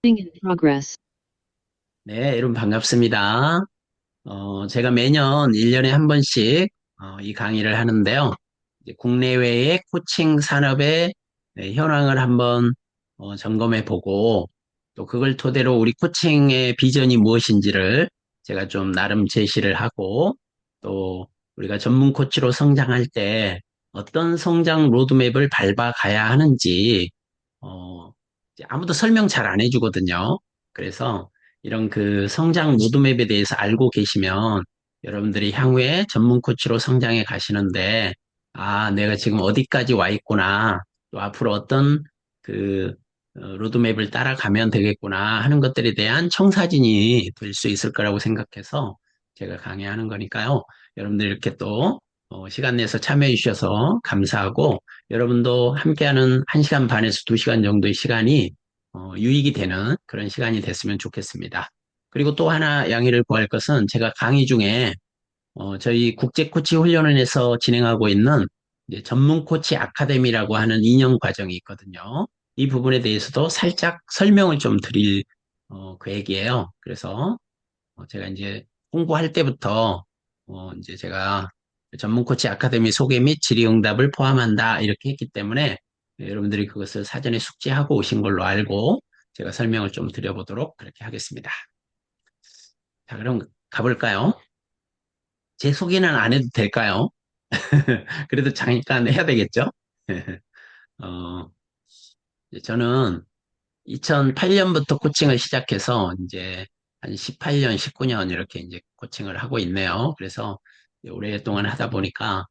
Recording in progress. 네, 여러분 반갑습니다. 제가 매년 1년에 한 번씩 이 강의를 하는데요. 이제 국내외의 코칭 산업의 현황을 한번 점검해 보고 또 그걸 토대로 우리 코칭의 비전이 무엇인지를 제가 좀 나름 제시를 하고 또 우리가 전문 코치로 성장할 때 어떤 성장 로드맵을 밟아가야 하는지 이제 아무도 설명 잘 안 해주거든요. 그래서 이런 그 성장 로드맵에 대해서 알고 계시면 여러분들이 향후에 전문 코치로 성장해 가시는데, 아, 내가 지금 어디까지 와 있구나, 또 앞으로 어떤 그 로드맵을 따라가면 되겠구나 하는 것들에 대한 청사진이 될 수 있을 거라고 생각해서 제가 강의하는 거니까요. 여러분들 이렇게 또 시간 내서 참여해 주셔서 감사하고 여러분도 함께하는 1시간 반에서 2시간 정도의 시간이 유익이 되는 그런 시간이 됐으면 좋겠습니다. 그리고 또 하나 양해를 구할 것은 제가 강의 중에 저희 국제 코치 훈련원에서 진행하고 있는 이제 전문 코치 아카데미라고 하는 2년 과정이 있거든요. 이 부분에 대해서도 살짝 설명을 좀 드릴 계획이에요. 그래서 제가 이제 홍보할 때부터 이제 제가 전문 코치 아카데미 소개 및 질의응답을 포함한다 이렇게 했기 때문에 여러분들이 그것을 사전에 숙지하고 오신 걸로 알고 제가 설명을 좀 드려보도록 그렇게 하겠습니다. 자, 그럼 가볼까요? 제 소개는 안 해도 될까요? 그래도 잠깐 해야 되겠죠? 어, 이제 저는 2008년부터 코칭을 시작해서 이제 한 18년, 19년 이렇게 이제 코칭을 하고 있네요. 그래서 오랫동안 하다 보니까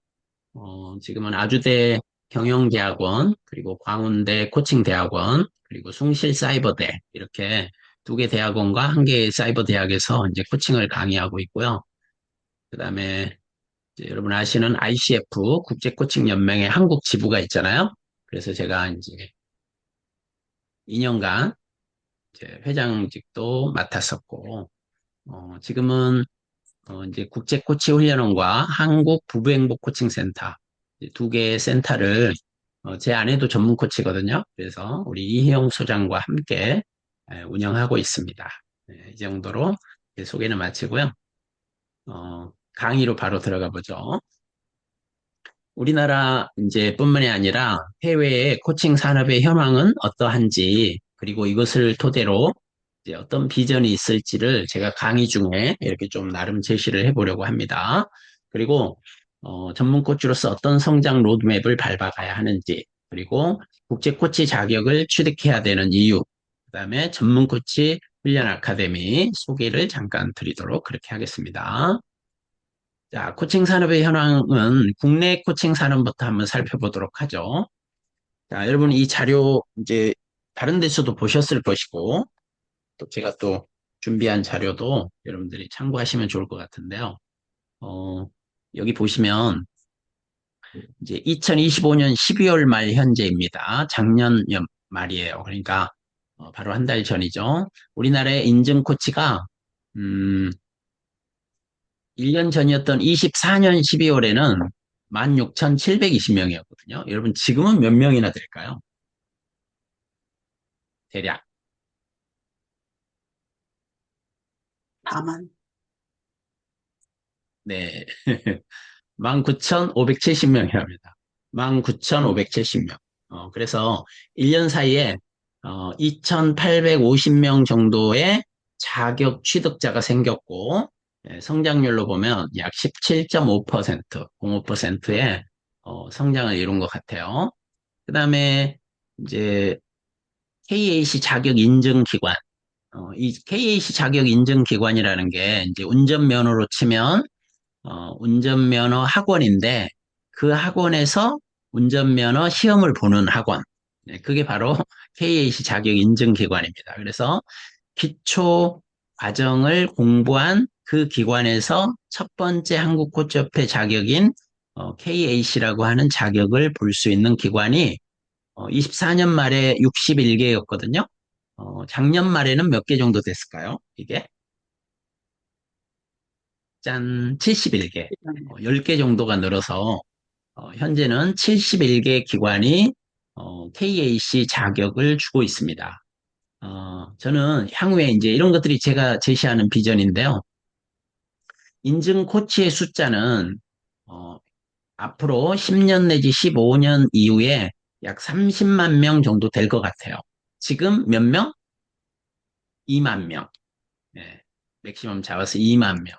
지금은 아주대 경영대학원, 그리고 광운대 코칭대학원, 그리고 숭실사이버대 이렇게 두 개 대학원과 한 개 사이버대학에서 이제 코칭을 강의하고 있고요. 그다음에 이제 여러분 아시는 ICF 국제코칭연맹의 한국 지부가 있잖아요. 그래서 제가 이제 2년간 이제 회장직도 맡았었고, 지금은 이제 국제코치훈련원과 한국 부부행복 코칭센터 두 개의 센터를 제 아내도 전문 코치거든요. 그래서 우리 이혜영 소장과 함께 운영하고 있습니다. 네, 이 정도로 소개는 마치고요. 강의로 바로 들어가 보죠. 우리나라 이제 뿐만이 아니라 해외의 코칭 산업의 현황은 어떠한지, 그리고 이것을 토대로 이제 어떤 비전이 있을지를 제가 강의 중에 이렇게 좀 나름 제시를 해보려고 합니다. 그리고 전문 코치로서 어떤 성장 로드맵을 밟아가야 하는지, 그리고 국제 코치 자격을 취득해야 되는 이유, 그다음에 전문 코치 훈련 아카데미 소개를 잠깐 드리도록 그렇게 하겠습니다. 자, 코칭 산업의 현황은 국내 코칭 산업부터 한번 살펴보도록 하죠. 자, 여러분 이 자료 이제 다른 데서도 보셨을 것이고, 또 제가 또 준비한 자료도 여러분들이 참고하시면 좋을 것 같은데요. 어, 여기 보시면 이제 2025년 12월 말 현재입니다. 작년 말이에요. 그러니까 바로 한 달 전이죠. 우리나라의 인증 코치가 음, 1년 전이었던 24년 12월에는 16,720명이었거든요. 여러분, 지금은 몇 명이나 될까요? 대략. 다만 네. 19,570명이랍니다. 19,570명. 그래서 1년 사이에 2,850명 정도의 자격 취득자가 생겼고, 성장률로 보면 약 17.5%, 05%의 성장을 이룬 것 같아요. 그 다음에 이제 KAC 자격 인증 기관. 이 KAC 자격 인증 기관이라는 게 이제 운전면허로 치면 운전면허 학원인데 그 학원에서 운전면허 시험을 보는 학원. 네, 그게 바로 KAC 자격 인증 기관입니다. 그래서 기초 과정을 공부한 그 기관에서 첫 번째 한국코치협회 자격인 KAC라고 하는 자격을 볼 수 있는 기관이 24년 말에 61개였거든요. 작년 말에는 몇 개 정도 됐을까요? 이게? 짠, 71개. 10개 정도가 늘어서 현재는 71개 기관이 KAC 자격을 주고 있습니다. 저는 향후에 이제 이런 것들이 제가 제시하는 비전인데요. 인증 코치의 숫자는 어, 앞으로 10년 내지 15년 이후에 약 30만 명 정도 될 것 같아요. 지금 몇 명? 2만 명. 예, 맥시멈 잡아서 2만 명.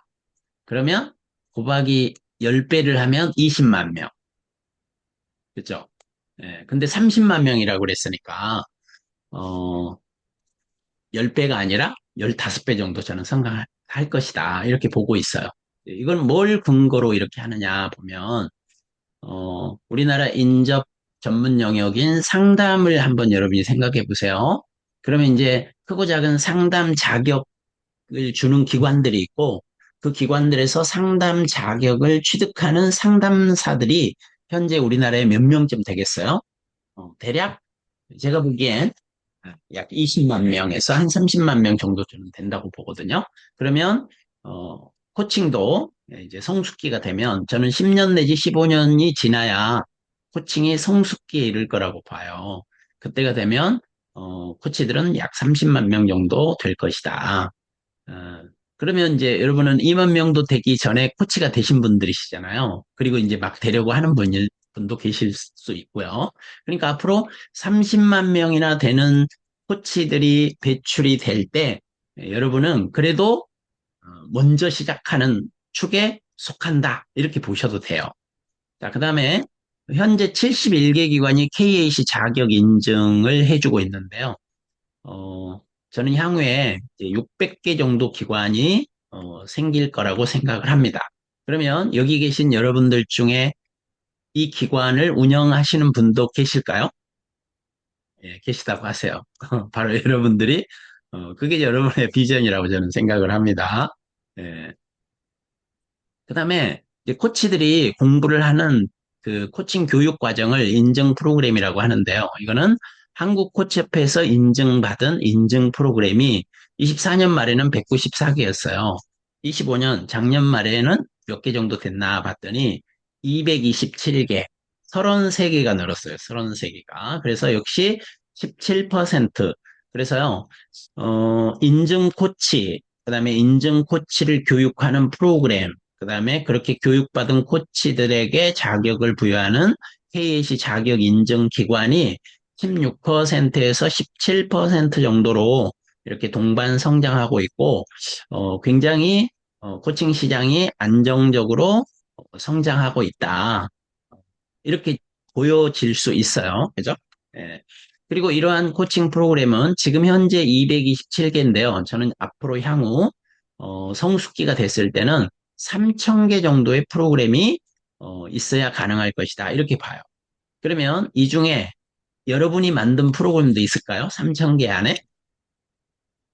그러면 곱하기 10배를 하면 20만 명. 그죠? 예, 근데 30만 명이라고 그랬으니까, 어, 10배가 아니라 15배 정도 저는 성장할 것이다. 이렇게 보고 있어요. 이건 뭘 근거로 이렇게 하느냐 보면, 우리나라 인접 전문 영역인 상담을 한번 여러분이 생각해 보세요. 그러면 이제 크고 작은 상담 자격을 주는 기관들이 있고, 그 기관들에서 상담 자격을 취득하는 상담사들이 현재 우리나라에 몇 명쯤 되겠어요? 대략 제가 보기엔 약 20만 명에서 한 30만 명 정도 좀 된다고 보거든요. 그러면 코칭도 이제 성숙기가 되면 저는 10년 내지 15년이 지나야 코칭이 성숙기에 이를 거라고 봐요. 그때가 되면 코치들은 약 30만 명 정도 될 것이다. 어, 그러면 이제 여러분은 2만 명도 되기 전에 코치가 되신 분들이시잖아요. 그리고 이제 막 되려고 하는 분도 계실 수 있고요. 그러니까 앞으로 30만 명이나 되는 코치들이 배출이 될 때, 여러분은 그래도 먼저 시작하는 축에 속한다. 이렇게 보셔도 돼요. 자, 그 다음에 현재 71개 기관이 KAC 자격 인증을 해주고 있는데요. 저는 향후에 600개 정도 기관이 생길 거라고 생각을 합니다. 그러면 여기 계신 여러분들 중에 이 기관을 운영하시는 분도 계실까요? 예, 계시다고 하세요. 바로 여러분들이, 그게 여러분의 비전이라고 저는 생각을 합니다. 예. 그 다음에 코치들이 공부를 하는 그 코칭 교육 과정을 인증 프로그램이라고 하는데요. 이거는 한국 코치협회에서 인증받은 인증 프로그램이 24년 말에는 194개였어요. 25년 작년 말에는 몇 개 정도 됐나 봤더니 227개, 33개가 늘었어요. 33개가. 그래서 역시 17%. 그래서요, 인증 코치, 그다음에 인증 코치를 교육하는 프로그램, 그다음에 그렇게 교육받은 코치들에게 자격을 부여하는 KAC 자격 인증 기관이 16%에서 17% 정도로 이렇게 동반 성장하고 있고, 굉장히 코칭 시장이 안정적으로 성장하고 있다. 이렇게 보여질 수 있어요. 그죠? 예. 그리고 이러한 코칭 프로그램은 지금 현재 227개인데요. 저는 앞으로 향후 성숙기가 됐을 때는 3,000개 정도의 프로그램이 있어야 가능할 것이다. 이렇게 봐요. 그러면 이 중에 여러분이 만든 프로그램도 있을까요? 3,000개 안에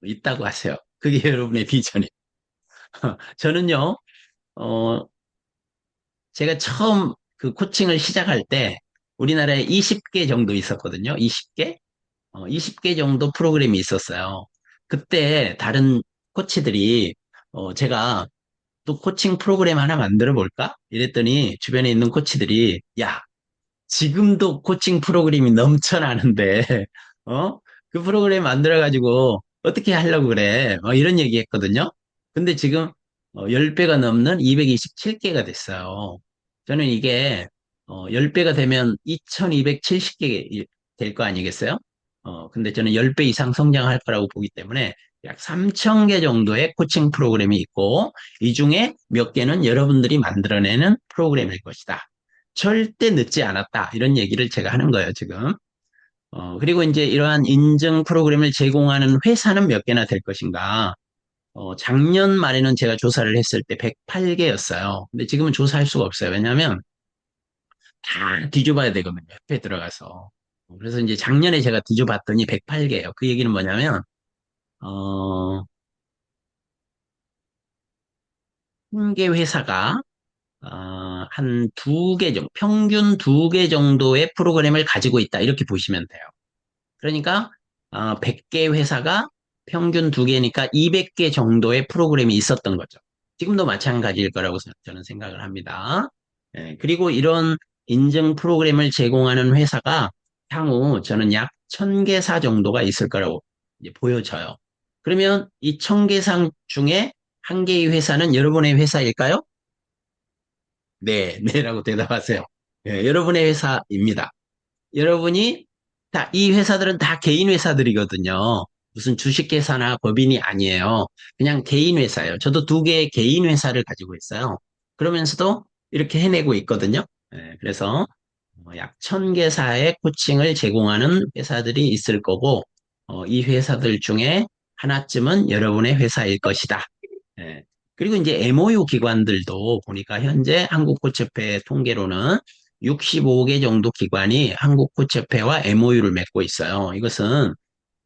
있다고 하세요. 그게 여러분의 비전이에요. 저는요, 어, 제가 처음 그 코칭을 시작할 때 우리나라에 20개 정도 있었거든요. 20개? 20개 정도 프로그램이 있었어요. 그때 다른 코치들이 제가 또 코칭 프로그램 하나 만들어 볼까? 이랬더니 주변에 있는 코치들이 야, 지금도 코칭 프로그램이 넘쳐나는데 어? 그 프로그램 만들어 가지고 어떻게 하려고 그래? 이런 얘기 했거든요. 근데 지금 10배가 넘는 227개가 됐어요. 저는 이게 10배가 되면 2270개 될 거 아니겠어요? 근데 저는 10배 이상 성장할 거라고 보기 때문에 약 3,000개 정도의 코칭 프로그램이 있고 이 중에 몇 개는 여러분들이 만들어내는 프로그램일 것이다. 절대 늦지 않았다. 이런 얘기를 제가 하는 거예요, 지금. 그리고 이제 이러한 인증 프로그램을 제공하는 회사는 몇 개나 될 것인가. 작년 말에는 제가 조사를 했을 때 108개였어요. 근데 지금은 조사할 수가 없어요. 왜냐하면 다 뒤져봐야 되거든요. 협회에 들어가서. 그래서 이제 작년에 제가 뒤져봤더니 108개예요. 그 얘기는 뭐냐면, 어, 한 개 회사가 한 두 개 정도, 평균 두 개 정도의 프로그램을 가지고 있다. 이렇게 보시면 돼요. 그러니까 100개 회사가 평균 두 개니까 200개 정도의 프로그램이 있었던 거죠. 지금도 마찬가지일 거라고 저는 생각을 합니다. 예, 그리고 이런 인증 프로그램을 제공하는 회사가 향후 저는 약 1000개사 정도가 있을 거라고 이제 보여져요. 그러면 이 1000개상 중에 한 개의 회사는 여러분의 회사일까요? 네, 네라고 대답하세요. 예, 여러분의 회사입니다. 여러분이 이 회사들은 다 개인 회사들이거든요. 무슨 주식회사나 법인이 아니에요. 그냥 개인 회사예요. 저도 두 개의 개인 회사를 가지고 있어요. 그러면서도 이렇게 해내고 있거든요. 그래서 약 1000개사의 코칭을 제공하는 회사들이 있을 거고, 이 회사들 중에 하나쯤은 여러분의 회사일 것이다. 예. 그리고 이제 MOU 기관들도 보니까 현재 한국코치협회 통계로는 65개 정도 기관이 한국코치협회와 MOU를 맺고 있어요. 이것은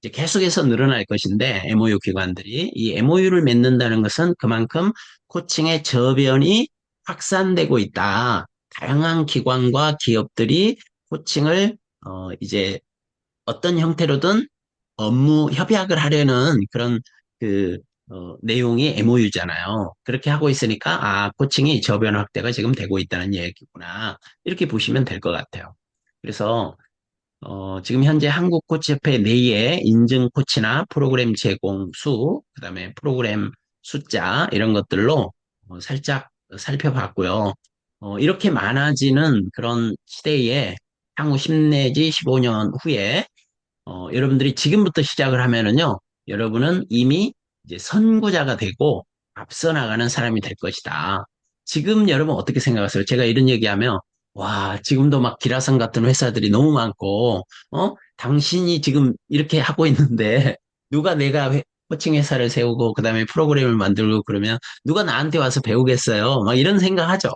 이제 계속해서 늘어날 것인데, MOU 기관들이. 이 MOU를 맺는다는 것은 그만큼 코칭의 저변이 확산되고 있다. 다양한 기관과 기업들이 코칭을, 이제 어떤 형태로든 업무 협약을 하려는 그런 그, 내용이 MOU잖아요. 그렇게 하고 있으니까, 코칭이 저변 확대가 지금 되고 있다는 얘기구나. 이렇게 보시면 될 것 같아요. 그래서, 지금 현재 한국코치협회 내에 인증 코치나 프로그램 제공 수, 그다음에 프로그램 숫자, 이런 것들로 살짝 살펴봤고요. 이렇게 많아지는 그런 시대에 향후 10 내지 15년 후에 여러분들이 지금부터 시작을 하면은요, 여러분은 이미 이제 선구자가 되고 앞서 나가는 사람이 될 것이다. 지금 여러분 어떻게 생각하세요? 제가 이런 얘기하면, 와, 지금도 막 기라성 같은 회사들이 너무 많고, 당신이 지금 이렇게 하고 있는데, 누가 내가 코칭 회사를 세우고, 그 다음에 프로그램을 만들고 그러면, 누가 나한테 와서 배우겠어요? 막 이런 생각 하죠?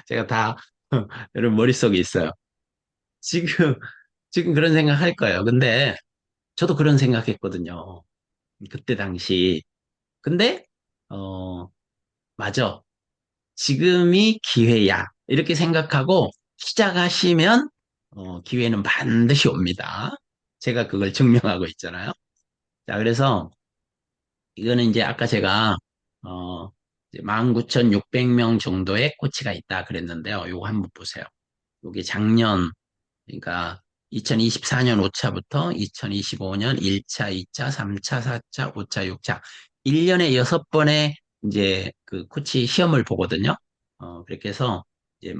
제가 다, 여러분 머릿속에 있어요. 지금, 지금 그런 생각 할 거예요. 근데, 저도 그런 생각했거든요. 그때 당시. 근데, 어, 맞아. 지금이 기회야. 이렇게 생각하고 시작하시면, 기회는 반드시 옵니다. 제가 그걸 증명하고 있잖아요. 자, 그래서 이거는 이제 아까 제가, 어, 19,600명 정도의 코치가 있다 그랬는데요. 요거 한번 보세요. 요게 작년, 그러니까 2024년 5차부터 2025년 1차, 2차, 3차, 4차, 5차, 6차. 1년에 6번의 이제 그 코치 시험을 보거든요. 그렇게 해서 이제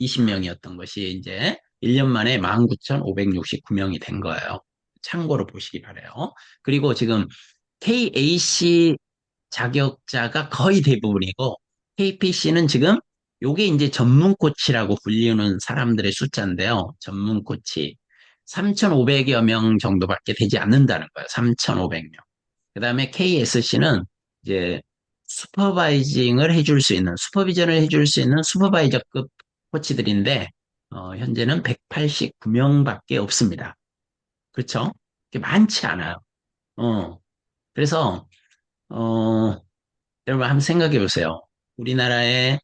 16,720명이었던 것이 이제 1년 만에 19,569명이 된 거예요. 참고로 보시기 바래요. 그리고 지금 KAC 자격자가 거의 대부분이고 KPC는 지금 요게 이제 전문 코치라고 불리는 사람들의 숫자인데요. 전문 코치 3,500여 명 정도밖에 되지 않는다는 거예요. 3,500명. 그다음에 KSC는 이제 슈퍼바이징을 해줄 수 있는 슈퍼비전을 해줄 수 있는 슈퍼바이저급 코치들인데 현재는 189명밖에 없습니다. 그렇죠? 그게 많지 않아요. 어, 그래서 어, 여러분 한번 생각해 보세요. 우리나라의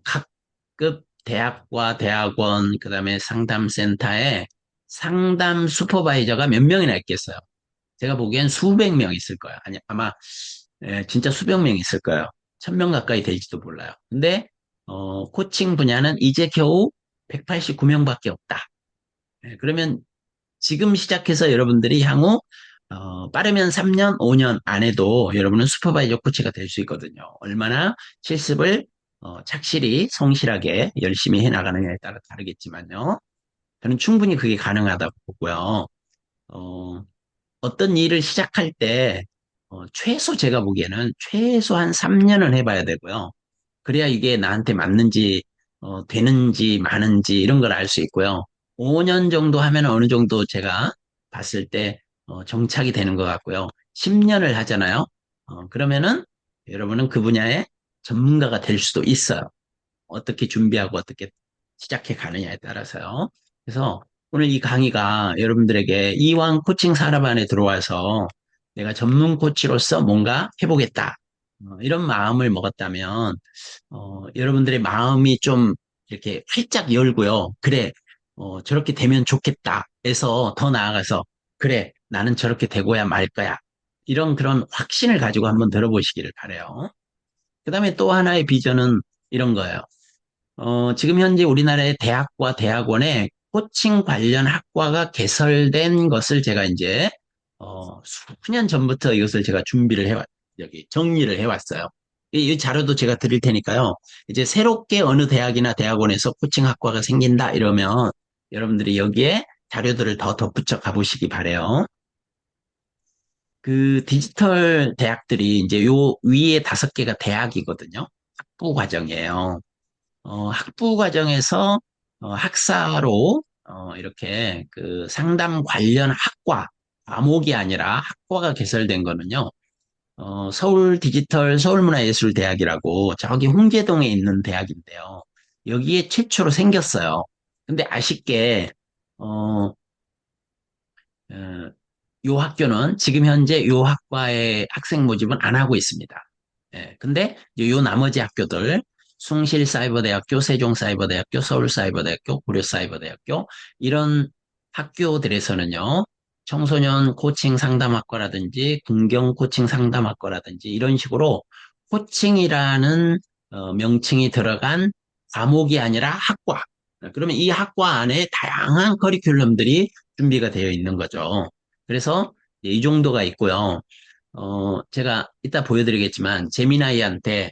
각급 대학과 대학원, 그다음에 상담센터에 상담 슈퍼바이저가 몇 명이나 있겠어요? 제가 보기엔 수백 명 있을 거예요. 아니, 아마 진짜 수백 명 있을 거예요. 1000명 가까이 될지도 몰라요. 근데 코칭 분야는 이제 겨우 189명밖에 없다. 그러면 지금 시작해서 여러분들이 향후 빠르면 3년, 5년 안에도 여러분은 슈퍼바이저 코치가 될 수 있거든요. 얼마나 실습을 착실히 성실하게 열심히 해 나가느냐에 따라 다르겠지만요. 저는 충분히 그게 가능하다고 보고요. 어, 어떤 일을 시작할 때 최소 제가 보기에는 최소한 3년은 해봐야 되고요. 그래야 이게 나한테 맞는지 되는지 마는지 이런 걸 알 수 있고요. 5년 정도 하면 어느 정도 제가 봤을 때 정착이 되는 것 같고요. 10년을 하잖아요. 그러면은 여러분은 그 분야의 전문가가 될 수도 있어요. 어떻게 준비하고 어떻게 시작해 가느냐에 따라서요. 그래서 오늘 이 강의가 여러분들에게 이왕 코칭 산업 안에 들어와서 내가 전문 코치로서 뭔가 해보겠다. 이런 마음을 먹었다면, 여러분들의 마음이 좀 이렇게 활짝 열고요. 그래, 저렇게 되면 좋겠다. 해서 더 나아가서, 그래, 나는 저렇게 되고야 말 거야. 이런 그런 확신을 가지고 한번 들어보시기를 바래요. 그 다음에 또 하나의 비전은 이런 거예요. 지금 현재 우리나라의 대학과 대학원에 코칭 관련 학과가 개설된 것을 제가 이제, 수년 전부터 이것을 제가 여기 정리를 해왔어요. 이 자료도 제가 드릴 테니까요. 이제 새롭게 어느 대학이나 대학원에서 코칭 학과가 생긴다 이러면 여러분들이 여기에 자료들을 더 덧붙여 가보시기 바래요. 그 디지털 대학들이 이제 요 위에 5개가 대학이거든요. 학부 과정이에요. 학부 과정에서 학사로 이렇게 그 상담 관련 학과, 과목이 아니라 학과가 개설된 거는요. 서울 디지털 서울문화예술대학이라고 저기 홍제동에 있는 대학인데요. 여기에 최초로 생겼어요. 근데 아쉽게 어, 어, 요 학교는 지금 현재 요 학과의 학생 모집은 안 하고 있습니다. 예, 근데 요 나머지 학교들, 숭실사이버대학교, 세종사이버대학교, 서울사이버대학교, 고려사이버대학교, 이런 학교들에서는요, 청소년 코칭 상담학과라든지, 군경 코칭 상담학과라든지, 이런 식으로 코칭이라는 명칭이 들어간 과목이 아니라 학과. 그러면 이 학과 안에 다양한 커리큘럼들이 준비가 되어 있는 거죠. 그래서 이 정도가 있고요. 제가 이따 보여드리겠지만, 재미나이한테,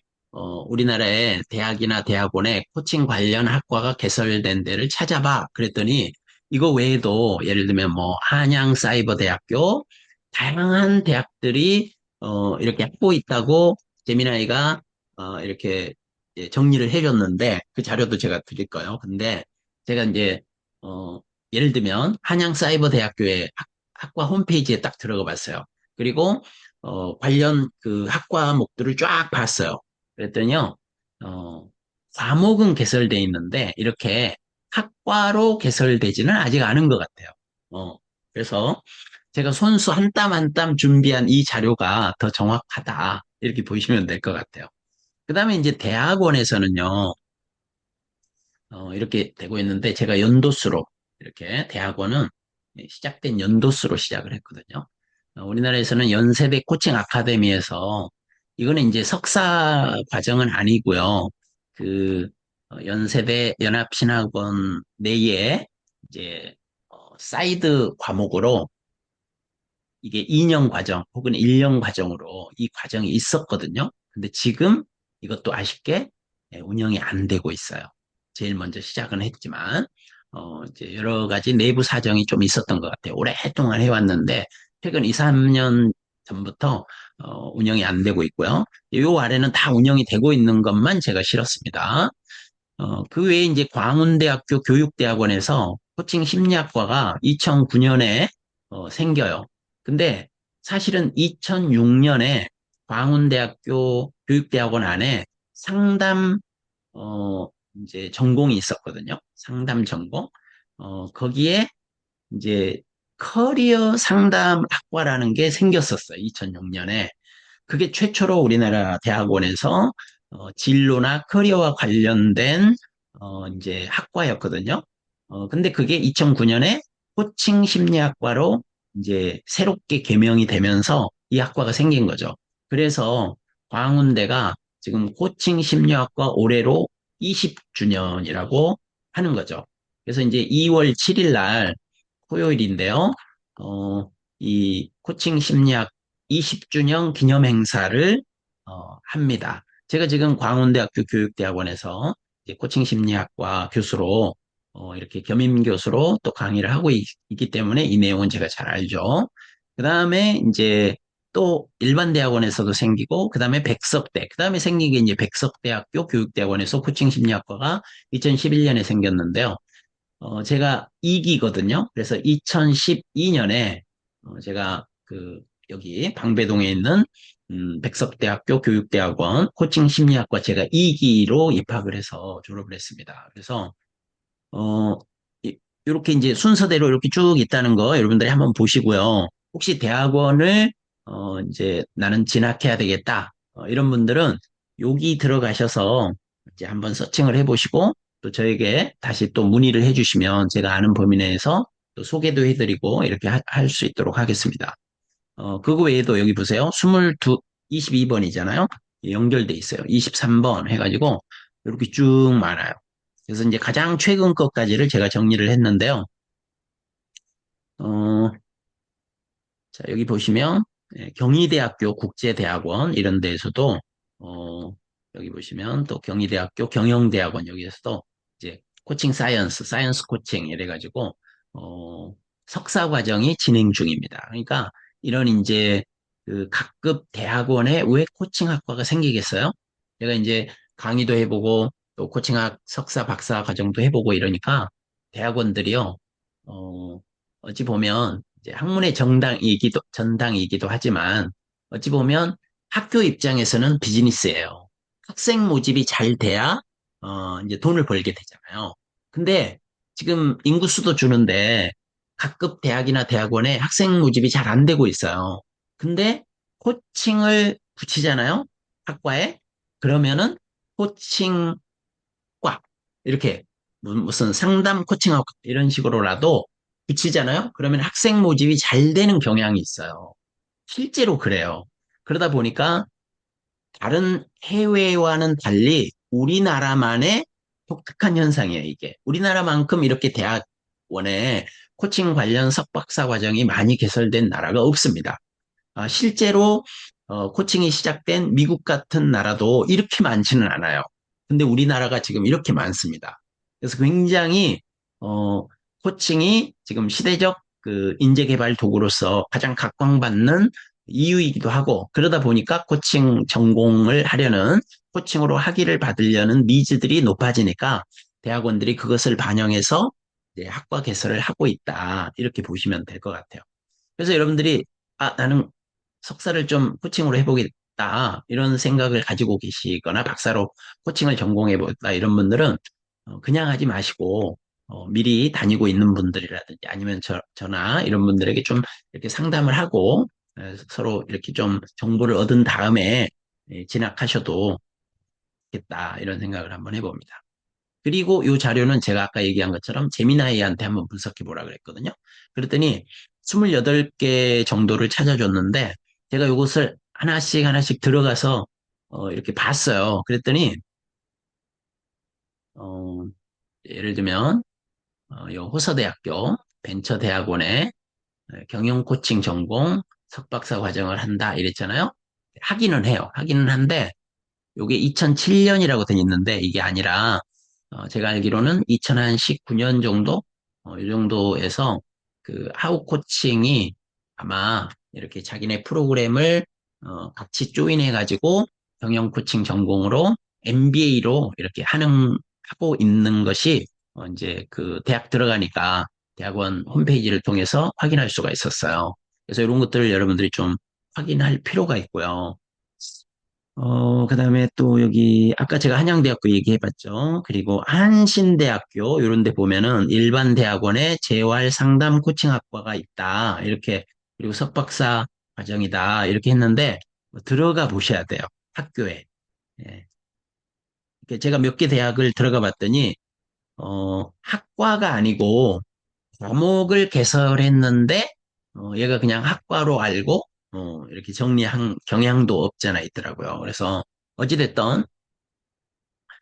우리나라의 대학이나 대학원에 코칭 관련 학과가 개설된 데를 찾아봐. 그랬더니, 이거 외에도, 예를 들면 뭐, 한양사이버대학교, 다양한 대학들이, 이렇게 학부 있다고 재미나이가, 이렇게 예, 정리를 해줬는데, 그 자료도 제가 드릴 거예요. 근데, 제가 이제, 어, 예를 들면, 한양사이버대학교의 학과 홈페이지에 딱 들어가 봤어요. 그리고 관련 그 학과목들을 쫙 봤어요. 그랬더니요, 어, 과목은 개설돼 있는데 이렇게 학과로 개설되지는 아직 않은 것 같아요. 어, 그래서 제가 손수 한 땀 한 땀 준비한 이 자료가 더 정확하다. 이렇게 보시면 될 것 같아요. 그 다음에 이제 대학원에서는요, 이렇게 되고 있는데 제가 연도수로 이렇게 대학원은 시작된 연도수로 시작을 했거든요. 우리나라에서는 연세대 코칭 아카데미에서 이거는 이제 석사 과정은 아니고요. 그 연세대 연합신학원 내에 이제 사이드 과목으로 이게 2년 과정 혹은 1년 과정으로 이 과정이 있었거든요. 근데 지금 이것도 아쉽게 운영이 안 되고 있어요. 제일 먼저 시작은 했지만, 이제 여러 가지 내부 사정이 좀 있었던 것 같아요. 오랫동안 해왔는데, 최근 2, 3년 전부터 운영이 안 되고 있고요. 요 아래는 다 운영이 되고 있는 것만 제가 실었습니다. 그 외에 이제 광운대학교 교육대학원에서 코칭 심리학과가 2009년에 생겨요. 근데 사실은 2006년에 광운대학교 교육대학원 안에 상담, 어, 이제 전공이 있었거든요. 상담 전공. 거기에 이제 커리어 상담 학과라는 게 생겼었어요. 2006년에. 그게 최초로 우리나라 대학원에서 진로나 커리어와 관련된 이제 학과였거든요. 근데 그게 2009년에 코칭 심리학과로 이제 새롭게 개명이 되면서 이 학과가 생긴 거죠. 그래서 광운대가 지금 코칭 심리학과 올해로 20주년이라고 하는 거죠. 그래서 이제 2월 7일 날 토요일인데요. 이 코칭 심리학 20주년 기념 행사를 합니다. 제가 지금 광운대학교 교육대학원에서 이제 코칭 심리학과 교수로 이렇게 겸임 교수로 또 강의를 하고 기 때문에 이 내용은 제가 잘 알죠. 그 다음에 이제 또 일반 대학원에서도 생기고 그 다음에 백석대, 그 다음에 생긴 게 이제 백석대학교 교육대학원에서 코칭 심리학과가 2011년에 생겼는데요. 제가 2기거든요. 그래서 2012년에 제가 그 여기 방배동에 있는 백석대학교 교육대학원 코칭 심리학과 제가 2기로 입학을 해서 졸업을 했습니다. 그래서 어 이렇게 이제 순서대로 이렇게 쭉 있다는 거 여러분들이 한번 보시고요. 혹시 대학원을 이제 나는 진학해야 되겠다. 이런 분들은 여기 들어가셔서 이제 한번 서칭을 해보시고 또 저에게 다시 또 문의를 해주시면 제가 아는 범위 내에서 또 소개도 해드리고 이렇게 할 수 있도록 하겠습니다. 그거 외에도 여기 보세요. 22번이잖아요. 연결돼 있어요. 23번 해가지고 이렇게 쭉 많아요. 그래서 이제 가장 최근 것까지를 제가 정리를 했는데요. 어, 자, 여기 보시면 경희대학교 국제대학원 이런 데에서도 어, 여기 보시면 또 경희대학교 경영대학원 여기에서도 이제 코칭 사이언스 코칭 이래가지고 어, 석사 과정이 진행 중입니다. 그러니까 이런 이제 그 각급 대학원에 왜 코칭 학과가 생기겠어요? 제가 이제 강의도 해보고 또 코칭학 석사 박사 과정도 해보고 이러니까 대학원들이요. 어, 어찌 보면 이제 학문의 전당이기도 하지만 어찌 보면 학교 입장에서는 비즈니스예요. 학생 모집이 잘 돼야 이제 돈을 벌게 되잖아요. 근데 지금 인구수도 주는데 각급 대학이나 대학원에 학생 모집이 잘 안 되고 있어요. 근데 코칭을 붙이잖아요. 학과에. 그러면은 코칭과 이렇게 무슨 상담 코칭학 이런 식으로라도 붙이잖아요. 그러면 학생 모집이 잘 되는 경향이 있어요. 실제로 그래요. 그러다 보니까 다른 해외와는 달리 우리나라만의 독특한 현상이에요, 이게. 우리나라만큼 이렇게 대학원에 코칭 관련 석박사 과정이 많이 개설된 나라가 없습니다. 실제로 코칭이 시작된 미국 같은 나라도 이렇게 많지는 않아요. 근데 우리나라가 지금 이렇게 많습니다. 그래서 굉장히 어, 코칭이 지금 시대적 그 인재개발 도구로서 가장 각광받는 이유이기도 하고 그러다 보니까 코칭 전공을 하려는 코칭으로 학위를 받으려는 니즈들이 높아지니까 대학원들이 그것을 반영해서 이제 학과 개설을 하고 있다. 이렇게 보시면 될 것 같아요. 그래서 여러분들이 나는 석사를 좀 코칭으로 해보겠다 이런 생각을 가지고 계시거나 박사로 코칭을 전공해보겠다 이런 분들은 그냥 하지 마시고 미리 다니고 있는 분들이라든지 아니면 저나 이런 분들에게 좀 이렇게 상담을 하고 서로 이렇게 좀 정보를 얻은 다음에 진학하셔도 좋겠다 이런 생각을 한번 해봅니다. 그리고 이 자료는 제가 아까 얘기한 것처럼 제미나이한테 한번 분석해 보라 그랬거든요. 그랬더니 28개 정도를 찾아줬는데 제가 이것을 하나씩 하나씩 들어가서 이렇게 봤어요. 그랬더니 어, 예를 들면 이 호서대학교 벤처대학원에 경영 코칭 전공 석박사 과정을 한다 이랬잖아요. 하기는 해요. 하기는 한데 요게 2007년이라고 돼 있는데 이게 아니라 제가 알기로는 2019년 정도 이 정도에서 그 하우 코칭이 아마 이렇게 자기네 프로그램을 같이 조인해 가지고 경영 코칭 전공으로 MBA로 이렇게 하고 있는 것이 이제 그 대학 들어가니까 대학원 홈페이지를 통해서 확인할 수가 있었어요. 그래서 이런 것들을 여러분들이 좀 확인할 필요가 있고요. 그다음에 또 여기 아까 제가 한양대학교 얘기해봤죠. 그리고 한신대학교 이런 데 보면은 일반 대학원에 재활 상담 코칭학과가 있다. 이렇게 그리고 석박사 과정이다. 이렇게 했는데 들어가 보셔야 돼요. 학교에. 예. 이렇게 제가 몇 개 대학을 들어가 봤더니 학과가 아니고 과목을 개설했는데 얘가 그냥 학과로 알고 이렇게 정리한 경향도 없지 않아 있더라고요. 그래서 어찌됐든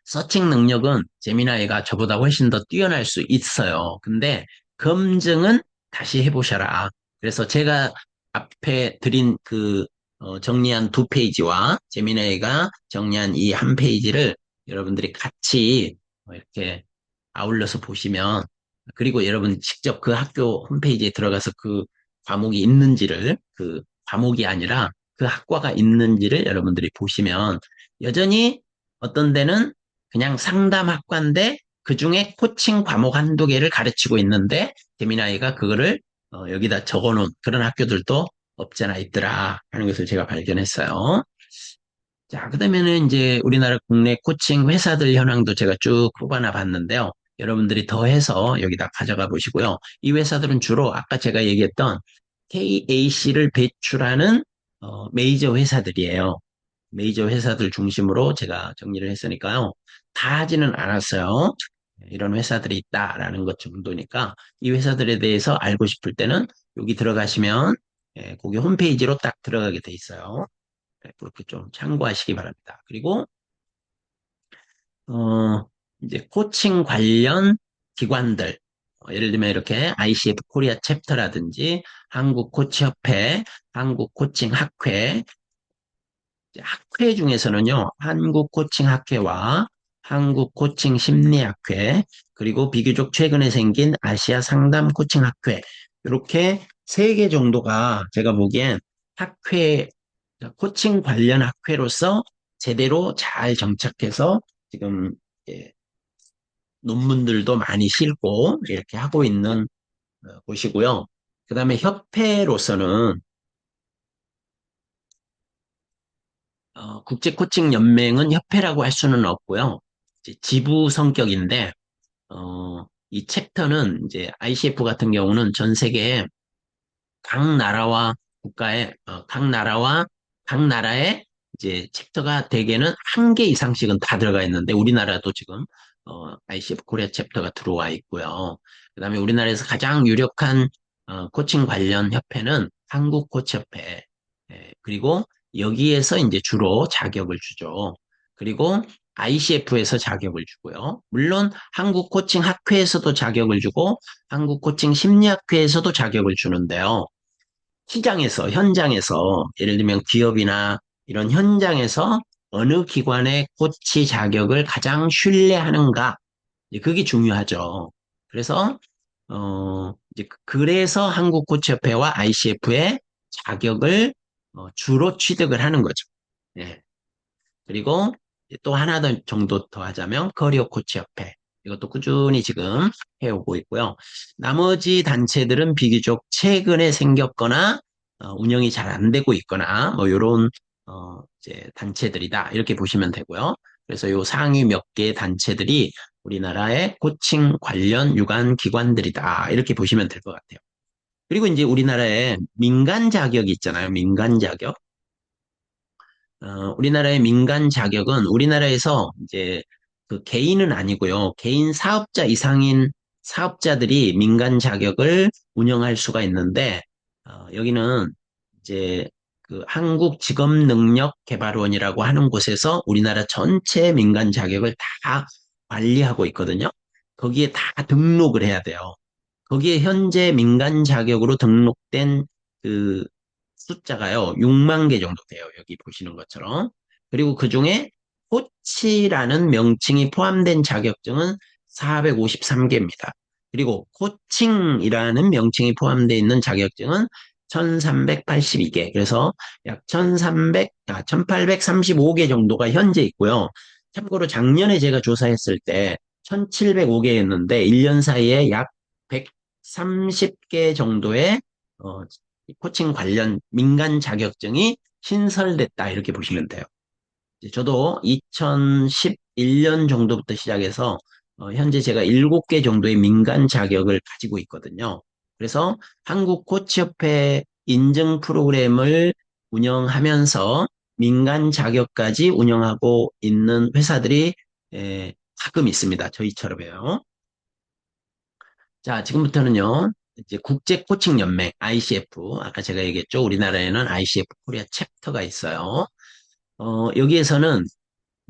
서칭 능력은 제미나이가 저보다 훨씬 더 뛰어날 수 있어요. 근데 검증은 다시 해보셔라. 그래서 제가 앞에 드린 그 정리한 두 페이지와 제미나이가 정리한 이 한 페이지를 여러분들이 같이 이렇게 아울러서 보시면 그리고 여러분 직접 그 학교 홈페이지에 들어가서 그 과목이 있는지를 그 과목이 아니라 그 학과가 있는지를 여러분들이 보시면 여전히 어떤 데는 그냥 상담학과인데 그중에 코칭 과목 한두 개를 가르치고 있는데 재미나이가 그거를 여기다 적어놓은 그런 학교들도 없잖아 있더라 하는 것을 제가 발견했어요. 자, 그다음에는 이제 우리나라 국내 코칭 회사들 현황도 제가 쭉 뽑아놔 봤는데요. 여러분들이 더해서 여기다 가져가 보시고요. 이 회사들은 주로 아까 제가 얘기했던 KAC를 배출하는 메이저 회사들이에요. 메이저 회사들 중심으로 제가 정리를 했으니까요. 다 하지는 않았어요. 이런 회사들이 있다라는 것 정도니까 이 회사들에 대해서 알고 싶을 때는 여기 들어가시면 거기 홈페이지로 딱 들어가게 돼 있어요. 그렇게 좀 참고하시기 바랍니다. 그리고 어, 이제 코칭 관련 기관들, 예를 들면 이렇게 ICF 코리아 챕터라든지 한국 코치협회, 한국 코칭 학회, 이제 학회 중에서는요, 한국 코칭 학회와 한국 코칭 심리학회, 그리고 비교적 최근에 생긴 아시아 상담 코칭 학회, 이렇게 세 개 정도가 제가 보기엔 학회, 코칭 관련 학회로서 제대로 잘 정착해서 지금 예, 논문들도 많이 싣고 이렇게 하고 있는 곳이고요. 그 다음에 협회로서는 국제 코칭 연맹은 협회라고 할 수는 없고요. 이제 지부 성격인데 이 챕터는 이제 ICF 같은 경우는 전 세계에 각 나라와 각 나라와 각 나라의 이제 챕터가 대개는 한 개 이상씩은 다 들어가 있는데 우리나라도 지금 ICF 코리아 챕터가 들어와 있고요. 그다음에 우리나라에서 가장 유력한 코칭 관련 협회는 한국 코치협회. 그리고 여기에서 이제 주로 자격을 주죠. 그리고 ICF에서 자격을 주고요. 물론 한국 코칭 학회에서도 자격을 주고 한국 코칭 심리학회에서도 자격을 주는데요. 시장에서, 현장에서, 예를 들면 기업이나 이런 현장에서 어느 기관의 코치 자격을 가장 신뢰하는가, 이제 그게 중요하죠. 그래서, 이제 그래서 한국코치협회와 ICF의 자격을 주로 취득을 하는 거죠. 예. 그리고 또 하나 더 정도 더 하자면 커리어 코치 협회. 이것도 꾸준히 지금 해오고 있고요. 나머지 단체들은 비교적 최근에 생겼거나 운영이 잘 안 되고 있거나 뭐 이런 이제 단체들이다 이렇게 보시면 되고요. 그래서 요 상위 몇 개의 단체들이 우리나라의 코칭 관련 유관 기관들이다 이렇게 보시면 될 것 같아요. 그리고 이제 우리나라에 민간 자격이 있잖아요. 민간 자격. 우리나라의 민간 자격은 우리나라에서 이제 그 개인은 아니고요. 개인 사업자 이상인 사업자들이 민간 자격을 운영할 수가 있는데, 여기는 이제 그 한국직업능력개발원이라고 하는 곳에서 우리나라 전체 민간 자격을 다 관리하고 있거든요. 거기에 다 등록을 해야 돼요. 거기에 현재 민간 자격으로 등록된 그 숫자가요, 6만 개 정도 돼요. 여기 보시는 것처럼. 그리고 그 중에 코치라는 명칭이 포함된 자격증은 453개입니다. 그리고 코칭이라는 명칭이 포함되어 있는 자격증은 1382개. 그래서 약 1835개 정도가 현재 있고요. 참고로 작년에 제가 조사했을 때 1705개였는데 1년 사이에 약 130개 정도의 코칭 관련 민간 자격증이 신설됐다 이렇게 보시면 돼요. 저도 2011년 정도부터 시작해서 현재 제가 7개 정도의 민간 자격을 가지고 있거든요. 그래서 한국 코치협회 인증 프로그램을 운영하면서 민간 자격까지 운영하고 있는 회사들이 가끔 있습니다. 저희처럼요. 자, 지금부터는요, 이제 국제 코칭 연맹, ICF. 아까 제가 얘기했죠. 우리나라에는 ICF 코리아 챕터가 있어요. 여기에서는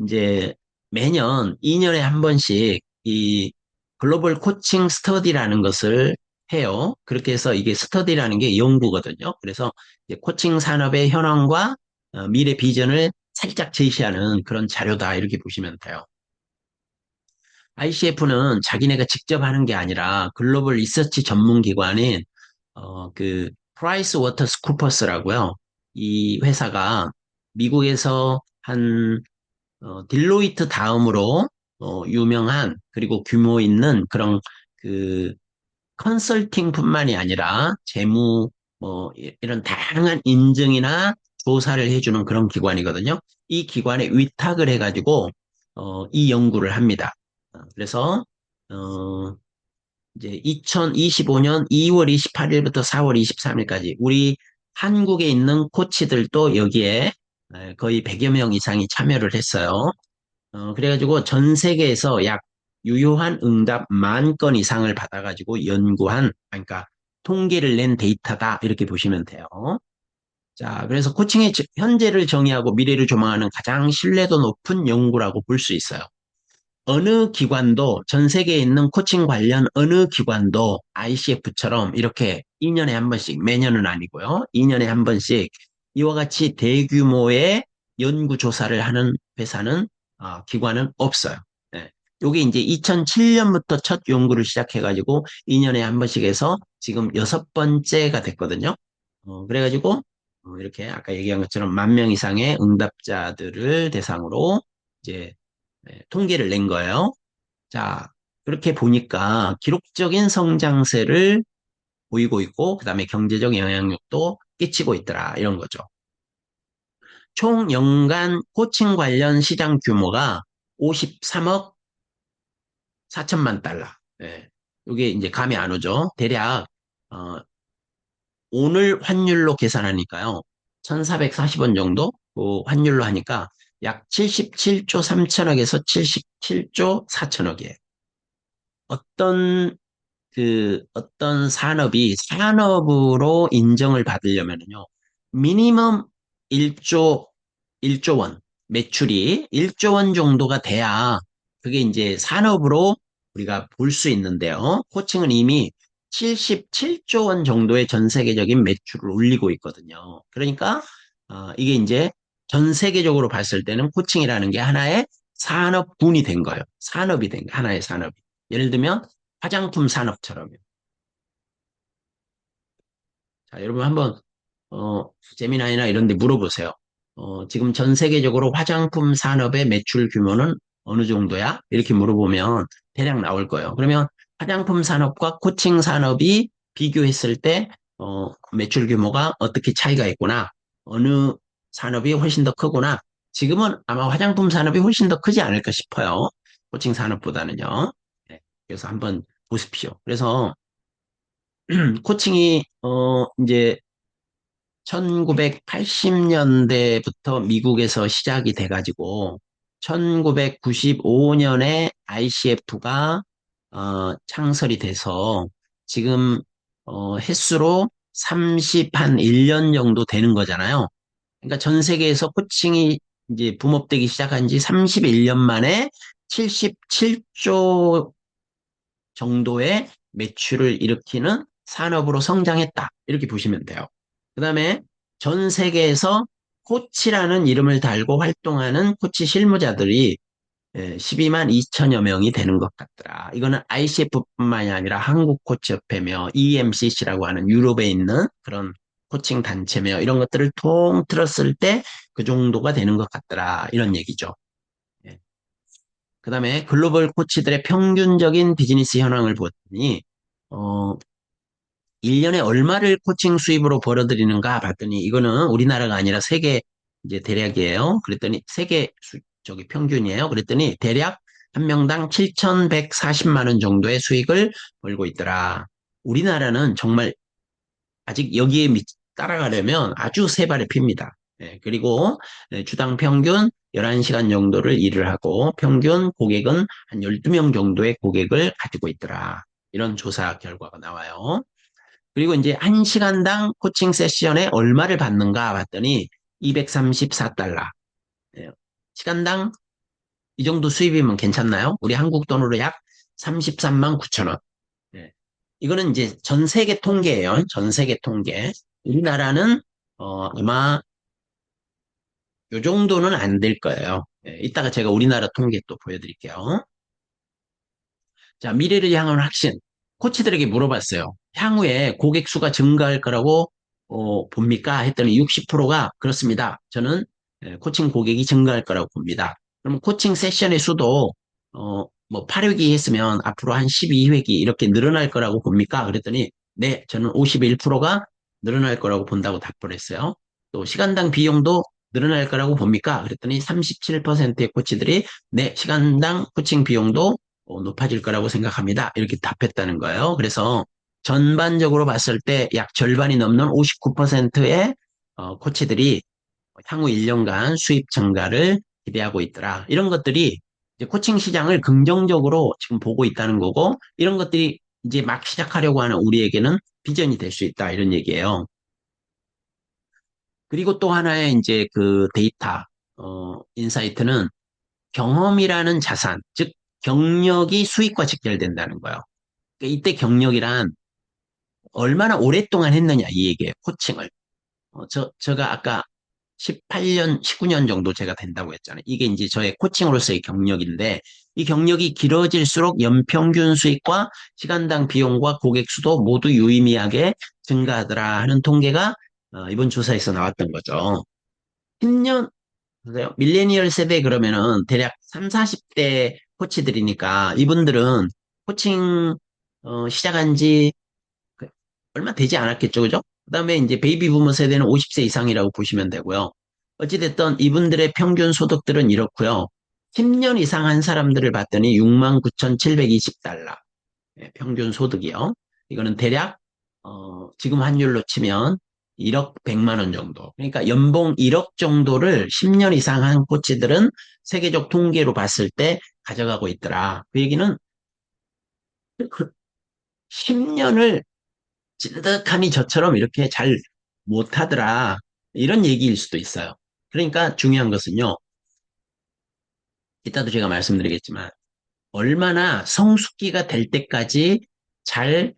이제 매년 2년에 한 번씩 이 글로벌 코칭 스터디라는 것을 해요. 그렇게 해서 이게 스터디라는 게 연구거든요. 그래서 이제 코칭 산업의 현황과 미래 비전을 살짝 제시하는 그런 자료다. 이렇게 보시면 돼요. ICF는 자기네가 직접 하는 게 아니라 글로벌 리서치 전문 기관인 그 프라이스 워터스 쿠퍼스라고요. 이 회사가 미국에서 한 딜로이트 다음으로 유명한 그리고 규모 있는 그런 그 컨설팅뿐만이 아니라 재무 뭐 이런 다양한 인증이나 조사를 해주는 그런 기관이거든요. 이 기관에 위탁을 해가지고 이 연구를 합니다. 그래서 어, 이제 2025년 2월 28일부터 4월 23일까지 우리 한국에 있는 코치들도 여기에 거의 100여 명 이상이 참여를 했어요. 그래가지고 전 세계에서 약 유효한 응답 10,000건 이상을 받아가지고 연구한, 그러니까 통계를 낸 데이터다. 이렇게 보시면 돼요. 자, 그래서 코칭의 현재를 정의하고 미래를 조망하는 가장 신뢰도 높은 연구라고 볼 수 있어요. 어느 기관도, 전 세계에 있는 코칭 관련 어느 기관도 ICF처럼 이렇게 2년에 한 번씩, 매년은 아니고요. 2년에 한 번씩 이와 같이 대규모의 연구조사를 하는 회사는, 기관은 없어요. 예. 요게 이제 2007년부터 첫 연구를 시작해가지고 2년에 한 번씩 해서 지금 여섯 번째가 됐거든요. 그래가지고, 이렇게 아까 얘기한 것처럼 10,000명 이상의 응답자들을 대상으로 이제 통계를 낸 거예요. 자, 그렇게 보니까 기록적인 성장세를 보이고 있고, 그 다음에 경제적 영향력도 끼치고 있더라. 이런 거죠. 총 연간 코칭 관련 시장 규모가 53억 4천만 달러. 예. 이게 이제 감이 안 오죠. 대략, 어, 오늘 환율로 계산하니까요. 1,440원 정도? 그 환율로 하니까 약 77조 3천억에서 77조 4천억이에요. 어떤 어떤 산업이 산업으로 인정을 받으려면요. 미니멈 1조, 1조 원, 매출이 1조 원 정도가 돼야 그게 이제 산업으로 우리가 볼 수 있는데요. 코칭은 이미 77조 원 정도의 전 세계적인 매출을 올리고 있거든요. 그러니까, 이게 이제 전 세계적으로 봤을 때는 코칭이라는 게 하나의 산업군이 된 거예요. 산업이 된 거예요. 하나의 산업이. 예를 들면, 화장품 산업처럼요. 자, 여러분 한번 제미나이나 이런 데 물어보세요. 지금 전 세계적으로 화장품 산업의 매출 규모는 어느 정도야? 이렇게 물어보면 대략 나올 거예요. 그러면 화장품 산업과 코칭 산업이 비교했을 때 매출 규모가 어떻게 차이가 있구나. 어느 산업이 훨씬 더 크구나. 지금은 아마 화장품 산업이 훨씬 더 크지 않을까 싶어요. 코칭 산업보다는요. 네, 그래서 한번 보십시오. 그래서 코칭이 이제 1980년대부터 미국에서 시작이 돼가지고 1995년에 ICF가 창설이 돼서 지금 횟수로 30한 1년 정도 되는 거잖아요. 그러니까 전 세계에서 코칭이 이제 붐업되기 시작한 지 31년 만에 77조 정도의 매출을 일으키는 산업으로 성장했다. 이렇게 보시면 돼요. 그 다음에 전 세계에서 코치라는 이름을 달고 활동하는 코치 실무자들이 12만 2천여 명이 되는 것 같더라. 이거는 ICF뿐만이 아니라 한국코치협회며 EMCC라고 하는 유럽에 있는 그런 코칭 단체며 이런 것들을 통틀었을 때 그 정도가 되는 것 같더라. 이런 얘기죠. 예. 그 다음에 글로벌 코치들의 평균적인 비즈니스 현황을 보더니, 어, 1년에 얼마를 코칭 수입으로 벌어들이는가 봤더니, 이거는 우리나라가 아니라 세계 이제 대략이에요. 그랬더니, 저기 평균이에요. 그랬더니, 대략 한 명당 7,140만 원 정도의 수익을 벌고 있더라. 우리나라는 정말 아직 여기에 따라가려면 아주 세 발의 피입니다. 예, 그리고 주당 평균 11시간 정도를 일을 하고 평균 고객은 한 12명 정도의 고객을 가지고 있더라. 이런 조사 결과가 나와요. 그리고 이제 1시간당 코칭 세션에 얼마를 받는가 봤더니 234달러. 예, 시간당 이 정도 수입이면 괜찮나요? 우리 한국 돈으로 약 33만 9천 원. 예. 이거는 이제 전 세계 통계예요. 전 세계 통계. 우리나라는 아마 요 정도는 안 될 거예요. 예, 이따가 제가 우리나라 통계 또 보여드릴게요. 자, 미래를 향한 확신. 코치들에게 물어봤어요. 향후에 고객 수가 증가할 거라고 봅니까? 했더니 60%가 그렇습니다. 저는 코칭 고객이 증가할 거라고 봅니다. 그럼 코칭 세션의 수도 뭐 8회기 했으면 앞으로 한 12회기 이렇게 늘어날 거라고 봅니까? 그랬더니 네, 저는 51%가 늘어날 거라고 본다고 답을 했어요. 또 시간당 비용도 늘어날 거라고 봅니까? 그랬더니 37%의 코치들이 네, 시간당 코칭 비용도 높아질 거라고 생각합니다. 이렇게 답했다는 거예요. 그래서 전반적으로 봤을 때 약 절반이 넘는 59%의 코치들이 향후 1년간 수입 증가를 기대하고 있더라. 이런 것들이 이제 코칭 시장을 긍정적으로 지금 보고 있다는 거고, 이런 것들이 이제 막 시작하려고 하는 우리에게는 비전이 될 수 있다. 이런 얘기예요. 그리고 또 하나의 이제 그 데이터, 인사이트는 경험이라는 자산, 즉 경력이 수익과 직결된다는 거예요. 그러니까 이때 경력이란 얼마나 오랫동안 했느냐 이 얘기예요. 코칭을. 제가 아까 18년, 19년 정도 제가 된다고 했잖아요. 이게 이제 저의 코칭으로서의 경력인데, 이 경력이 길어질수록 연평균 수익과 시간당 비용과 고객 수도 모두 유의미하게 증가하더라 하는 통계가 이번 조사에서 나왔던 거죠. 10년, 보세요. 밀레니얼 세대 그러면은 대략 3, 40대 코치들이니까 이분들은 코칭 시작한 지 그 얼마 되지 않았겠죠, 그죠? 그다음에 이제 베이비 부머 세대는 50세 이상이라고 보시면 되고요. 어찌됐든 이분들의 평균 소득들은 이렇고요. 10년 이상 한 사람들을 봤더니 69,720달러. 평균 소득이요. 이거는 대략 지금 환율로 치면 1억 100만 원 정도. 그러니까 연봉 1억 정도를 10년 이상 한 코치들은 세계적 통계로 봤을 때 가져가고 있더라. 그 얘기는 10년을 찐득하니 저처럼 이렇게 잘 못하더라. 이런 얘기일 수도 있어요. 그러니까 중요한 것은요. 이따도 제가 말씀드리겠지만 얼마나 성숙기가 될 때까지 잘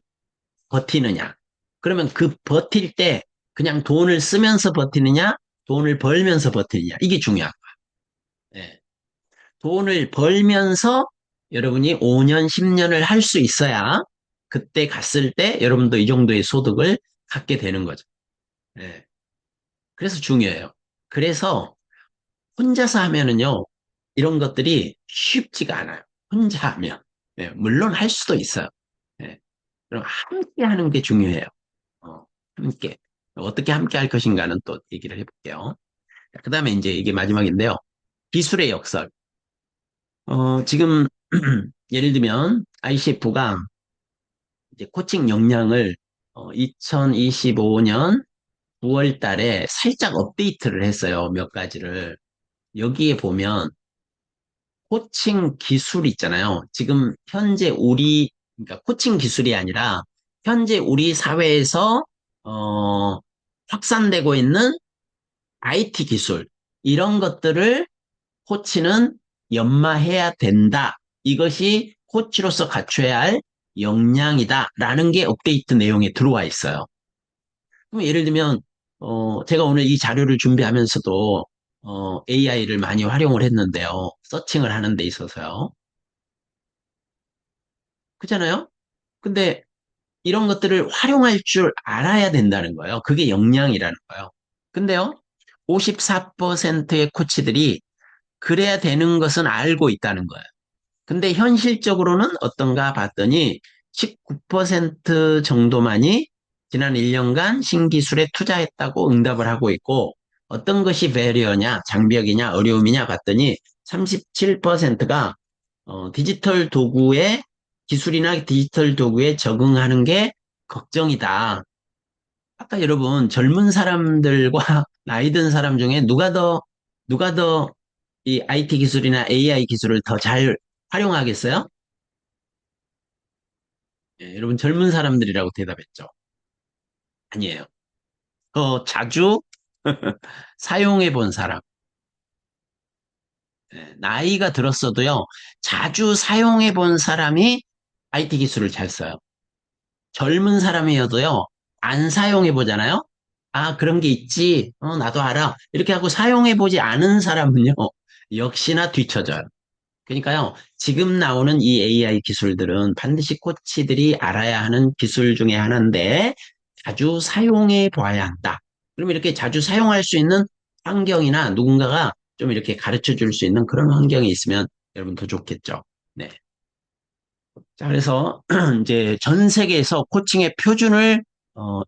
버티느냐. 그러면 그 버틸 때 그냥 돈을 쓰면서 버티느냐, 돈을 벌면서 버티느냐. 이게 중요한 거야. 예. 돈을 벌면서 여러분이 5년, 10년을 할 수 있어야 그때 갔을 때 여러분도 이 정도의 소득을 갖게 되는 거죠. 예. 그래서 중요해요. 그래서 혼자서 하면은요, 이런 것들이 쉽지가 않아요. 혼자 하면. 예, 물론 할 수도 있어요. 예, 그럼 함께 하는 게 중요해요. 어, 함께. 어떻게 함께 할 것인가는 또 얘기를 해볼게요. 그 다음에 이제 이게 마지막인데요. 기술의 역설. 지금, 예를 들면, ICF가 이제 코칭 역량을 2025년 9월 달에 살짝 업데이트를 했어요. 몇 가지를. 여기에 보면 코칭 기술 있잖아요. 지금 현재 그러니까 코칭 기술이 아니라 현재 우리 사회에서 어, 확산되고 있는 IT 기술 이런 것들을 코치는 연마해야 된다. 이것이 코치로서 갖춰야 할 역량이다라는 게 업데이트 내용에 들어와 있어요. 그럼 예를 들면 제가 오늘 이 자료를 준비하면서도 AI를 많이 활용을 했는데요. 서칭을 하는 데 있어서요. 그렇잖아요? 근데 이런 것들을 활용할 줄 알아야 된다는 거예요. 그게 역량이라는 거예요. 근데요, 54%의 코치들이 그래야 되는 것은 알고 있다는 거예요. 근데 현실적으로는 어떤가 봤더니 19% 정도만이 지난 1년간 신기술에 투자했다고 응답을 하고 있고 어떤 것이 배리어냐, 장벽이냐, 어려움이냐 봤더니 37%가 디지털 도구에 기술이나 디지털 도구에 적응하는 게 걱정이다. 아까 여러분 젊은 사람들과 나이 든 사람 중에 누가 더 이 IT 기술이나 AI 기술을 더 잘 활용하겠어요? 예, 여러분 젊은 사람들이라고 대답했죠. 아니에요. 더 자주 사용해 본 사람. 예, 나이가 들었어도요. 자주 사용해 본 사람이 IT 기술을 잘 써요. 젊은 사람이어도요. 안 사용해 보잖아요. 아, 그런 게 있지. 나도 알아. 이렇게 하고 사용해 보지 않은 사람은요. 역시나 뒤처져요. 그러니까요, 지금 나오는 이 AI 기술들은 반드시 코치들이 알아야 하는 기술 중에 하나인데, 자주 사용해 봐야 한다. 그럼 이렇게 자주 사용할 수 있는 환경이나 누군가가 좀 이렇게 가르쳐 줄 수 있는 그런 환경이 있으면 여러분 더 좋겠죠. 네. 자, 그래서 이제 전 세계에서 코칭의 표준을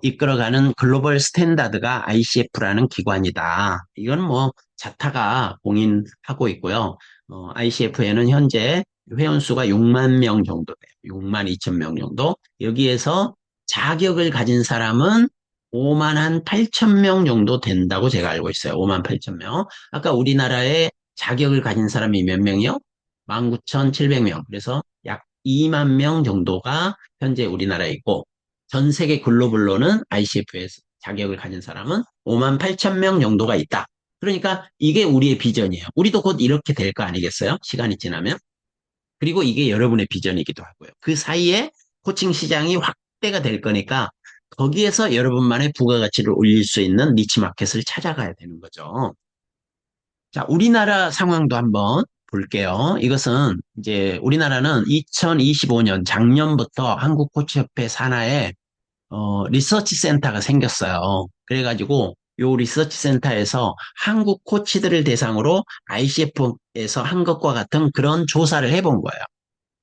이끌어가는 글로벌 스탠다드가 ICF라는 기관이다. 이건 뭐 자타가 공인하고 있고요. ICF에는 현재 회원수가 6만 명 정도 돼요. 6만 2천 명 정도. 여기에서 자격을 가진 사람은 5만 한 8천 명 정도 된다고 제가 알고 있어요. 5만 8천 명. 아까 우리나라에 자격을 가진 사람이 몇 명이요? 19,700명. 그래서 약 2만 명 정도가 현재 우리나라에 있고, 전 세계 글로벌로는 ICF에서 자격을 가진 사람은 5만 8천 명 정도가 있다. 그러니까 이게 우리의 비전이에요. 우리도 곧 이렇게 될 거 아니겠어요? 시간이 지나면. 그리고 이게 여러분의 비전이기도 하고요. 그 사이에 코칭 시장이 확대가 될 거니까 거기에서 여러분만의 부가가치를 올릴 수 있는 니치 마켓을 찾아가야 되는 거죠. 자, 우리나라 상황도 한번 볼게요. 이것은 이제 우리나라는 2025년 작년부터 한국코치협회 산하에 리서치 센터가 생겼어요. 그래가지고 요 리서치 센터에서 한국 코치들을 대상으로 ICF에서 한 것과 같은 그런 조사를 해본 거예요.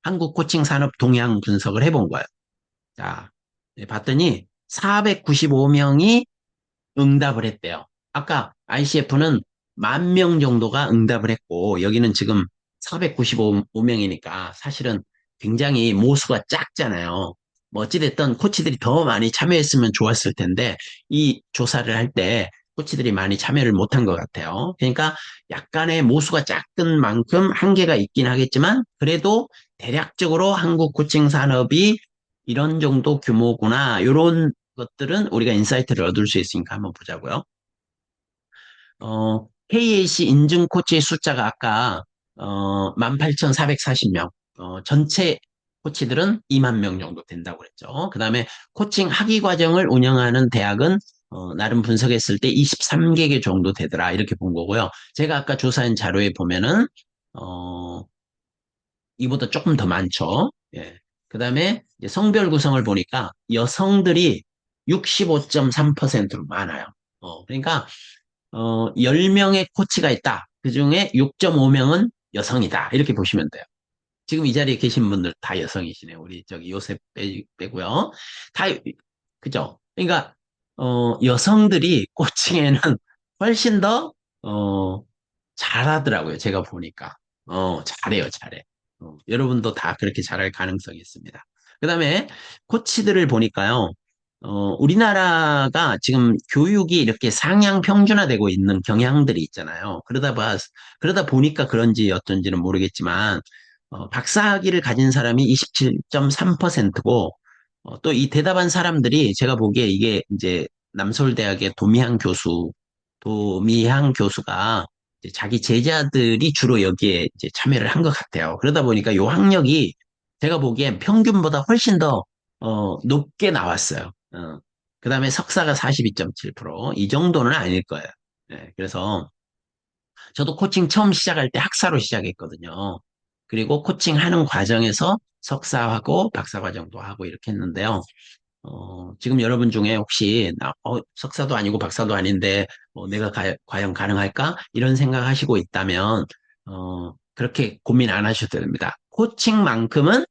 한국 코칭 산업 동향 분석을 해본 거예요. 자, 네, 봤더니 495명이 응답을 했대요. 아까 ICF는 10,000명 정도가 응답을 했고, 여기는 지금 495명이니까 사실은 굉장히 모수가 작잖아요. 뭐 어찌됐든 코치들이 더 많이 참여했으면 좋았을 텐데, 이 조사를 할 때 코치들이 많이 참여를 못한 것 같아요. 그러니까 약간의 모수가 작은 만큼 한계가 있긴 하겠지만, 그래도 대략적으로 한국 코칭 산업이 이런 정도 규모구나, 이런 것들은 우리가 인사이트를 얻을 수 있으니까 한번 보자고요. KAC 인증 코치의 숫자가 아까 18,440명, 전체 코치들은 2만 명 정도 된다고 그랬죠. 그 다음에 코칭 학위 과정을 운영하는 대학은 나름 분석했을 때 23개 정도 되더라 이렇게 본 거고요. 제가 아까 조사한 자료에 보면은 어, 이보다 조금 더 많죠. 예. 그 다음에 성별 구성을 보니까 여성들이 65.3%로 많아요. 그러니까 10명의 코치가 있다. 그중에 6.5명은 여성이다. 이렇게 보시면 돼요. 지금 이 자리에 계신 분들 다 여성이시네요. 우리 저기 요셉 빼고요. 다, 그죠? 그러니까, 여성들이 코칭에는 훨씬 더, 잘하더라고요. 제가 보니까. 잘해요, 잘해. 여러분도 다 그렇게 잘할 가능성이 있습니다. 그 다음에 코치들을 보니까요. 우리나라가 지금 교육이 이렇게 상향 평준화되고 있는 경향들이 있잖아요. 그러다 보니까 그런지 어쩐지는 모르겠지만, 박사학위를 가진 사람이 27.3%고, 또 이 대답한 사람들이 제가 보기에 이게 이제 남서울대학의 도미향 교수가 이제 자기 제자들이 주로 여기에 이제 참여를 한 것 같아요. 그러다 보니까 요 학력이 제가 보기엔 평균보다 훨씬 더 높게 나왔어요. 그 다음에 석사가 42.7%, 이 정도는 아닐 거예요. 네, 그래서 저도 코칭 처음 시작할 때 학사로 시작했거든요. 그리고 코칭하는 과정에서 석사하고 박사 과정도 하고 이렇게 했는데요. 지금 여러분 중에 혹시 석사도 아니고 박사도 아닌데 내가 과연 가능할까? 이런 생각하시고 있다면 그렇게 고민 안 하셔도 됩니다. 코칭만큼은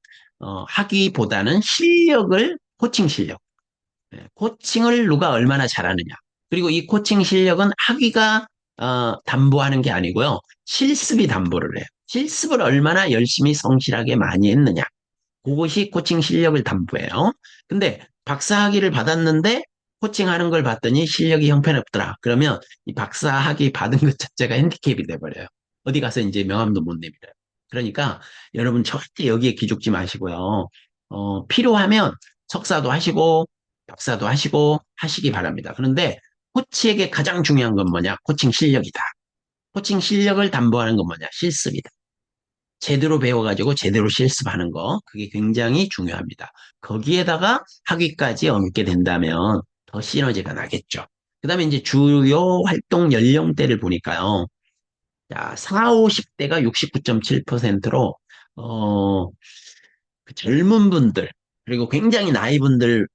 학위보다는 코칭 실력, 코칭을 누가 얼마나 잘하느냐. 그리고 이 코칭 실력은 학위가 담보하는 게 아니고요. 실습이 담보를 해요. 실습을 얼마나 열심히 성실하게 많이 했느냐. 그것이 코칭 실력을 담보해요. 근데 박사 학위를 받았는데 코칭하는 걸 봤더니 실력이 형편없더라. 그러면 이 박사 학위 받은 것 자체가 핸디캡이 돼버려요. 어디 가서 이제 명함도 못 내밀어요. 그러니까 여러분 절대 여기에 기죽지 마시고요. 필요하면 석사도 하시고 박사도 하시고 하시기 바랍니다. 그런데 코치에게 가장 중요한 건 뭐냐? 코칭 실력이다. 코칭 실력을 담보하는 건 뭐냐? 실습이다. 제대로 배워가지고 제대로 실습하는 거, 그게 굉장히 중요합니다. 거기에다가 학위까지 얻게 된다면 더 시너지가 나겠죠. 그 다음에 이제 주요 활동 연령대를 보니까요. 자, 4, 50대가 69.7%로, 그 젊은 분들, 그리고 굉장히 나이 분들,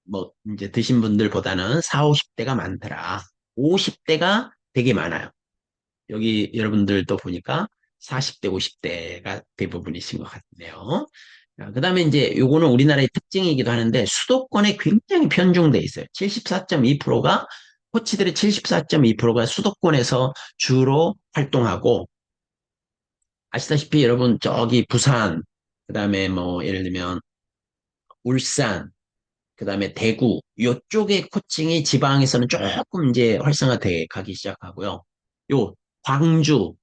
뭐, 이제 드신 분들보다는 4, 50대가 많더라. 50대가 되게 많아요. 여기 여러분들도 보니까 40대, 50대가 대부분이신 것 같네요. 그 다음에 이제 요거는 우리나라의 특징이기도 하는데 수도권에 굉장히 편중돼 있어요. 74.2%가 코치들의 74.2%가 수도권에서 주로 활동하고 아시다시피 여러분 저기 부산 그다음에 뭐 예를 들면 울산 그다음에 대구 요쪽의 코칭이 지방에서는 조금 이제 활성화돼 가기 시작하고요. 요 광주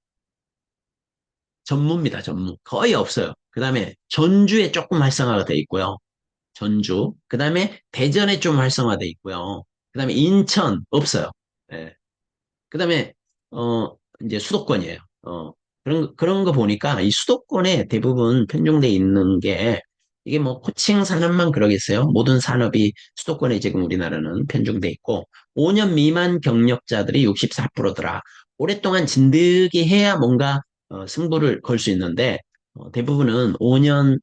전무입니다, 전무. 거의 없어요. 그 다음에 전주에 조금 활성화가 돼 있고요. 전주. 그 다음에 대전에 좀 활성화돼 있고요. 그 다음에 인천 없어요. 예. 그 다음에, 이제 수도권이에요. 그런 거 보니까 이 수도권에 대부분 편중돼 있는 게 이게 뭐 코칭 산업만 그러겠어요. 모든 산업이 수도권에 지금 우리나라는 편중돼 있고 5년 미만 경력자들이 64%더라. 오랫동안 진득이 해야 뭔가 승부를 걸 수 있는데 대부분은 5년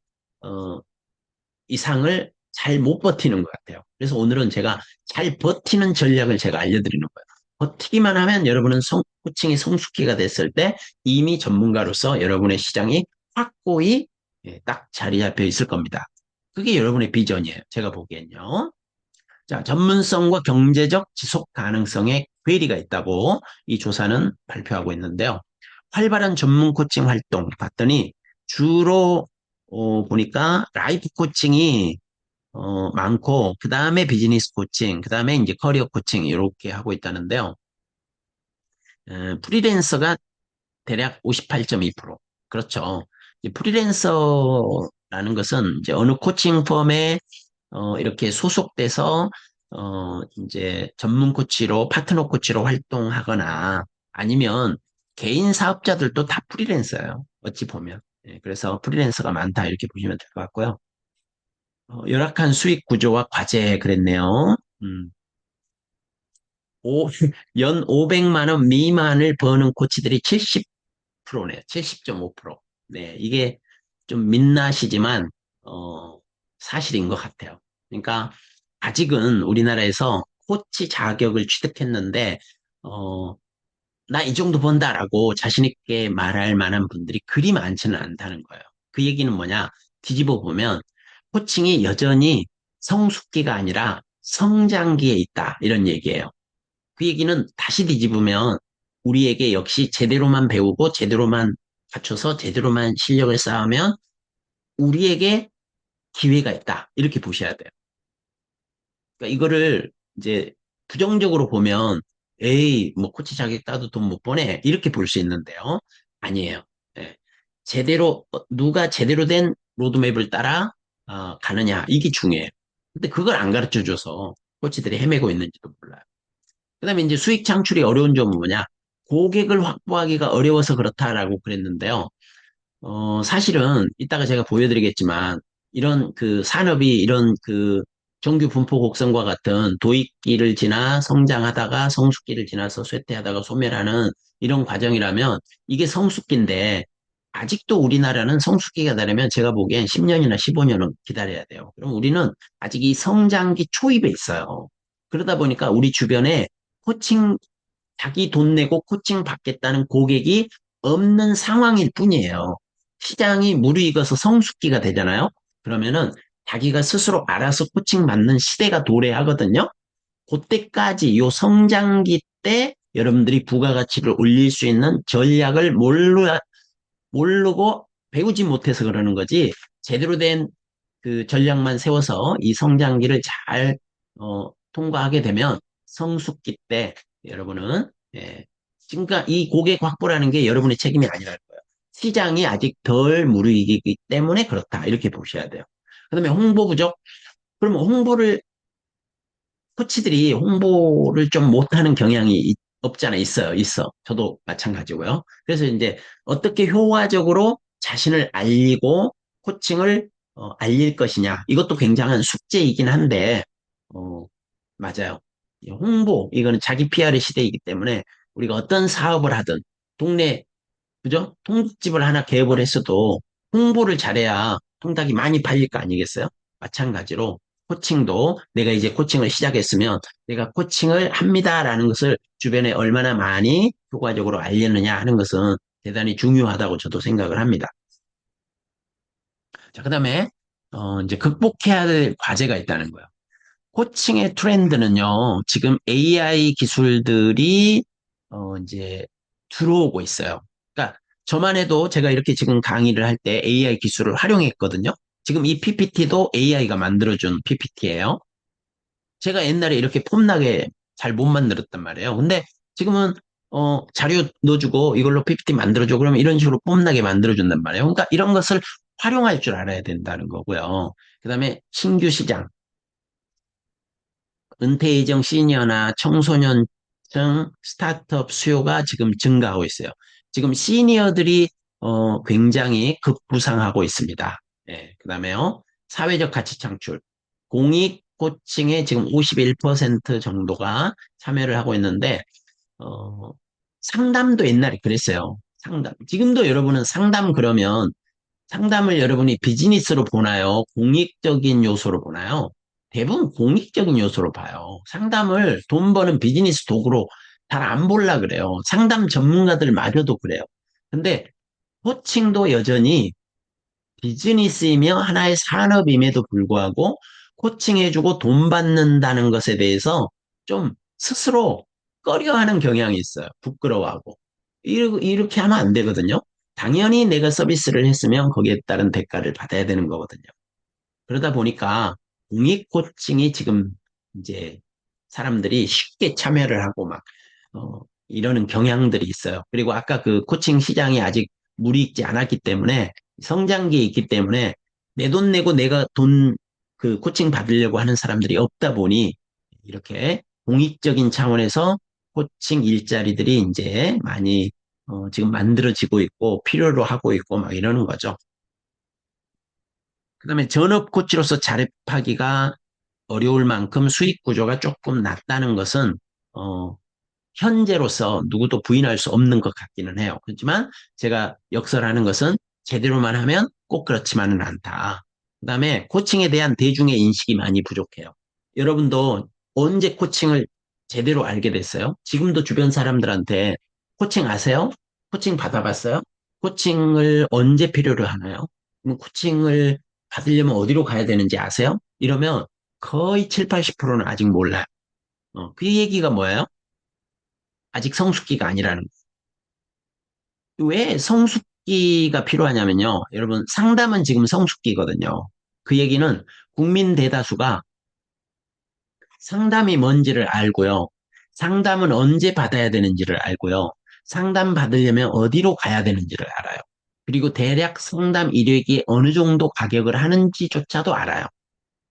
이상을 잘 못 버티는 것 같아요. 그래서 오늘은 제가 잘 버티는 전략을 제가 알려드리는 거예요. 버티기만 하면 여러분은 코칭이 성숙기가 됐을 때 이미 전문가로서 여러분의 시장이 확고히 딱 자리 잡혀 있을 겁니다. 그게 여러분의 비전이에요. 제가 보기엔요. 자, 전문성과 경제적 지속 가능성에 괴리가 있다고 이 조사는 발표하고 있는데요. 활발한 전문 코칭 활동 봤더니 주로 보니까 라이프 코칭이 많고, 그 다음에 비즈니스 코칭, 그 다음에 이제 커리어 코칭, 이렇게 하고 있다는데요. 프리랜서가 대략 58.2%. 그렇죠. 이제 프리랜서라는 것은 이제 어느 코칭 펌에 이렇게 소속돼서 이제 전문 코치로, 파트너 코치로 활동하거나 아니면 개인 사업자들도 다 프리랜서예요. 어찌 보면. 그래서 프리랜서가 많다 이렇게 보시면 될 것 같고요. 열악한 수익 구조와 과제 그랬네요. 오, 연 500만 원 미만을 버는 코치들이 70%네요. 70.5%. 네, 이게 좀 민낯이지만 사실인 것 같아요. 그러니까 아직은 우리나라에서 코치 자격을 취득했는데 어, 나 이 정도 번다라고 자신 있게 말할 만한 분들이 그리 많지는 않다는 거예요. 그 얘기는 뭐냐? 뒤집어 보면 코칭이 여전히 성숙기가 아니라 성장기에 있다. 이런 얘기예요. 그 얘기는 다시 뒤집으면 우리에게 역시 제대로만 배우고 제대로만 갖춰서 제대로만 실력을 쌓으면 우리에게 기회가 있다. 이렇게 보셔야 돼요. 그러니까 이거를 이제 부정적으로 보면 에이, 뭐 코치 자격 따도 돈 못 버네. 이렇게 볼 수 있는데요. 아니에요. 예. 제대로 누가 제대로 된 로드맵을 따라 가느냐 이게 중요해요. 근데 그걸 안 가르쳐 줘서 코치들이 헤매고 있는지도 몰라요. 그다음에 이제 수익 창출이 어려운 점은 뭐냐? 고객을 확보하기가 어려워서 그렇다라고 그랬는데요. 사실은 이따가 제가 보여드리겠지만 이런 그 산업이 이런 그 정규 분포 곡선과 같은 도입기를 지나 성장하다가 성숙기를 지나서 쇠퇴하다가 소멸하는 이런 과정이라면 이게 성숙기인데 아직도 우리나라는 성숙기가 되려면 제가 보기엔 10년이나 15년은 기다려야 돼요. 그럼 우리는 아직 이 성장기 초입에 있어요. 그러다 보니까 우리 주변에 코칭 자기 돈 내고 코칭 받겠다는 고객이 없는 상황일 뿐이에요. 시장이 무르익어서 성숙기가 되잖아요. 그러면은 자기가 스스로 알아서 코칭 받는 시대가 도래하거든요. 그때까지 요 성장기 때 여러분들이 부가가치를 올릴 수 있는 전략을 모르고 배우지 못해서 그러는 거지 제대로 된 그 전략만 세워서 이 성장기를 잘 통과하게 되면 성숙기 때 여러분은 그러니까 이 고객 확보라는 게 여러분의 책임이 아니랄 거예요. 시장이 아직 덜 무르익이기 때문에 그렇다 이렇게 보셔야 돼요. 그다음에 홍보 부족. 그러면 코치들이 홍보를 좀 못하는 경향이 없잖아 있어요. 있어. 저도 마찬가지고요. 그래서 이제 어떻게 효과적으로 자신을 알리고 코칭을 알릴 것이냐. 이것도 굉장한 숙제이긴 한데 어, 맞아요. 이 홍보, 이거는 자기 PR의 시대이기 때문에 우리가 어떤 사업을 하든 동네, 그죠? 통집을 하나 개업을 했어도 홍보를 잘해야 통닭이 많이 팔릴 거 아니겠어요? 마찬가지로 코칭도 내가 이제 코칭을 시작했으면 내가 코칭을 합니다라는 것을 주변에 얼마나 많이 효과적으로 알렸느냐 하는 것은 대단히 중요하다고 저도 생각을 합니다. 자, 그다음에 이제 극복해야 될 과제가 있다는 거예요. 코칭의 트렌드는요, 지금 AI 기술들이, 이제 들어오고 있어요. 그러니까 저만 해도 제가 이렇게 지금 강의를 할 때 AI 기술을 활용했거든요. 지금 이 PPT도 AI가 만들어준 PPT예요. 제가 옛날에 이렇게 폼나게 잘 못 만들었단 말이에요. 근데 지금은, 자료 넣어주고 이걸로 PPT 만들어줘. 그러면 이런 식으로 폼나게 만들어준단 말이에요. 그러니까 이런 것을 활용할 줄 알아야 된다는 거고요. 그 다음에 신규 시장. 은퇴 예정 시니어나 청소년층 스타트업 수요가 지금 증가하고 있어요. 지금 시니어들이 굉장히 급부상하고 있습니다. 예, 그다음에요. 사회적 가치 창출. 공익 코칭에 지금 51% 정도가 참여를 하고 있는데 어, 상담도 옛날에 그랬어요. 상담. 지금도 여러분은 상담 그러면 상담을 여러분이 비즈니스로 보나요? 공익적인 요소로 보나요? 대부분 공익적인 요소로 봐요. 상담을 돈 버는 비즈니스 도구로 잘 안 볼라 그래요. 상담 전문가들마저도 그래요. 근데 코칭도 여전히 비즈니스이며 하나의 산업임에도 불구하고 코칭해주고 돈 받는다는 것에 대해서 좀 스스로 꺼려하는 경향이 있어요. 부끄러워하고. 이렇게 하면 안 되거든요. 당연히 내가 서비스를 했으면 거기에 따른 대가를 받아야 되는 거거든요. 그러다 보니까 공익 코칭이 지금 이제 사람들이 쉽게 참여를 하고 막 이러는 경향들이 있어요. 그리고 아까 그 코칭 시장이 아직 물이 익지 않았기 때문에 성장기에 있기 때문에 내 돈 내고 내가 돈 그 코칭 받으려고 하는 사람들이 없다 보니 이렇게 공익적인 차원에서 코칭 일자리들이 이제 많이 지금 만들어지고 있고 필요로 하고 있고 막 이러는 거죠. 그다음에 전업 코치로서 자립하기가 어려울 만큼 수익 구조가 조금 낮다는 것은 어, 현재로서 누구도 부인할 수 없는 것 같기는 해요. 그렇지만 제가 역설하는 것은 제대로만 하면 꼭 그렇지만은 않다. 그다음에 코칭에 대한 대중의 인식이 많이 부족해요. 여러분도 언제 코칭을 제대로 알게 됐어요? 지금도 주변 사람들한테 코칭 아세요? 코칭 받아봤어요? 코칭을 언제 필요로 하나요? 코칭을 받으려면 어디로 가야 되는지 아세요? 이러면 거의 7, 80%는 아직 몰라요. 그 얘기가 뭐예요? 아직 성숙기가 아니라는 거예요. 왜 성숙기가 필요하냐면요. 여러분, 상담은 지금 성숙기거든요. 그 얘기는 국민 대다수가 상담이 뭔지를 알고요. 상담은 언제 받아야 되는지를 알고요. 상담 받으려면 어디로 가야 되는지를 알아요. 그리고 대략 상담 이력이 어느 정도 가격을 하는지조차도 알아요.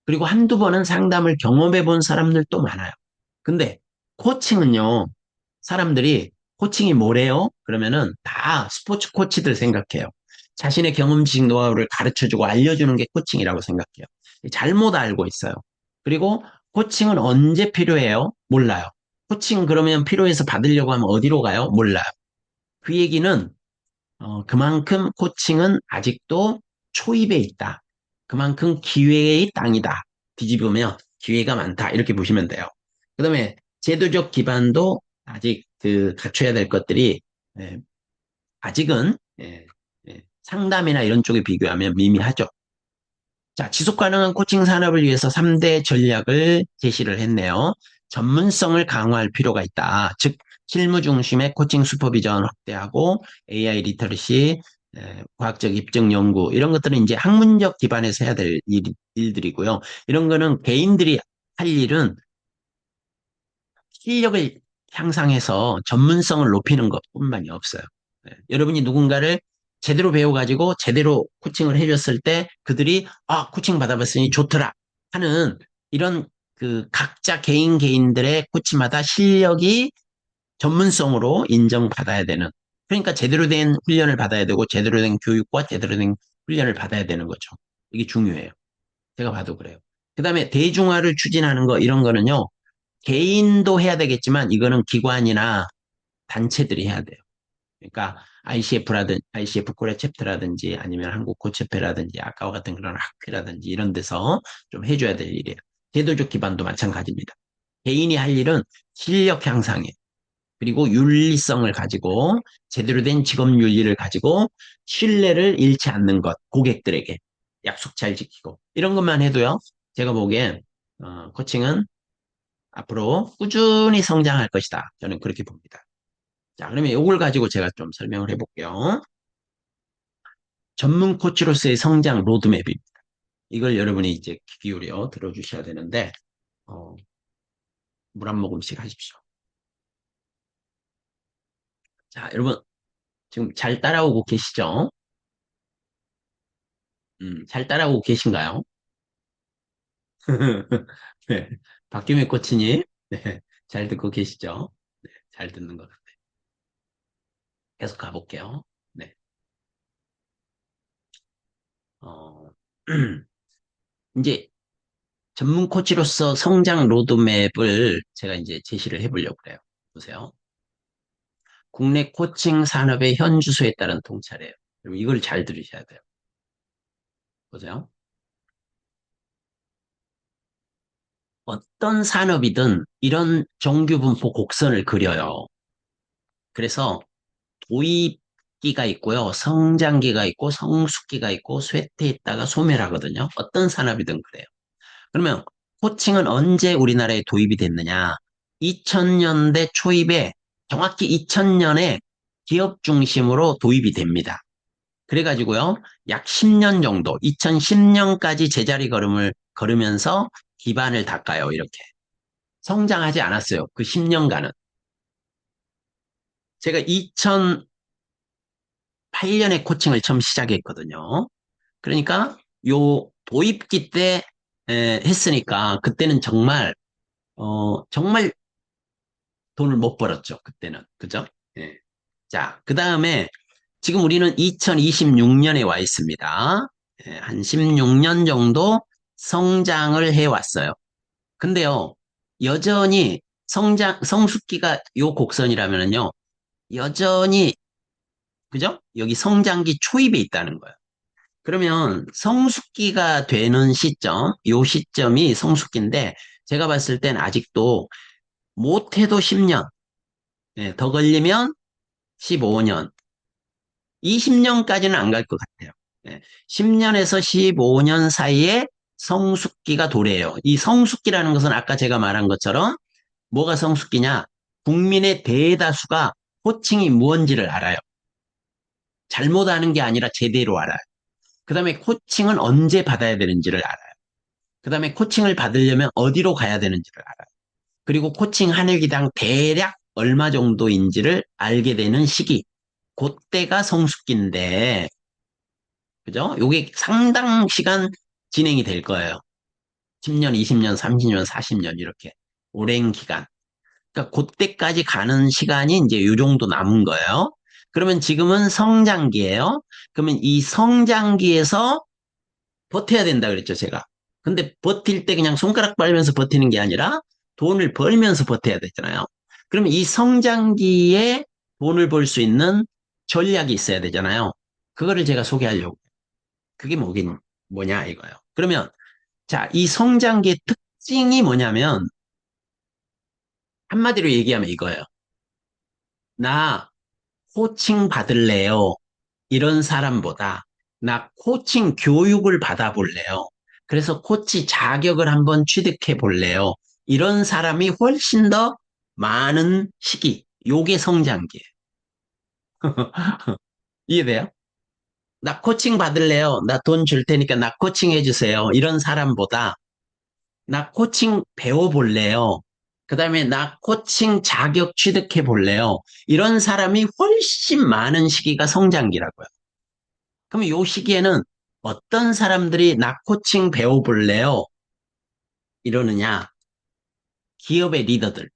그리고 한두 번은 상담을 경험해 본 사람들도 많아요. 근데 코칭은요, 사람들이 코칭이 뭐래요? 그러면은 다 스포츠 코치들 생각해요. 자신의 경험직 노하우를 가르쳐주고 알려주는 게 코칭이라고 생각해요. 잘못 알고 있어요. 그리고 코칭은 언제 필요해요? 몰라요. 코칭 그러면 필요해서 받으려고 하면 어디로 가요? 몰라요. 그 얘기는 그만큼 코칭은 아직도 초입에 있다. 그만큼 기회의 땅이다. 뒤집으면 기회가 많다. 이렇게 보시면 돼요. 그 다음에 제도적 기반도 아직 그 갖춰야 될 것들이 예, 아직은 상담이나 이런 쪽에 비교하면 미미하죠. 자, 지속 가능한 코칭 산업을 위해서 3대 전략을 제시를 했네요. 전문성을 강화할 필요가 있다. 즉, 실무 중심의 코칭 슈퍼비전 확대하고 AI 리터러시, 과학적 입증 연구 이런 것들은 이제 학문적 기반에서 해야 될 일들이고요. 이런 거는 개인들이 할 일은 실력을 향상해서 전문성을 높이는 것뿐만이 없어요. 여러분이 누군가를 제대로 배워가지고 제대로 코칭을 해줬을 때 그들이 코칭 받아봤으니 좋더라 하는 이런 그 각자 개인들의 코치마다 실력이 전문성으로 인정받아야 되는 그러니까 제대로 된 훈련을 받아야 되고 제대로 된 교육과 제대로 된 훈련을 받아야 되는 거죠. 이게 중요해요. 제가 봐도 그래요. 그다음에 대중화를 추진하는 거 이런 거는요. 개인도 해야 되겠지만 이거는 기관이나 단체들이 해야 돼요. 그러니까 ICF 코리아 챕터라든지 아니면 한국 코치협회라든지 아까와 같은 그런 학회라든지 이런 데서 좀 해줘야 될 일이에요. 제도적 기반도 마찬가지입니다. 개인이 할 일은 실력 향상에 그리고 윤리성을 가지고 제대로 된 직업 윤리를 가지고 신뢰를 잃지 않는 것 고객들에게 약속 잘 지키고 이런 것만 해도요. 제가 보기엔 코칭은 앞으로 꾸준히 성장할 것이다. 저는 그렇게 봅니다. 자, 그러면 이걸 가지고 제가 좀 설명을 해볼게요. 전문 코치로서의 성장 로드맵입니다. 이걸 여러분이 이제 귀 기울여 들어주셔야 되는데, 물 한 모금씩 하십시오. 자, 여러분, 지금 잘 따라오고 계시죠? 잘 따라오고 계신가요? 네. 박규민 코치님, 네. 잘 듣고 계시죠? 네, 잘 듣는 것 같아요. 계속 가볼게요. 네. 어, 이제 전문 코치로서 성장 로드맵을 제가 이제 제시를 해보려고 그래요. 보세요. 국내 코칭 산업의 현주소에 따른 통찰이에요. 그럼 이걸 잘 들으셔야 돼요. 보세요. 어떤 산업이든 이런 정규분포 곡선을 그려요. 그래서 도입기가 있고요. 성장기가 있고 성숙기가 있고 쇠퇴했다가 소멸하거든요. 어떤 산업이든 그래요. 그러면 코칭은 언제 우리나라에 도입이 됐느냐? 2000년대 초입에 정확히 2000년에 기업 중심으로 도입이 됩니다. 그래가지고요, 약 10년 정도, 2010년까지 제자리 걸음을 걸으면서 기반을 닦아요, 이렇게. 성장하지 않았어요, 그 10년간은. 제가 2008년에 코칭을 처음 시작했거든요. 그러니까 요 도입기 때 했으니까 그때는 정말, 정말 돈을 못 벌었죠, 그때는. 그죠? 예. 자, 그 다음에 지금 우리는 2026년에 와 있습니다. 한 16년 정도 성장을 해왔어요. 근데요, 여전히 성숙기가 요 곡선이라면요, 여전히, 그죠? 여기 성장기 초입에 있다는 거예요. 그러면 성숙기가 되는 시점, 요 시점이 성숙기인데, 제가 봤을 땐 아직도 못해도 10년, 더 걸리면 15년, 20년까지는 안 갈 것 같아요. 10년에서 15년 사이에 성숙기가 도래해요. 이 성숙기라는 것은 아까 제가 말한 것처럼 뭐가 성숙기냐? 국민의 대다수가 호칭이 무언지를 알아요. 잘못하는 게 아니라 제대로 알아요. 그 다음에 코칭은 언제 받아야 되는지를 알아요. 그 다음에 코칭을 받으려면 어디로 가야 되는지를 알아요. 그리고 코칭 한 일기당 대략 얼마 정도인지를 알게 되는 시기. 그때가 성숙기인데, 그죠? 요게 상당 시간 진행이 될 거예요. 10년, 20년, 30년, 40년 이렇게 오랜 기간. 그러니까 그때까지 가는 시간이 이제 요 정도 남은 거예요. 그러면 지금은 성장기예요. 그러면 이 성장기에서 버텨야 된다 그랬죠, 제가. 근데 버틸 때 그냥 손가락 빨면서 버티는 게 아니라 돈을 벌면서 버텨야 되잖아요. 그러면 이 성장기에 돈을 벌 수 있는 전략이 있어야 되잖아요. 그거를 제가 소개하려고. 그게 뭐냐 이거예요. 그러면 자, 이 성장기의 특징이 뭐냐면 한마디로 얘기하면 이거예요. 나 코칭 받을래요. 이런 사람보다 나 코칭 교육을 받아볼래요. 그래서 코치 자격을 한번 취득해 볼래요. 이런 사람이 훨씬 더 많은 시기. 요게 성장기예요. 이해돼요? 나 코칭 받을래요. 나 돈 줄 테니까 나 코칭 해주세요. 이런 사람보다 나 코칭 배워볼래요. 그 다음에 나 코칭 자격 취득해 볼래요. 이런 사람이 훨씬 많은 시기가 성장기라고요. 그럼 요 시기에는 어떤 사람들이 나 코칭 배워볼래요? 이러느냐? 기업의 리더들.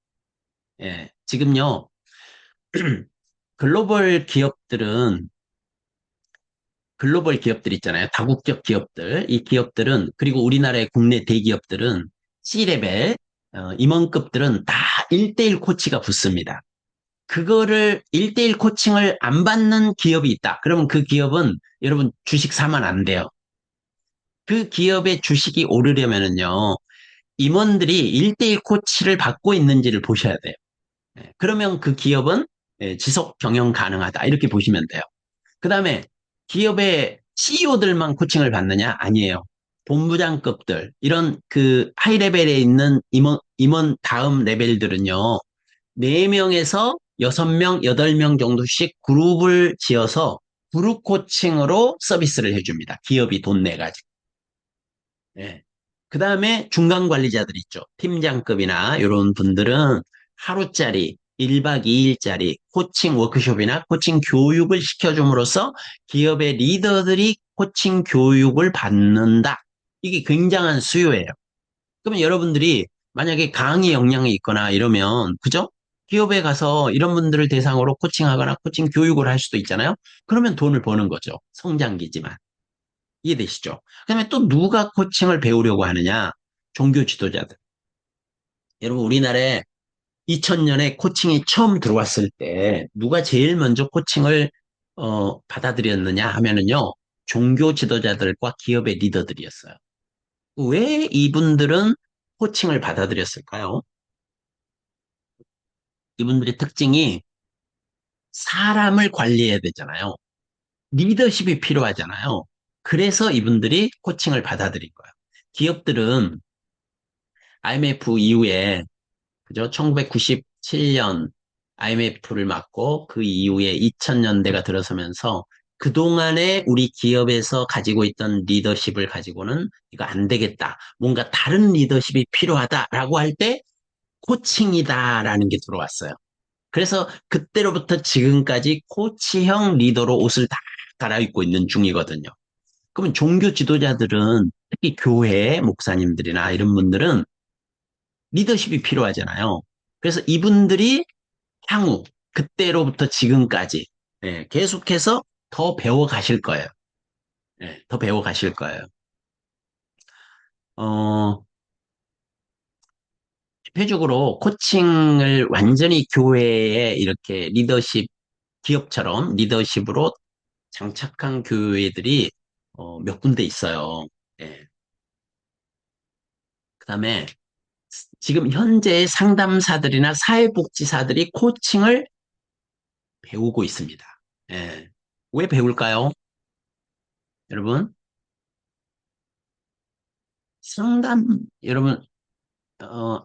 예, 지금요, 글로벌 기업들은, 글로벌 기업들 있잖아요. 다국적 기업들. 이 기업들은, 그리고 우리나라의 국내 대기업들은 C레벨, 임원급들은 다 1대1 코치가 붙습니다. 그거를 1대1 코칭을 안 받는 기업이 있다. 그러면 그 기업은 여러분 주식 사면 안 돼요. 그 기업의 주식이 오르려면은요, 임원들이 1대1 코치를 받고 있는지를 보셔야 돼요. 그러면 그 기업은 지속 경영 가능하다. 이렇게 보시면 돼요. 그 다음에 기업의 CEO들만 코칭을 받느냐? 아니에요. 본부장급들, 이런 그 하이 레벨에 있는 임원 다음 레벨들은요, 4명에서 6명, 8명 정도씩 그룹을 지어서 그룹 코칭으로 서비스를 해줍니다. 기업이 돈 내가지고. 예. 그 다음에 중간 관리자들 있죠. 팀장급이나 이런 분들은 하루짜리, 1박 2일짜리 코칭 워크숍이나 코칭 교육을 시켜줌으로써 기업의 리더들이 코칭 교육을 받는다. 이게 굉장한 수요예요. 그러면 여러분들이 만약에 강의 역량이 있거나 이러면, 그죠? 기업에 가서 이런 분들을 대상으로 코칭하거나 코칭 교육을 할 수도 있잖아요. 그러면 돈을 버는 거죠. 성장기지만. 이해되시죠? 그다음에 또 누가 코칭을 배우려고 하느냐? 종교 지도자들. 여러분, 우리나라에 2000년에 코칭이 처음 들어왔을 때 누가 제일 먼저 코칭을 받아들였느냐 하면은요. 종교 지도자들과 기업의 리더들이었어요. 왜 이분들은 코칭을 받아들였을까요? 이분들의 특징이 사람을 관리해야 되잖아요. 리더십이 필요하잖아요. 그래서 이분들이 코칭을 받아들인 거예요. 기업들은 IMF 이후에 그죠? 1997년 IMF를 맞고 그 이후에 2000년대가 들어서면서 그동안에 우리 기업에서 가지고 있던 리더십을 가지고는 이거 안 되겠다. 뭔가 다른 리더십이 필요하다라고 할 때 코칭이다라는 게 들어왔어요. 그래서 그때로부터 지금까지 코치형 리더로 옷을 다 갈아입고 있는 중이거든요. 그러면 종교 지도자들은 특히 교회 목사님들이나 이런 분들은 리더십이 필요하잖아요. 그래서 이분들이 향후 그때로부터 지금까지 계속해서 더 배워 가실 거예요. 더 배워 가실 거예요. 어, 대표적으로 코칭을 완전히 교회에 이렇게 리더십 기업처럼 리더십으로 장착한 교회들이 몇 군데 있어요. 예. 그다음에 지금 현재 상담사들이나 사회복지사들이 코칭을 배우고 있습니다. 예. 왜 배울까요? 여러분, 여러분,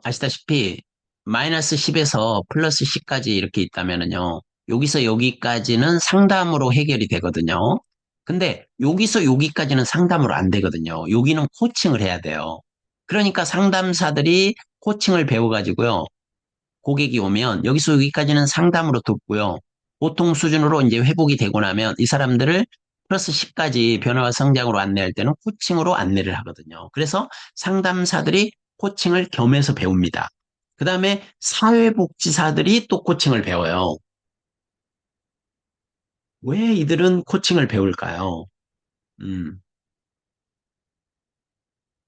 아시다시피, 마이너스 10에서 플러스 10까지 이렇게 있다면은요, 여기서 여기까지는 상담으로 해결이 되거든요. 근데 여기서 여기까지는 상담으로 안 되거든요. 여기는 코칭을 해야 돼요. 그러니까 상담사들이 코칭을 배워가지고요, 고객이 오면 여기서 여기까지는 상담으로 돕고요. 보통 수준으로 이제 회복이 되고 나면 이 사람들을 플러스 10까지 변화와 성장으로 안내할 때는 코칭으로 안내를 하거든요. 그래서 상담사들이 코칭을 겸해서 배웁니다. 그 다음에 사회복지사들이 또 코칭을 배워요. 왜 이들은 코칭을 배울까요? 음,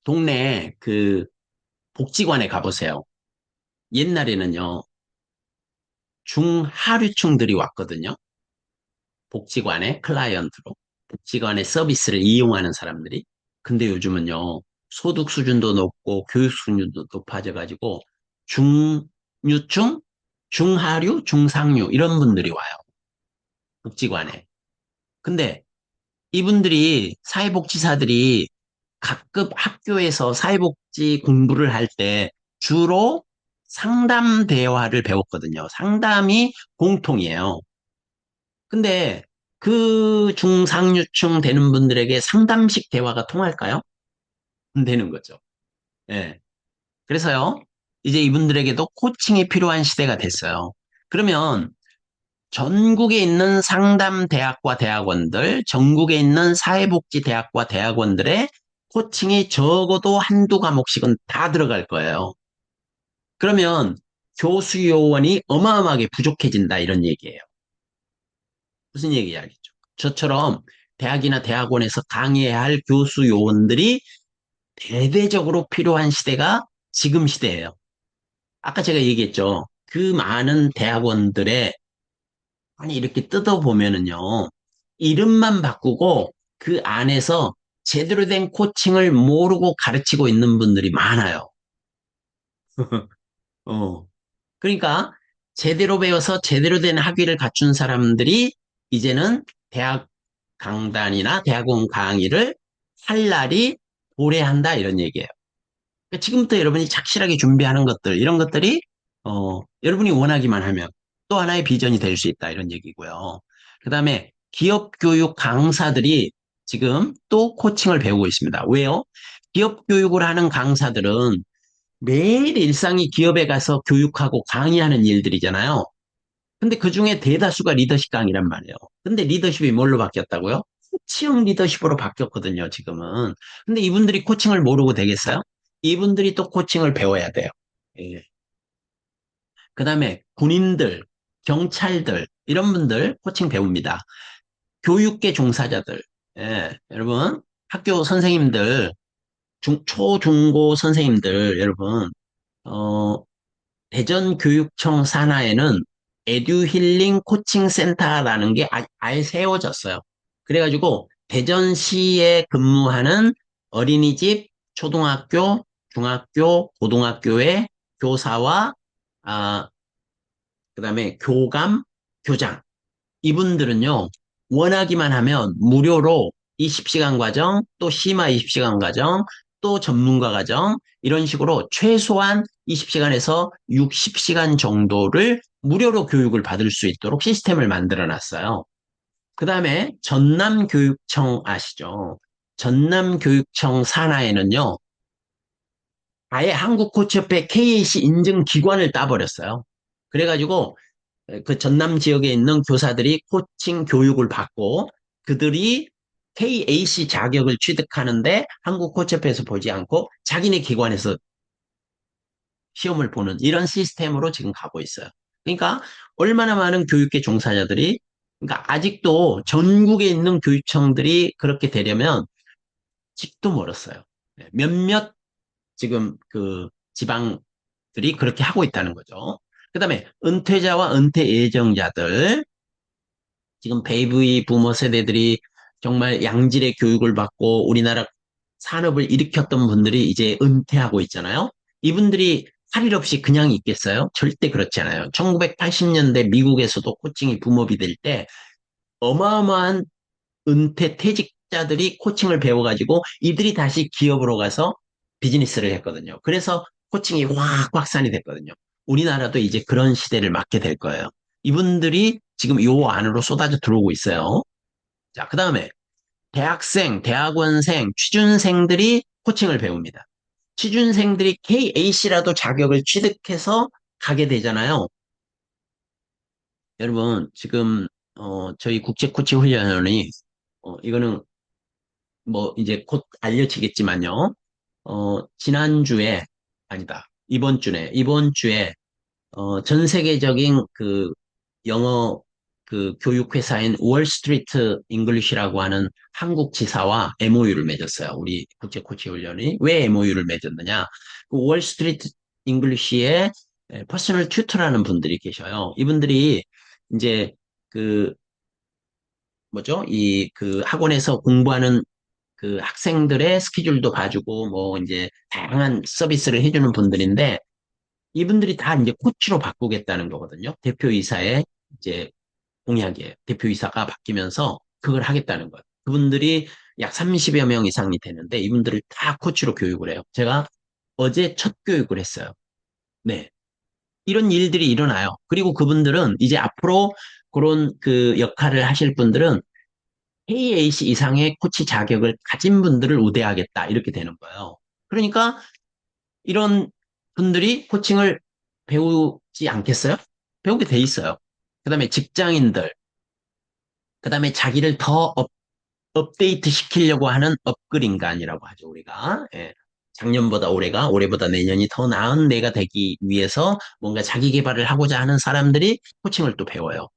동네 그 복지관에 가보세요. 옛날에는요, 중하류층들이 왔거든요. 복지관의 클라이언트로 복지관의 서비스를 이용하는 사람들이. 근데 요즘은요, 소득 수준도 높고 교육 수준도 높아져가지고 중유층, 중하류, 중상류 이런 분들이 와요. 복지관에. 근데 이분들이 사회복지사들이 각급 학교에서 사회복지 공부를 할 때 주로 상담 대화를 배웠거든요. 상담이 공통이에요. 근데 그 중상류층 되는 분들에게 상담식 대화가 통할까요? 안 되는 거죠. 예. 그래서요, 이제 이분들에게도 코칭이 필요한 시대가 됐어요. 그러면 전국에 있는 상담 대학과 대학원들, 전국에 있는 사회복지 대학과 대학원들의 코칭이 적어도 한두 과목씩은 다 들어갈 거예요. 그러면 교수 요원이 어마어마하게 부족해진다 이런 얘기예요. 무슨 얘기냐겠죠. 저처럼 대학이나 대학원에서 강의해야 할 교수 요원들이 대대적으로 필요한 시대가 지금 시대예요. 아까 제가 얘기했죠. 그 많은 대학원들의 아니 이렇게 뜯어보면은요. 이름만 바꾸고 그 안에서 제대로 된 코칭을 모르고 가르치고 있는 분들이 많아요. 어. 그러니까 제대로 배워서 제대로 된 학위를 갖춘 사람들이 이제는 대학 강단이나 대학원 강의를 할 날이 도래한다 이런 얘기예요. 그러니까 지금부터 여러분이 착실하게 준비하는 것들 이런 것들이 여러분이 원하기만 하면 또 하나의 비전이 될 수 있다 이런 얘기고요. 그다음에 기업 교육 강사들이 지금 또 코칭을 배우고 있습니다. 왜요? 기업 교육을 하는 강사들은 매일 일상이 기업에 가서 교육하고 강의하는 일들이잖아요. 근데 그 중에 대다수가 리더십 강의란 말이에요. 근데 리더십이 뭘로 바뀌었다고요? 코칭 리더십으로 바뀌었거든요, 지금은. 근데 이분들이 코칭을 모르고 되겠어요? 이분들이 또 코칭을 배워야 돼요. 예. 그 다음에 군인들, 경찰들, 이런 분들 코칭 배웁니다. 교육계 종사자들, 예, 여러분, 학교 선생님들, 초, 중, 고 선생님들, 여러분, 어, 대전교육청 산하에는 에듀힐링 코칭 센터라는 게 아예 세워졌어요. 그래가지고 대전시에 근무하는 어린이집, 초등학교, 중학교, 고등학교의 교사와 아, 그다음에 교감, 교장 이분들은요, 원하기만 하면 무료로 20시간 과정, 또 심화 20시간 과정, 또 전문가 과정, 이런 식으로 최소한 20시간에서 60시간 정도를 무료로 교육을 받을 수 있도록 시스템을 만들어 놨어요. 그 다음에 전남교육청 아시죠? 전남교육청 산하에는요, 아예 한국코치협회 KAC 인증 기관을 따버렸어요. 그래가지고 그 전남 지역에 있는 교사들이 코칭 교육을 받고 그들이 KAC 자격을 취득하는데 한국 코치협회에서 보지 않고 자기네 기관에서 시험을 보는 이런 시스템으로 지금 가고 있어요. 그러니까 얼마나 많은 교육계 종사자들이 그러니까 아직도 전국에 있는 교육청들이 그렇게 되려면 집도 멀었어요. 몇몇 지금 그 지방들이 그렇게 하고 있다는 거죠. 그다음에 은퇴자와 은퇴 예정자들 지금 베이비 부모 세대들이 정말 양질의 교육을 받고 우리나라 산업을 일으켰던 분들이 이제 은퇴하고 있잖아요. 이분들이 할 일 없이 그냥 있겠어요? 절대 그렇지 않아요. 1980년대 미국에서도 코칭이 붐업이 될 때 어마어마한 은퇴 퇴직자들이 코칭을 배워가지고 이들이 다시 기업으로 가서 비즈니스를 했거든요. 그래서 코칭이 확 확산이 됐거든요. 우리나라도 이제 그런 시대를 맞게 될 거예요. 이분들이 지금 요 안으로 쏟아져 들어오고 있어요. 자, 그 다음에 대학생, 대학원생, 취준생들이 코칭을 배웁니다. 취준생들이 KAC라도 자격을 취득해서 가게 되잖아요. 여러분, 지금 저희 국제코치 훈련원이 이거는 뭐 이제 곧 알려지겠지만요. 지난주에 아니다. 이번 주에 전 세계적인 그 영어 그 교육회사인 월스트리트 잉글리시라고 하는 한국 지사와 MOU를 맺었어요. 우리 국제코치훈련이. 왜 MOU를 맺었느냐? 그 월스트리트 잉글리시의 퍼스널 튜터라는 분들이 계셔요. 이분들이 이제 그 뭐죠? 이 그 학원에서 공부하는 그 학생들의 스케줄도 봐주고 뭐 이제 다양한 서비스를 해주는 분들인데 이분들이 다 이제 코치로 바꾸겠다는 거거든요. 대표이사의 이제 공약이에요. 대표이사가 바뀌면서 그걸 하겠다는 거예요. 그분들이 약 30여 명 이상이 되는데 이분들을 다 코치로 교육을 해요. 제가 어제 첫 교육을 했어요. 네. 이런 일들이 일어나요. 그리고 그분들은 이제 앞으로 그런 그 역할을 하실 분들은 KAC 이상의 코치 자격을 가진 분들을 우대하겠다. 이렇게 되는 거예요. 그러니까 이런 분들이 코칭을 배우지 않겠어요? 배우게 돼 있어요. 그 다음에 직장인들, 그 다음에 자기를 더 업데이트 시키려고 하는 업글 인간이라고 하죠, 우리가. 예. 작년보다 올해가, 올해보다 내년이 더 나은 내가 되기 위해서 뭔가 자기 개발을 하고자 하는 사람들이 코칭을 또 배워요.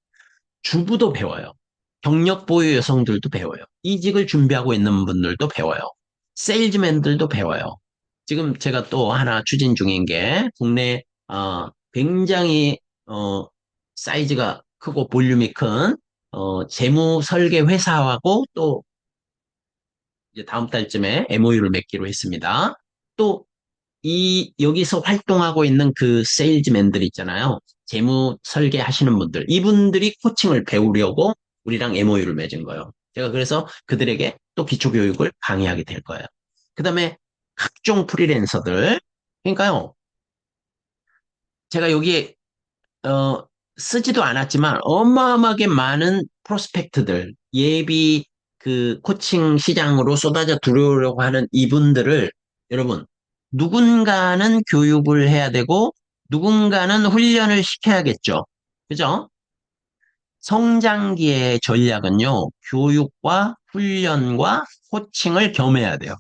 주부도 배워요. 경력 보유 여성들도 배워요. 이직을 준비하고 있는 분들도 배워요. 세일즈맨들도 배워요. 지금 제가 또 하나 추진 중인 게 국내 굉장히 사이즈가 크고 볼륨이 큰 재무 설계 회사하고 또 이제 다음 달쯤에 MOU를 맺기로 했습니다. 또 여기서 활동하고 있는 그 세일즈맨들 있잖아요. 재무 설계하시는 분들. 이분들이 코칭을 배우려고 우리랑 MOU를 맺은 거예요. 제가 그래서 그들에게 또 기초교육을 강의하게 될 거예요. 그 다음에 각종 프리랜서들. 그러니까요, 제가 여기에, 어, 쓰지도 않았지만 어마어마하게 많은 프로스펙트들, 예비 그 코칭 시장으로 쏟아져 들어오려고 하는 이분들을 여러분, 누군가는 교육을 해야 되고 누군가는 훈련을 시켜야겠죠. 그죠? 성장기의 전략은요, 교육과 훈련과 코칭을 겸해야 돼요.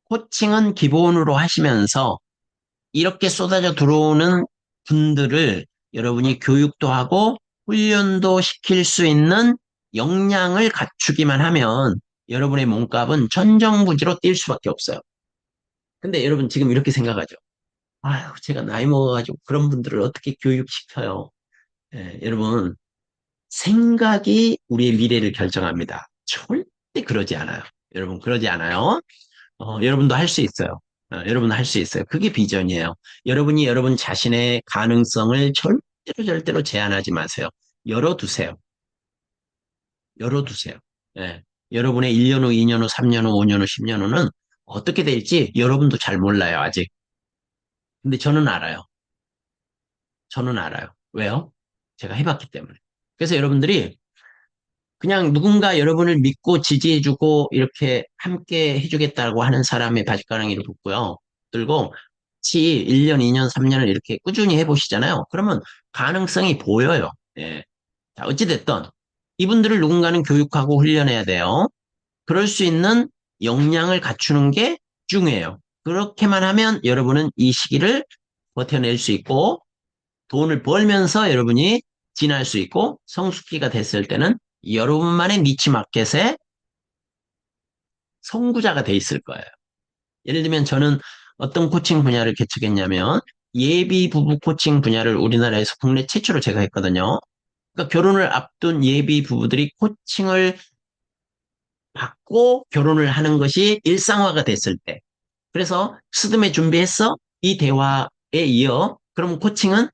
코칭은 기본으로 하시면서 이렇게 쏟아져 들어오는 분들을 여러분이 교육도 하고 훈련도 시킬 수 있는 역량을 갖추기만 하면 여러분의 몸값은 천정부지로 뛸 수밖에 없어요. 근데 여러분 지금 이렇게 생각하죠. 아유, 제가 나이 먹어가지고 그런 분들을 어떻게 교육시켜요? 예, 여러분, 생각이 우리의 미래를 결정합니다. 절대 그러지 않아요. 여러분, 그러지 않아요. 여러분도 할 수 있어요. 여러분 할 수 있어요. 그게 비전이에요. 여러분이 여러분 자신의 가능성을 절대로 제한하지 마세요. 열어두세요. 열어두세요. 예. 여러분의 1년 후, 2년 후, 3년 후, 5년 후, 10년 후는 어떻게 될지 여러분도 잘 몰라요, 아직. 근데 저는 알아요. 저는 알아요. 왜요? 제가 해봤기 때문에. 그래서 여러분들이 그냥 누군가 여러분을 믿고 지지해주고 이렇게 함께 해주겠다고 하는 사람의 바짓가랑이를 붙고요. 들고 같이 1년, 2년, 3년을 이렇게 꾸준히 해보시잖아요. 그러면 가능성이 보여요. 예. 자, 어찌됐든 이분들을 누군가는 교육하고 훈련해야 돼요. 그럴 수 있는 역량을 갖추는 게 중요해요. 그렇게만 하면 여러분은 이 시기를 버텨낼 수 있고 돈을 벌면서 여러분이 지날 수 있고 성숙기가 됐을 때는 여러분만의 니치 마켓에 선구자가 돼 있을 거예요. 예를 들면 저는 어떤 코칭 분야를 개척했냐면 예비 부부 코칭 분야를 우리나라에서 국내 최초로 제가 했거든요. 그러니까 결혼을 앞둔 예비 부부들이 코칭을 받고 결혼을 하는 것이 일상화가 됐을 때. 그래서 스드메 준비했어? 이 대화에 이어 그럼 코칭은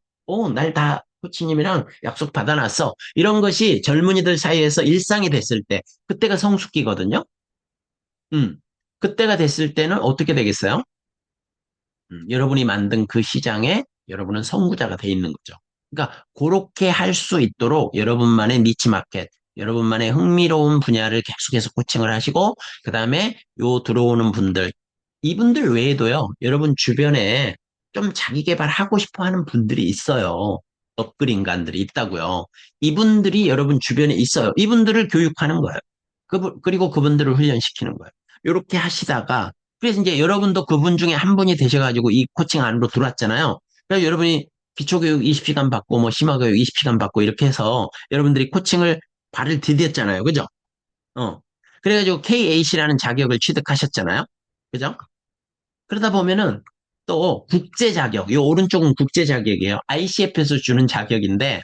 날 다 코치님이랑 약속 받아놨어. 이런 것이 젊은이들 사이에서 일상이 됐을 때 그때가 성숙기거든요. 음. 그때가 됐을 때는 어떻게 되겠어요? 여러분이 만든 그 시장에 여러분은 선구자가 돼 있는 거죠. 그러니까 그렇게 할 수 있도록 여러분만의 니치 마켓, 여러분만의 흥미로운 분야를 계속해서 코칭을 하시고 그다음에 요 들어오는 분들, 이분들 외에도요. 여러분 주변에 좀 자기 개발하고 싶어 하는 분들이 있어요. 업글 인간들이 있다고요. 이분들이 여러분 주변에 있어요. 이분들을 교육하는 거예요. 그리고 그분들을 훈련시키는 거예요. 이렇게 하시다가 그래서 이제 여러분도 그분 중에 한 분이 되셔가지고 이 코칭 안으로 들어왔잖아요. 그래서 여러분이 기초교육 20시간 받고 뭐 심화교육 20시간 받고 이렇게 해서 여러분들이 코칭을 발을 디뎠잖아요. 그죠? 어. 그래가지고 KAC라는 자격을 취득하셨잖아요. 그죠? 그러다 보면은 또 국제 자격, 이 오른쪽은 국제 자격이에요. ICF에서 주는 자격인데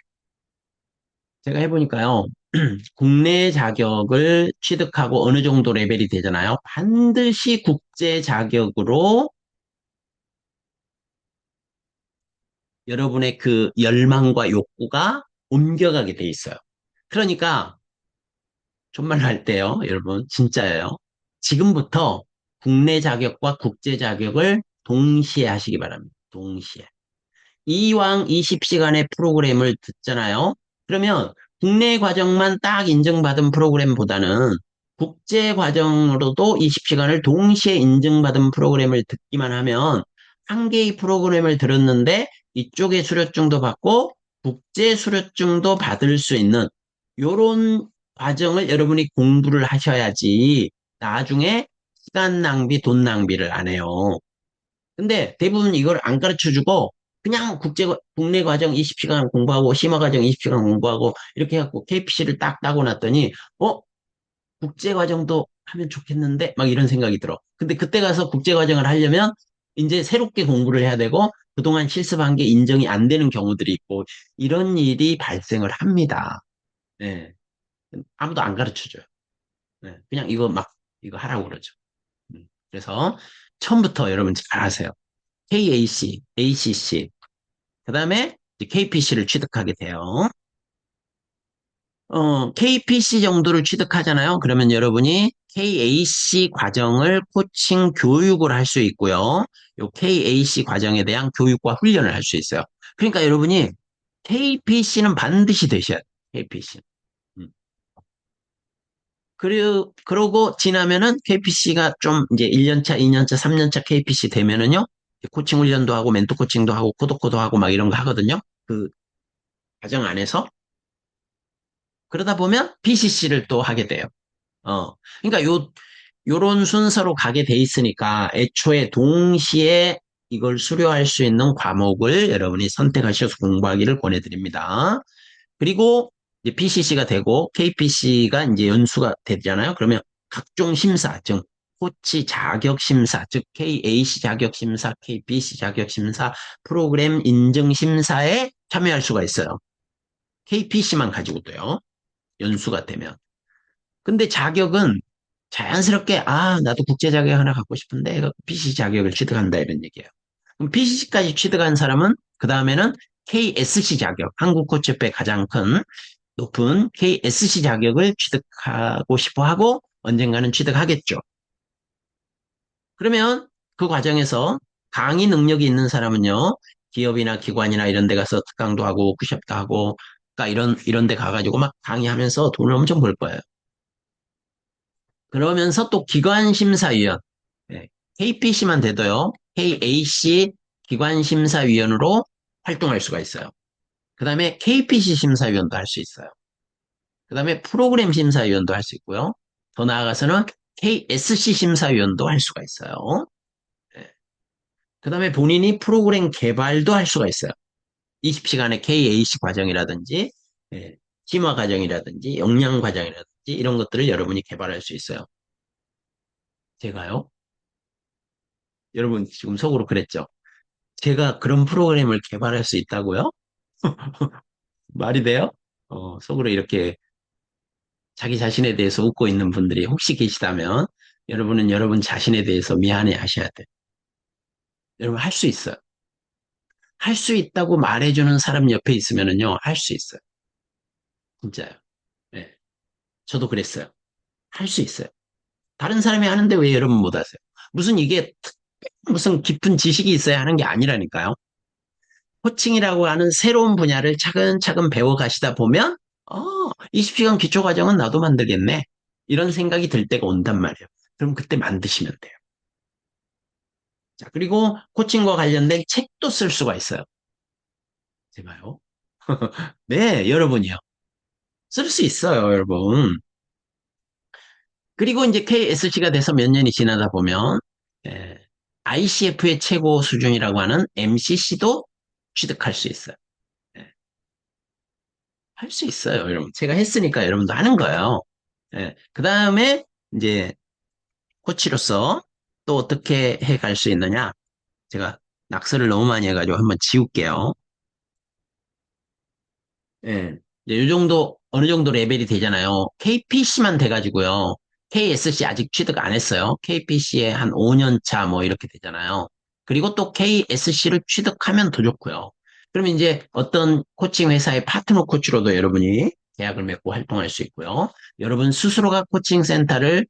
제가 해보니까요. 국내 자격을 취득하고 어느 정도 레벨이 되잖아요. 반드시 국제 자격으로 여러분의 그 열망과 욕구가 옮겨가게 돼 있어요. 그러니까 정말로 할 때요, 여러분, 진짜예요. 지금부터 국내 자격과 국제 자격을 동시에 하시기 바랍니다. 동시에. 이왕 20시간의 프로그램을 듣잖아요. 그러면 국내 과정만 딱 인정받은 프로그램보다는 국제 과정으로도 20시간을 동시에 인정받은 프로그램을 듣기만 하면 한 개의 프로그램을 들었는데 이쪽에 수료증도 받고 국제 수료증도 받을 수 있는 요런 과정을 여러분이 공부를 하셔야지 나중에 시간 낭비, 돈 낭비를 안 해요. 근데 대부분 이걸 안 가르쳐 주고 그냥 국내 과정 20시간 공부하고 심화 과정 20시간 공부하고 이렇게 해갖고 KPC를 딱 따고 났더니 국제 과정도 하면 좋겠는데 막 이런 생각이 들어. 근데 그때 가서 국제 과정을 하려면 이제 새롭게 공부를 해야 되고 그동안 실습한 게 인정이 안 되는 경우들이 있고 이런 일이 발생을 합니다. 예. 아무도 안 가르쳐 줘요. 예. 그냥 이거 하라고 그러죠. 그래서 처음부터 여러분 잘 하세요. KAC, ACC, 그 다음에 KPC를 취득하게 돼요. KPC 정도를 취득하잖아요. 그러면 여러분이 KAC 과정을 코칭 교육을 할 수 있고요. 요 KAC 과정에 대한 교육과 훈련을 할 수 있어요. 그러니까 여러분이 KPC는 반드시 되셔야 돼요. KPC. 그러고 지나면은 KPC가 좀 이제 1년차, 2년차, 3년차 KPC 되면은요. 코칭 훈련도 하고 멘토 코칭도 하고 코도코도 하고 막 이런 거 하거든요. 그 과정 안에서. 그러다 보면 PCC를 또 하게 돼요. 그러니까 요런 순서로 가게 돼 있으니까 애초에 동시에 이걸 수료할 수 있는 과목을 여러분이 선택하셔서 공부하기를 권해드립니다. 그리고 이제 PCC가 되고 KPC가 이제 연수가 되잖아요. 그러면 각종 심사, 즉 코치 자격 심사, 즉 KAC 자격 심사, KPC 자격 심사, 프로그램 인증 심사에 참여할 수가 있어요. KPC만 가지고도요. 연수가 되면. 근데 자격은 자연스럽게 나도 국제 자격 하나 갖고 싶은데 PC 자격을 취득한다 이런 얘기예요. 그럼 PCC까지 취득한 사람은 그 다음에는 KSC 자격, 한국코치협회 가장 큰 높은 KSC 자격을 취득하고 싶어 하고 언젠가는 취득하겠죠. 그러면 그 과정에서 강의 능력이 있는 사람은요, 기업이나 기관이나 이런 데 가서 특강도 하고, 쿠샵도 하고, 그러니까 이런 데 가가지고 막 강의하면서 돈을 엄청 벌 거예요. 그러면서 또 기관심사위원, KPC만 돼도요, KAC 기관심사위원으로 활동할 수가 있어요. 그 다음에 KPC 심사위원도 할 수 있어요. 그 다음에 프로그램 심사위원도 할 수 있고요. 더 나아가서는 KSC 심사위원도 할 수가 있어요. 그 다음에 본인이 프로그램 개발도 할 수가 있어요. 20시간의 KAC 과정이라든지, 심화 과정이라든지, 역량 과정이라든지, 이런 것들을 여러분이 개발할 수 있어요. 제가요? 여러분 지금 속으로 그랬죠? 제가 그런 프로그램을 개발할 수 있다고요? 말이 돼요? 속으로 이렇게 자기 자신에 대해서 웃고 있는 분들이 혹시 계시다면, 여러분은 여러분 자신에 대해서 미안해 하셔야 돼요. 여러분 할 수 있어요. 할 수 있다고 말해주는 사람 옆에 있으면은요, 할 수 있어요. 진짜요. 네. 저도 그랬어요. 할 수 있어요. 다른 사람이 하는데 왜 여러분 못 하세요? 무슨 이게 무슨 깊은 지식이 있어야 하는 게 아니라니까요. 코칭이라고 하는 새로운 분야를 차근차근 배워 가시다 보면, 20시간 기초 과정은 나도 만들겠네. 이런 생각이 들 때가 온단 말이에요. 그럼 그때 만드시면 돼요. 자, 그리고 코칭과 관련된 책도 쓸 수가 있어요. 제가요? 네, 여러분이요. 쓸 수 있어요, 여러분. 그리고 이제 KSC가 돼서 몇 년이 지나다 보면, ICF의 최고 수준이라고 하는 MCC도 취득할 수 있어요. 예, 할수 있어요, 여러분. 제가 했으니까 여러분도 하는 거예요. 그 다음에 이제 코치로서 또 어떻게 해 갈 수 있느냐? 제가 낙서를 너무 많이 해가지고 한번 지울게요. 예. 이제 요 정도, 어느 정도 레벨이 되잖아요. KPC만 돼가지고요. KSC 아직 취득 안 했어요. KPC에 한 5년 차 뭐 이렇게 되잖아요. 그리고 또 KSC를 취득하면 더 좋고요. 그러면 이제 어떤 코칭 회사의 파트너 코치로도 여러분이 계약을 맺고 활동할 수 있고요. 여러분 스스로가 코칭 센터를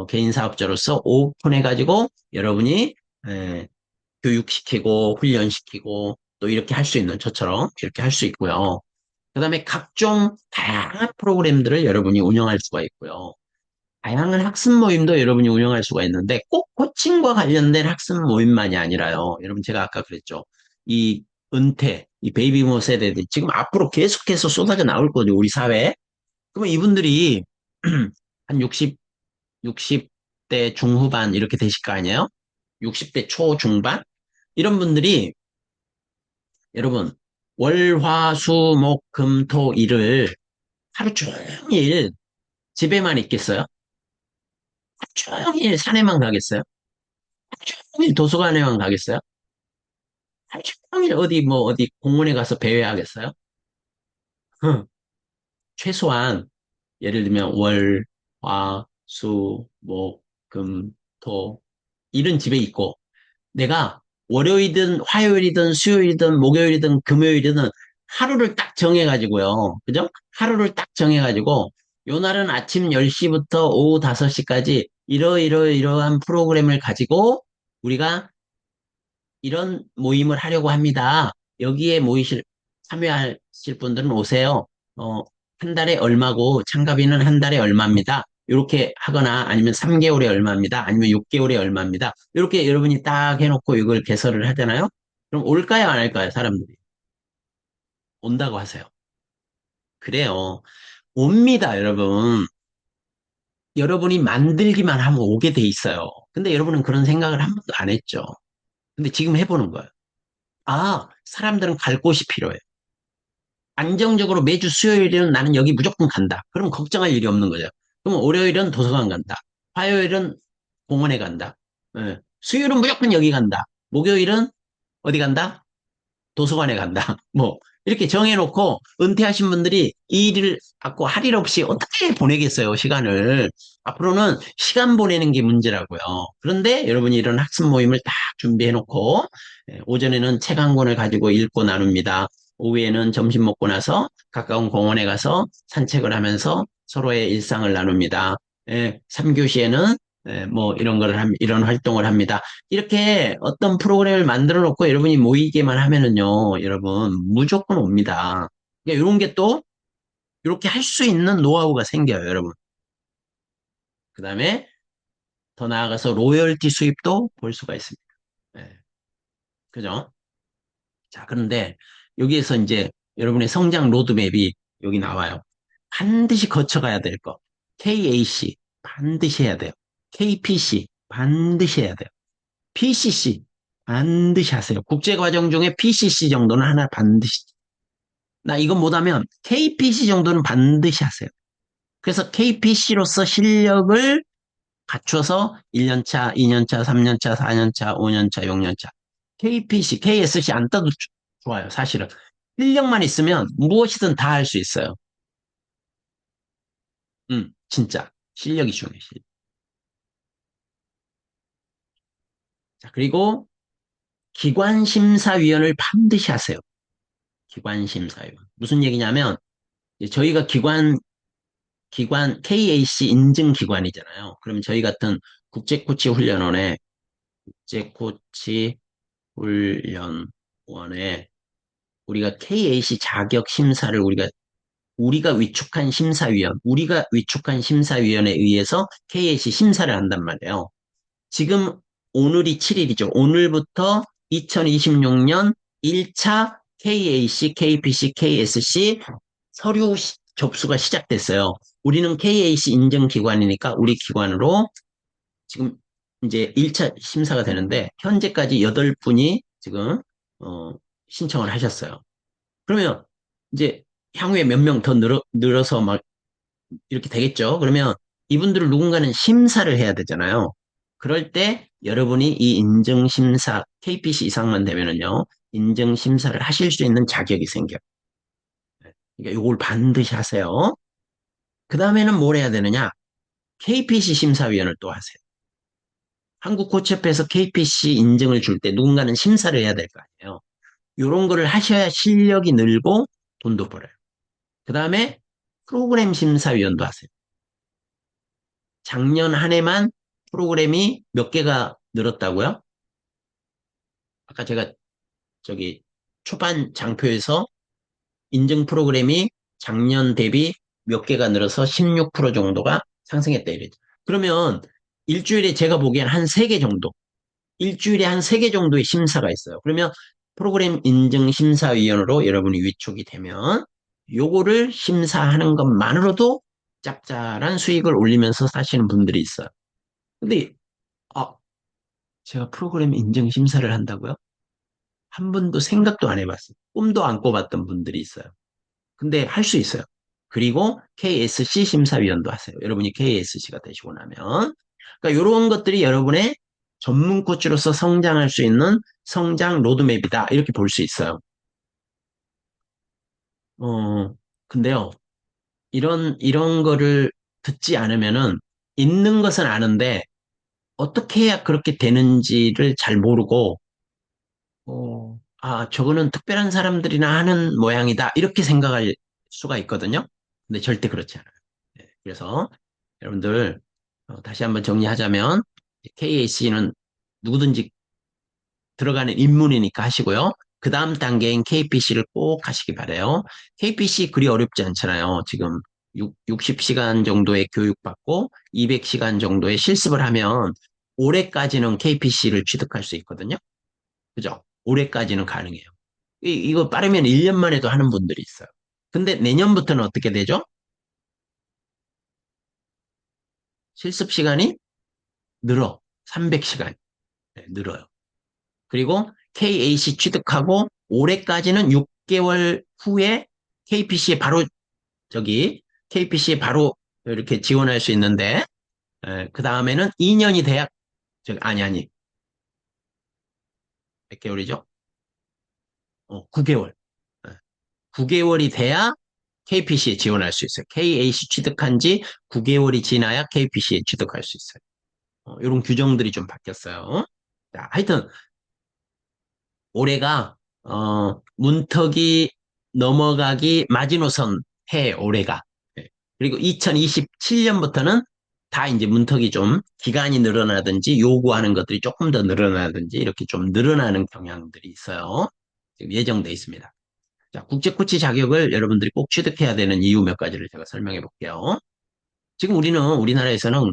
개인 사업자로서 오픈해가지고 여러분이 에, 교육시키고 훈련시키고 또 이렇게 할 수 있는 저처럼 이렇게 할 수 있고요. 그 다음에 각종 다양한 프로그램들을 여러분이 운영할 수가 있고요. 다양한 학습 모임도 여러분이 운영할 수가 있는데 꼭 코칭과 관련된 학습 모임만이 아니라요. 여러분 제가 아까 그랬죠. 이 은퇴, 이 베이비부머 세대들 지금 앞으로 계속해서 쏟아져 나올 거죠. 우리 사회에. 그러면 이분들이 한 60대 중후반 이렇게 되실 거 아니에요? 60대 초중반? 이런 분들이 여러분 월, 화, 수, 목, 금, 토, 일을 하루 종일 집에만 있겠어요? 하루 종일 산에만 가겠어요? 하루 종일 도서관에만 가겠어요? 하루 종일 어디 뭐 어디 공원에 가서 배회하겠어요? 응. 최소한 예를 들면 월, 화, 수, 목, 금, 토 일은 집에 있고 내가 월요일이든 화요일이든 수요일이든 목요일이든 금요일이든 하루를 딱 정해가지고요. 그죠? 하루를 딱 정해가지고 요 날은 아침 10시부터 오후 5시까지 이러이러이러한 프로그램을 가지고 우리가 이런 모임을 하려고 합니다. 여기에 참여하실 분들은 오세요. 어, 한 달에 얼마고 참가비는 한 달에 얼마입니다. 이렇게 하거나 아니면 3개월에 얼마입니다. 아니면 6개월에 얼마입니다. 이렇게 여러분이 딱 해놓고 이걸 개설을 하잖아요. 그럼 올까요, 안 할까요, 사람들이? 온다고 하세요. 그래요. 옵니다, 여러분. 여러분이 만들기만 하면 오게 돼 있어요. 근데 여러분은 그런 생각을 한 번도 안 했죠. 근데 지금 해보는 거예요. 아, 사람들은 갈 곳이 필요해. 안정적으로 매주 수요일에는 나는 여기 무조건 간다. 그럼 걱정할 일이 없는 거죠. 그럼 월요일은 도서관 간다. 화요일은 공원에 간다. 예. 수요일은 무조건 여기 간다. 목요일은 어디 간다? 도서관에 간다. 뭐, 이렇게 정해놓고 은퇴하신 분들이 이 일을 갖고 할 일 없이 어떻게 보내겠어요, 시간을. 앞으로는 시간 보내는 게 문제라고요. 그런데 여러분이 이런 학습 모임을 딱 준비해놓고, 오전에는 책 한 권을 가지고 읽고 나눕니다. 오후에는 점심 먹고 나서 가까운 공원에 가서 산책을 하면서 서로의 일상을 나눕니다. 3교시에는 뭐 이런 이런 활동을 합니다. 이렇게 어떤 프로그램을 만들어 놓고 여러분이 모이게만 하면은요, 여러분, 무조건 옵니다. 그러니까 이런 게 또, 이렇게 할 수 있는 노하우가 생겨요, 여러분. 그 다음에 더 나아가서 로열티 수입도 볼 수가 있습니다. 예, 그죠? 자, 그런데 여기에서 이제 여러분의 성장 로드맵이 여기 나와요. 반드시 거쳐가야 될 거. KAC, 반드시 해야 돼요. KPC, 반드시 해야 돼요. PCC, 반드시 하세요. 국제과정 중에 PCC 정도는 하나 반드시. 나 이거 못하면 KPC 정도는 반드시 하세요. 그래서 KPC로서 실력을 갖춰서 1년차, 2년차, 3년차, 4년차, 5년차, 6년차. KPC, KSC 안 떠도 좋아요, 사실은. 실력만 있으면 무엇이든 다 할 수 있어요. 진짜. 실력이 중요해요. 실력. 자, 그리고 기관심사위원을 반드시 하세요. 기관심사위원. 무슨 얘기냐면, 이제 저희가 기관 KAC 인증 기관이잖아요. 그럼 저희 같은 국제코치 훈련원에 국제코치 훈련원에 우리가 KAC 자격 심사를 우리가 위촉한 심사위원에 의해서 KAC 심사를 한단 말이에요. 지금 오늘이 7일이죠. 오늘부터 2026년 1차 KAC, KPC, KSC 서류 접수가 시작됐어요. 우리는 KAC 인증 기관이니까 우리 기관으로 지금 이제 1차 심사가 되는데 현재까지 8분이 지금 어, 신청을 하셨어요. 그러면 이제 향후에 몇 명 더 늘어서 막 이렇게 되겠죠. 그러면 이분들을 누군가는 심사를 해야 되잖아요. 그럴 때 여러분이 이 인증심사 KPC 이상만 되면은요. 인증심사를 하실 수 있는 자격이 생겨요. 그러니까 이걸 반드시 하세요. 그 다음에는 뭘 해야 되느냐? KPC 심사위원을 또 하세요. 한국코치협회에서 KPC 인증을 줄 때 누군가는 심사를 해야 될 거 아니에요. 이런 거를 하셔야 실력이 늘고 돈도 벌어요. 그 다음에 프로그램 심사위원도 하세요. 작년 한 해만 프로그램이 몇 개가 늘었다고요? 아까 제가 저기 초반 장표에서 인증 프로그램이 작년 대비 몇 개가 늘어서 16% 정도가 상승했다 이랬죠. 그러면 일주일에 제가 보기엔 한 3개 정도, 일주일에 한 3개 정도의 심사가 있어요. 그러면 프로그램 인증 심사위원으로 여러분이 위촉이 되면 요거를 심사하는 것만으로도 짭짤한 수익을 올리면서 사시는 분들이 있어요. 근데 아, 제가 프로그램 인증 심사를 한다고요? 한 번도 생각도 안 해봤어요. 꿈도 안 꿔봤던 분들이 있어요. 근데 할 수 있어요. 그리고 KSC 심사위원도 하세요. 여러분이 KSC가 되시고 나면. 그러니까 이런 것들이 여러분의 전문 코치로서 성장할 수 있는 성장 로드맵이다. 이렇게 볼 수 있어요. 근데요, 이런 거를 듣지 않으면은 있는 것은 아는데 어떻게 해야 그렇게 되는지를 잘 모르고 저거는 특별한 사람들이나 하는 모양이다. 이렇게 생각할 수가 있거든요. 근데 절대 그렇지 않아요. 그래서 여러분들 다시 한번 정리하자면 KAC는 누구든지 들어가는 입문이니까 하시고요. 그 다음 단계인 KPC를 꼭 하시기 바래요. KPC 그리 어렵지 않잖아요. 지금 60시간 정도의 교육받고 200시간 정도의 실습을 하면 올해까지는 KPC를 취득할 수 있거든요. 그죠? 올해까지는 가능해요. 이거 빠르면 1년 만에도 하는 분들이 있어요. 근데 내년부터는 어떻게 되죠? 실습 시간이 늘어. 300시간 늘어요. 그리고 KAC 취득하고 올해까지는 6개월 후에 KPC에 바로 저기 KPC에 바로 이렇게 지원할 수 있는데 그 다음에는 2년이 돼야 아니 몇 개월이죠? 9개월. 9개월이 돼야 KPC에 지원할 수 있어요. KAC 취득한 지 9개월이 지나야 KPC에 취득할 수 있어요. 이런 규정들이 좀 바뀌었어요. 자, 하여튼 올해가 문턱이 넘어가기 마지노선 해 올해가. 예. 그리고 2027년부터는 다 이제 문턱이 좀 기간이 늘어나든지 요구하는 것들이 조금 더 늘어나든지 이렇게 좀 늘어나는 경향들이 있어요. 지금 예정돼 있습니다. 자, 국제 코치 자격을 여러분들이 꼭 취득해야 되는 이유 몇 가지를 제가 설명해 볼게요. 지금 우리나라에서는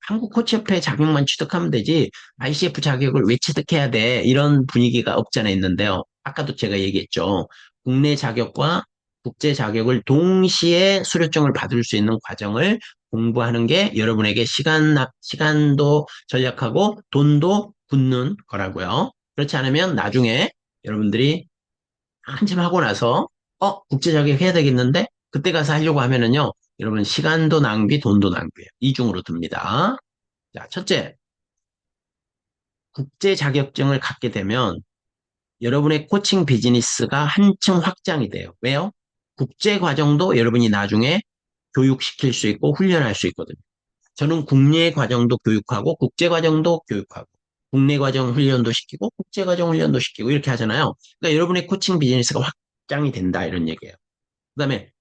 한국 코치협회 자격만 취득하면 되지 ICF 자격을 왜 취득해야 돼? 이런 분위기가 없잖아 있는데요. 아까도 제가 얘기했죠. 국내 자격과 국제 자격을 동시에 수료증을 받을 수 있는 과정을 공부하는 게 여러분에게 시간도 절약하고 돈도 굳는 거라고요. 그렇지 않으면 나중에 여러분들이 한참 하고 나서 국제 자격 해야 되겠는데 그때 가서 하려고 하면은요. 여러분 시간도 낭비, 돈도 낭비예요. 이중으로 듭니다. 자, 첫째, 국제 자격증을 갖게 되면 여러분의 코칭 비즈니스가 한층 확장이 돼요. 왜요? 국제 과정도 여러분이 나중에 교육시킬 수 있고 훈련할 수 있거든요. 저는 국내 과정도 교육하고 국제 과정도 교육하고 국내 과정 훈련도 시키고 국제 과정 훈련도 시키고 이렇게 하잖아요. 그러니까 여러분의 코칭 비즈니스가 확장이 된다 이런 얘기예요. 그다음에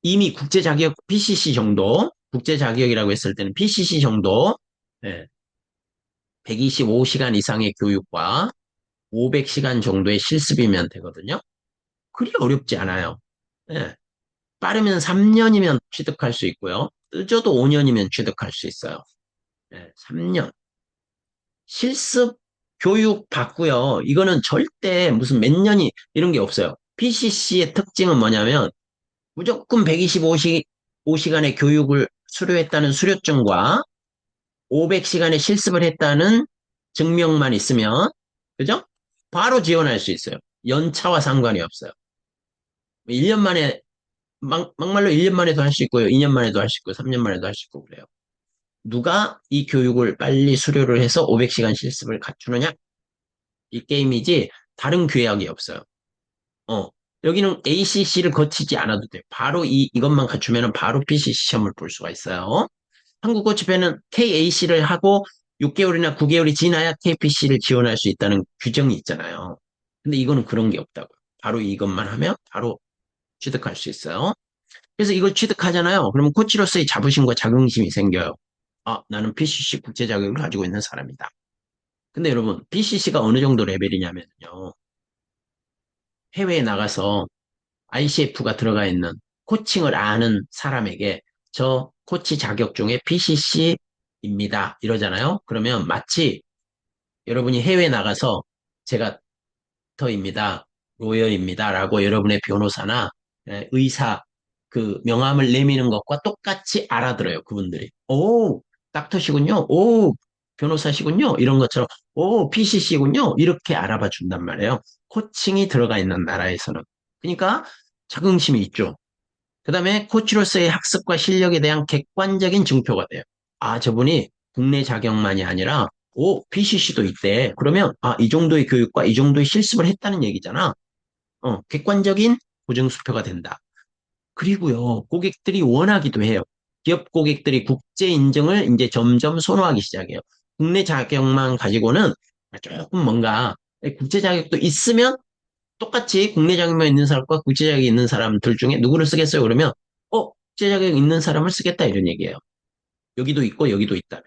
이미 국제 자격 PCC 정도 국제 자격이라고 했을 때는 PCC 정도 125시간 이상의 교육과 500시간 정도의 실습이면 되거든요. 그리 어렵지 않아요. 예, 빠르면 3년이면 취득할 수 있고요. 늦어도 5년이면 취득할 수 있어요. 3년. 실습 교육 받고요. 이거는 절대 무슨 몇 년이 이런 게 없어요. PCC의 특징은 뭐냐면 무조건 125시간의 교육을 수료했다는 수료증과 500시간의 실습을 했다는 증명만 있으면, 그죠? 바로 지원할 수 있어요. 연차와 상관이 없어요. 1년 만에, 막말로 1년 만에도 할 수 있고요. 2년 만에도 할 수 있고, 3년 만에도 할 수 있고, 그래요. 누가 이 교육을 빨리 수료를 해서 500시간 실습을 갖추느냐? 이 게임이지, 다른 규약이 없어요. 어, 여기는 ACC를 거치지 않아도 돼요. 바로 이것만 갖추면 바로 PCC 시험을 볼 수가 있어요. 한국 코치패는 KAC를 하고 6개월이나 9개월이 지나야 KPC를 지원할 수 있다는 규정이 있잖아요. 근데 이거는 그런 게 없다고요. 바로 이것만 하면 바로 취득할 수 있어요. 그래서 이걸 취득하잖아요. 그러면 코치로서의 자부심과 자긍심이 생겨요. 나는 PCC 국제 자격을 가지고 있는 사람이다. 근데 여러분, PCC가 어느 정도 레벨이냐면요. 해외에 나가서 ICF가 들어가 있는 코칭을 아는 사람에게 저 코치 자격 중에 PCC입니다. 이러잖아요. 그러면 마치 여러분이 해외에 나가서 제가 터입니다. 로여입니다. 라고 여러분의 변호사나 의사 그 명함을 내미는 것과 똑같이 알아들어요. 그분들이. 오, 닥터시군요. 오, 변호사시군요. 이런 것처럼 오, PCC군요. 이렇게 알아봐 준단 말이에요. 코칭이 들어가 있는 나라에서는. 그러니까 자긍심이 있죠. 그 다음에 코치로서의 학습과 실력에 대한 객관적인 증표가 돼요. 저분이 국내 자격만이 아니라, PCC도 있대. 그러면, 이 정도의 교육과 이 정도의 실습을 했다는 얘기잖아. 객관적인 보증수표가 된다. 그리고요, 고객들이 원하기도 해요. 기업 고객들이 국제 인증을 이제 점점 선호하기 시작해요. 국내 자격만 가지고는 조금 뭔가 국제 자격도 있으면 똑같이 국내 자격만 있는 사람과 국제 자격이 있는 사람들 중에 누구를 쓰겠어요? 그러면 국제 자격 있는 사람을 쓰겠다 이런 얘기예요. 여기도 있고 여기도 있다면.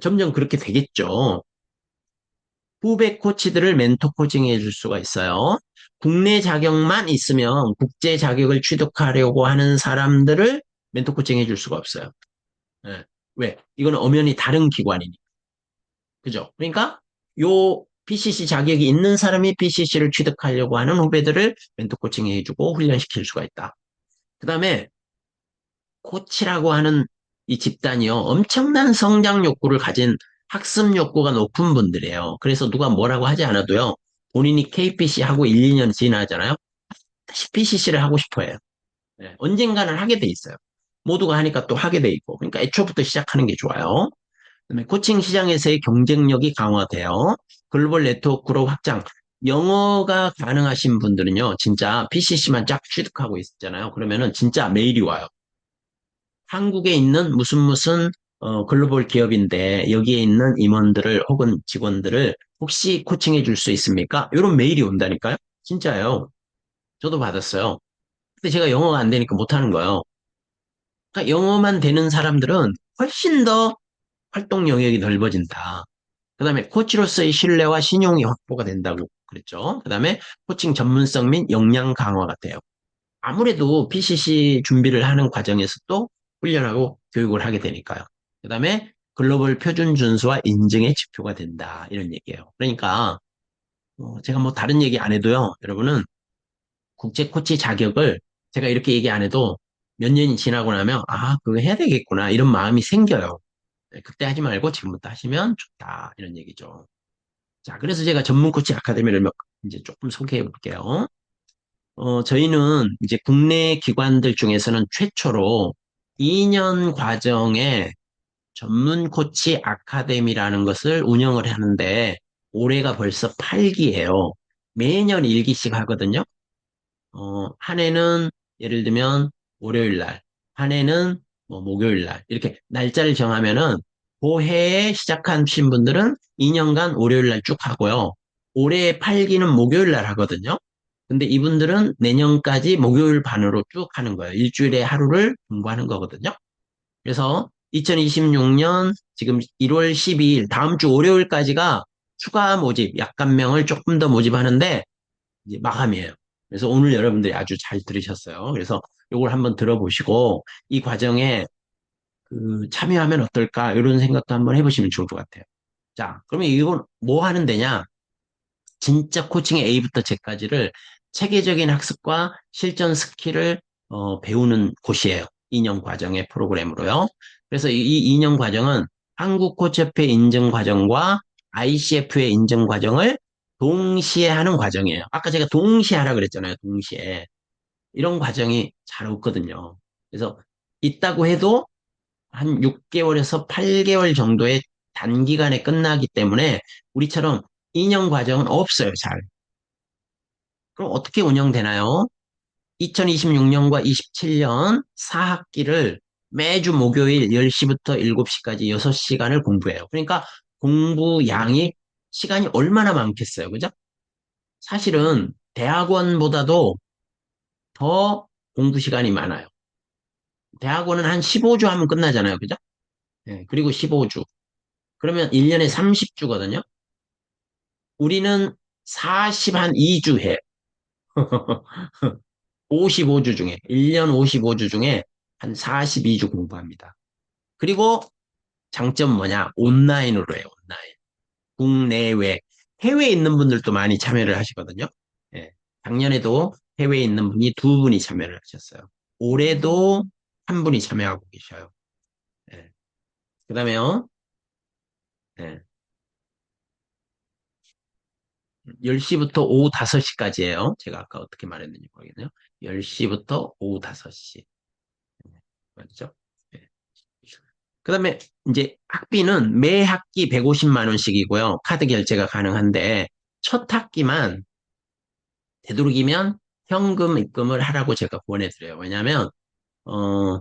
점점 그렇게 되겠죠. 후배 코치들을 멘토 코칭해 줄 수가 있어요. 국내 자격만 있으면 국제 자격을 취득하려고 하는 사람들을 멘토 코칭해 줄 수가 없어요. 예. 왜? 이거는 엄연히 다른 기관이니까. 그죠? 그러니까 요 PCC 자격이 있는 사람이 PCC를 취득하려고 하는 후배들을 멘토 코칭해 주고 훈련시킬 수가 있다. 그 다음에 코치라고 하는 이 집단이요. 엄청난 성장 욕구를 가진 학습 욕구가 높은 분들이에요. 그래서 누가 뭐라고 하지 않아도요. 본인이 KPC 하고 1, 2년 지나잖아요. 다시 PCC를 하고 싶어 해요. 네, 언젠가는 하게 돼 있어요. 모두가 하니까 또 하게 돼 있고. 그러니까 애초부터 시작하는 게 좋아요. 그다음에 코칭 시장에서의 경쟁력이 강화돼요. 글로벌 네트워크로 확장. 영어가 가능하신 분들은요, 진짜 PCC만 쫙 취득하고 있잖아요. 그러면은 진짜 메일이 와요. 한국에 있는 무슨 글로벌 기업인데 여기에 있는 임원들을 혹은 직원들을 혹시 코칭해 줄 수 있습니까? 이런 메일이 온다니까요. 진짜요. 저도 받았어요. 근데 제가 영어가 안 되니까 못 하는 거예요. 그러니까 영어만 되는 사람들은 훨씬 더 활동 영역이 넓어진다. 그다음에 코치로서의 신뢰와 신용이 확보가 된다고 그랬죠. 그다음에 코칭 전문성 및 역량 강화가 돼요. 아무래도 PCC 준비를 하는 과정에서도 훈련하고 교육을 하게 되니까요. 그다음에 글로벌 표준 준수와 인증의 지표가 된다. 이런 얘기예요. 그러니까 제가 뭐 다른 얘기 안 해도요. 여러분은 국제 코치 자격을 제가 이렇게 얘기 안 해도 몇 년이 지나고 나면 아, 그거 해야 되겠구나. 이런 마음이 생겨요. 네, 그때 하지 말고 지금부터 하시면 좋다. 이런 얘기죠. 자, 그래서 제가 전문 코치 아카데미를 이제 조금 소개해 볼게요. 저희는 이제 국내 기관들 중에서는 최초로 2년 과정에 전문 코치 아카데미라는 것을 운영을 하는데 올해가 벌써 8기예요. 매년 1기씩 하거든요. 한 해는 예를 들면 월요일 날, 한 해는 뭐 목요일 날, 이렇게 날짜를 정하면은 그 해에 시작하신 분들은 2년간 월요일 날 쭉 하고요. 올해 8기는 목요일 날 하거든요. 근데 이분들은 내년까지 목요일 반으로 쭉 하는 거예요. 일주일에 하루를 공부하는 거거든요. 그래서 2026년 지금 1월 12일, 다음 주 월요일까지가 추가 모집, 약간명을 조금 더 모집하는데 이제 마감이에요. 그래서 오늘 여러분들이 아주 잘 들으셨어요. 그래서 이걸 한번 들어보시고 이 과정에 참여하면 어떨까 이런 생각도 한번 해보시면 좋을 것 같아요. 자, 그러면 이건 뭐 하는 데냐? 진짜 코칭의 A부터 Z까지를 체계적인 학습과 실전 스킬을 배우는 곳이에요. 2년 과정의 프로그램으로요. 그래서 이 2년 과정은 한국코치협회 인증 과정과 ICF의 인증 과정을 동시에 하는 과정이에요. 아까 제가 동시에 하라 그랬잖아요. 동시에. 이런 과정이 잘 없거든요. 그래서 있다고 해도 한 6개월에서 8개월 정도의 단기간에 끝나기 때문에 우리처럼 2년 과정은 없어요, 잘. 그럼 어떻게 운영되나요? 2026년과 27년 4학기를 매주 목요일 10시부터 7시까지 6시간을 공부해요. 그러니까 공부 양이 시간이 얼마나 많겠어요. 그죠? 사실은 대학원보다도 더 공부 시간이 많아요. 대학원은 한 15주 하면 끝나잖아요. 그죠? 네, 그리고 15주. 그러면 1년에 30주거든요. 우리는 40, 한 2주 해요. 55주 중에, 1년 55주 중에 한 42주 공부합니다. 그리고 장점 뭐냐? 온라인으로 해요, 온라인. 국내외. 해외에 있는 분들도 많이 참여를 하시거든요. 예. 작년에도 해외에 있는 분이 두 분이 참여를 하셨어요. 올해도 한 분이 참여하고 계셔요. 예. 그 다음에요, 예. 10시부터 오후 5시까지예요. 제가 아까 어떻게 말했는지 모르겠네요. 10시부터 오후 5시. 맞죠? 예. 그다음에 이제 학비는 매 학기 150만 원씩이고요. 카드 결제가 가능한데 첫 학기만 되도록이면 현금 입금을 하라고 제가 권해드려요. 왜냐하면 어,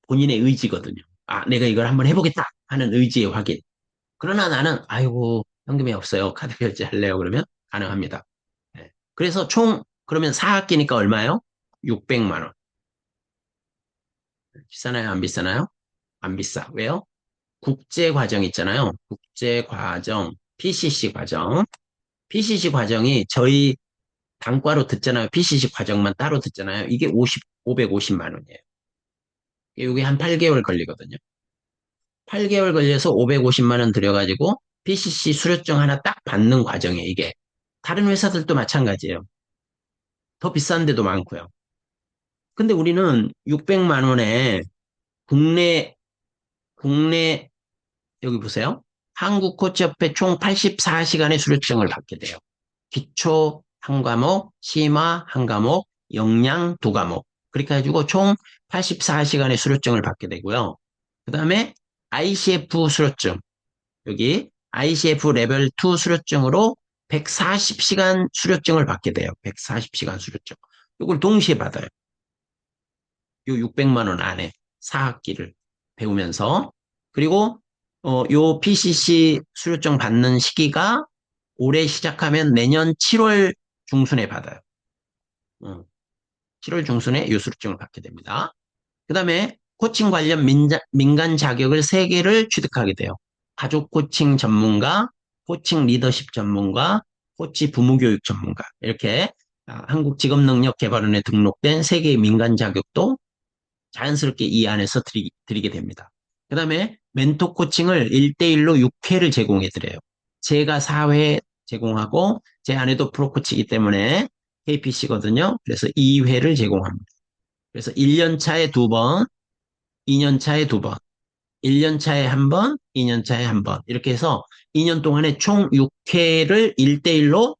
본인의 의지거든요. 아, 내가 이걸 한번 해보겠다 하는 의지의 확인. 그러나 나는 아이고 현금이 없어요. 카드 결제 할래요. 그러면 가능합니다. 네. 그래서 총 그러면 4학기니까 얼마요? 600만 원. 비싸나요? 안 비싸나요? 안 비싸. 왜요? 국제 과정 있잖아요. 국제 과정, PCC 과정. PCC 과정이 저희 단과로 듣잖아요. PCC 과정만 따로 듣잖아요. 이게 550만 원이에요. 이게 한 8개월 걸리거든요. 8개월 걸려서 550만 원 들여가지고 PCC 수료증 하나 딱 받는 과정이에요, 이게. 다른 회사들도 마찬가지예요. 더 비싼 데도 많고요. 근데 우리는 600만 원에 국내 여기 보세요. 한국코치협회 총 84시간의 수료증을 받게 돼요. 기초 한 과목, 심화 한 과목, 역량 두 과목. 그렇게 해가지고 총 84시간의 수료증을 받게 되고요. 그 다음에 ICF 수료증. 여기 ICF 레벨 2 수료증으로 140시간 수료증을 받게 돼요. 140시간 수료증. 이걸 동시에 받아요. 요 600만 원 안에 4학기를 배우면서. 그리고 요 PCC 수료증 받는 시기가 올해 시작하면 내년 7월 중순에 받아요. 7월 중순에 요 수료증을 받게 됩니다. 그 다음에 코칭 관련 민간 자격을 3개를 취득하게 돼요. 가족 코칭 전문가, 코칭 리더십 전문가, 코치 부모교육 전문가. 이렇게 한국직업능력개발원에 등록된 3개의 민간 자격도 자연스럽게 이 안에서 드리게 됩니다. 그 다음에 멘토 코칭을 1대1로 6회를 제공해 드려요. 제가 4회 제공하고 제 아내도 프로코치이기 때문에 KPC거든요. 그래서 2회를 제공합니다. 그래서 1년 차에 2번, 2년 차에 2번, 1년 차에 1번, 2년 차에 1번. 이렇게 해서 2년 동안에 총 6회를 1대1로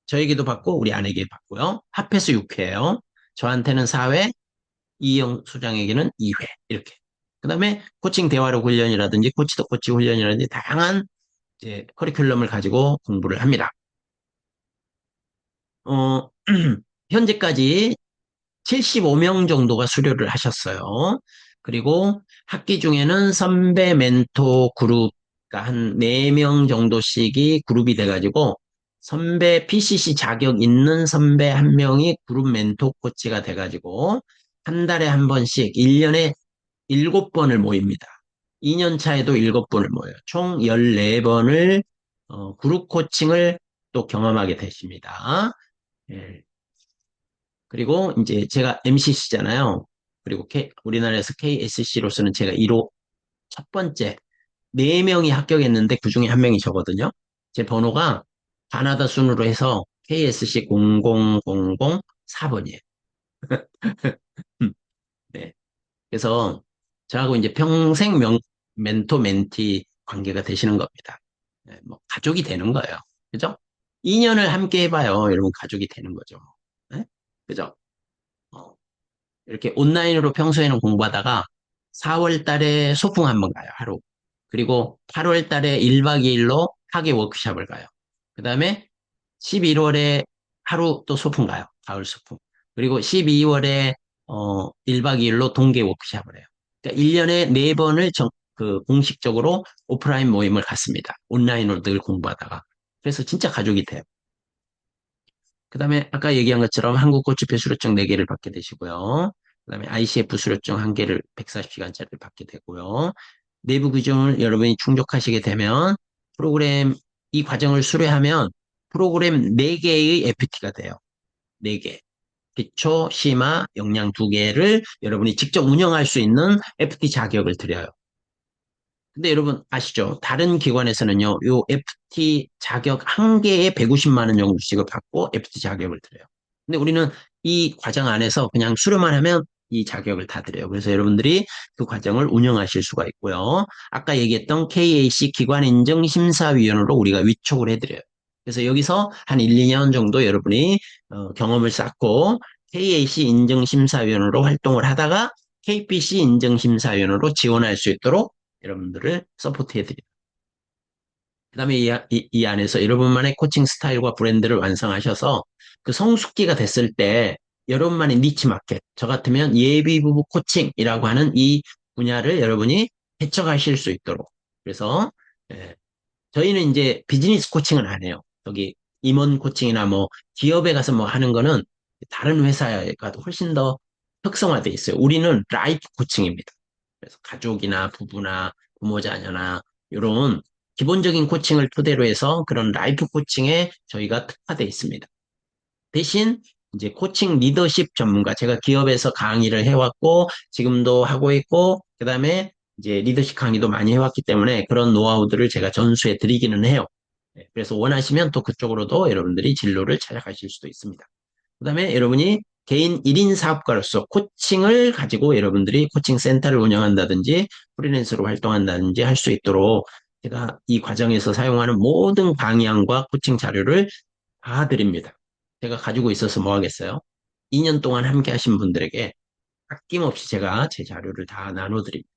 저에게도 받고 우리 아내에게 받고요. 합해서 6회예요. 저한테는 4회, 이영 소장에게는 2회. 이렇게. 그 다음에 코칭 대화력 훈련이라든지 코치 더 코치 훈련이라든지 다양한 이제 커리큘럼을 가지고 공부를 합니다. 어, 현재까지 75명 정도가 수료를 하셨어요. 그리고 학기 중에는 선배 멘토 그룹, 그러니까 한 4명 정도씩이 그룹이 돼가지고 선배 PCC 자격 있는 선배 한 명이 그룹 멘토 코치가 돼가지고 한 달에 한 번씩 1년에 7번을 모입니다. 2년 차에도 7번을 모여요. 총 14번을 그룹 코칭을 또 경험하게 되십니다. 예. 그리고 이제 제가 MCC잖아요. 그리고 우리나라에서 KSC로서는 제가 1호 첫 번째 4명이 합격했는데 그중에 한 명이 저거든요. 제 번호가 가나다 순으로 해서 KSC 0004번이에요. 네. 그래서 저하고 이제 평생 멘토 멘티 관계가 되시는 겁니다. 네, 뭐 가족이 되는 거예요. 그죠? 2년을 함께 해봐요. 여러분 가족이 되는 거죠. 네? 그죠? 어, 이렇게 온라인으로 평소에는 공부하다가 4월 달에 소풍 한번 가요, 하루. 그리고 8월 달에 1박 2일로 학예 워크숍을 가요. 그 다음에 11월에 하루 또 소풍 가요, 가을 소풍. 그리고 12월에 1박 2일로 동계 워크숍을 해요. 그러니까 1년에 4번을 공식적으로 오프라인 모임을 갖습니다. 온라인으로 늘 공부하다가. 그래서 진짜 가족이 돼요. 그 다음에 아까 얘기한 것처럼 한국 코치표 수료증 4개를 받게 되시고요. 그 다음에 ICF 수료증 1개를 140시간짜리를 받게 되고요. 내부 규정을 여러분이 충족하시게 되면 이 과정을 수료하면 프로그램 4개의 FT가 돼요. 4개. 기초, 심화, 역량 2개를 여러분이 직접 운영할 수 있는 FT 자격을 드려요. 근데 여러분 아시죠? 다른 기관에서는요, 요 FT 자격 1개에 150만 원 정도씩을 받고 FT 자격을 드려요. 근데 우리는 이 과정 안에서 그냥 수료만 하면 이 자격을 다 드려요. 그래서 여러분들이 그 과정을 운영하실 수가 있고요. 아까 얘기했던 KAC 기관인정심사위원으로 우리가 위촉을 해드려요. 그래서 여기서 한 1, 2년 정도 여러분이 경험을 쌓고 KAC 인정심사위원으로 활동을 하다가 KPC 인정심사위원으로 지원할 수 있도록 여러분들을 서포트해드립니다. 그 다음에 이 안에서 여러분만의 코칭 스타일과 브랜드를 완성하셔서 그 성숙기가 됐을 때 여러분만의 니치 마켓, 저 같으면 예비부부 코칭이라고 하는 이 분야를 여러분이 개척하실 수 있도록. 그래서 예, 저희는 이제 비즈니스 코칭은 안 해요. 여기 임원 코칭이나 뭐 기업에 가서 뭐 하는 거는 다른 회사가 훨씬 더 특성화돼 있어요. 우리는 라이프 코칭입니다. 그래서 가족이나 부부나 부모 자녀나 이런 기본적인 코칭을 토대로 해서 그런 라이프 코칭에 저희가 특화되어 있습니다. 대신 이제 코칭 리더십 전문가, 제가 기업에서 강의를 해왔고 지금도 하고 있고 그다음에 이제 리더십 강의도 많이 해왔기 때문에 그런 노하우들을 제가 전수해 드리기는 해요. 그래서 원하시면 또 그쪽으로도 여러분들이 진로를 찾아가실 수도 있습니다. 그다음에 여러분이 개인 1인 사업가로서 코칭을 가지고 여러분들이 코칭 센터를 운영한다든지 프리랜서로 활동한다든지 할 수 있도록 제가 이 과정에서 사용하는 모든 강의안과 코칭 자료를 다 드립니다. 제가 가지고 있어서 뭐 하겠어요? 2년 동안 함께 하신 분들에게 아낌없이 제가 제 자료를 다 나눠드립니다.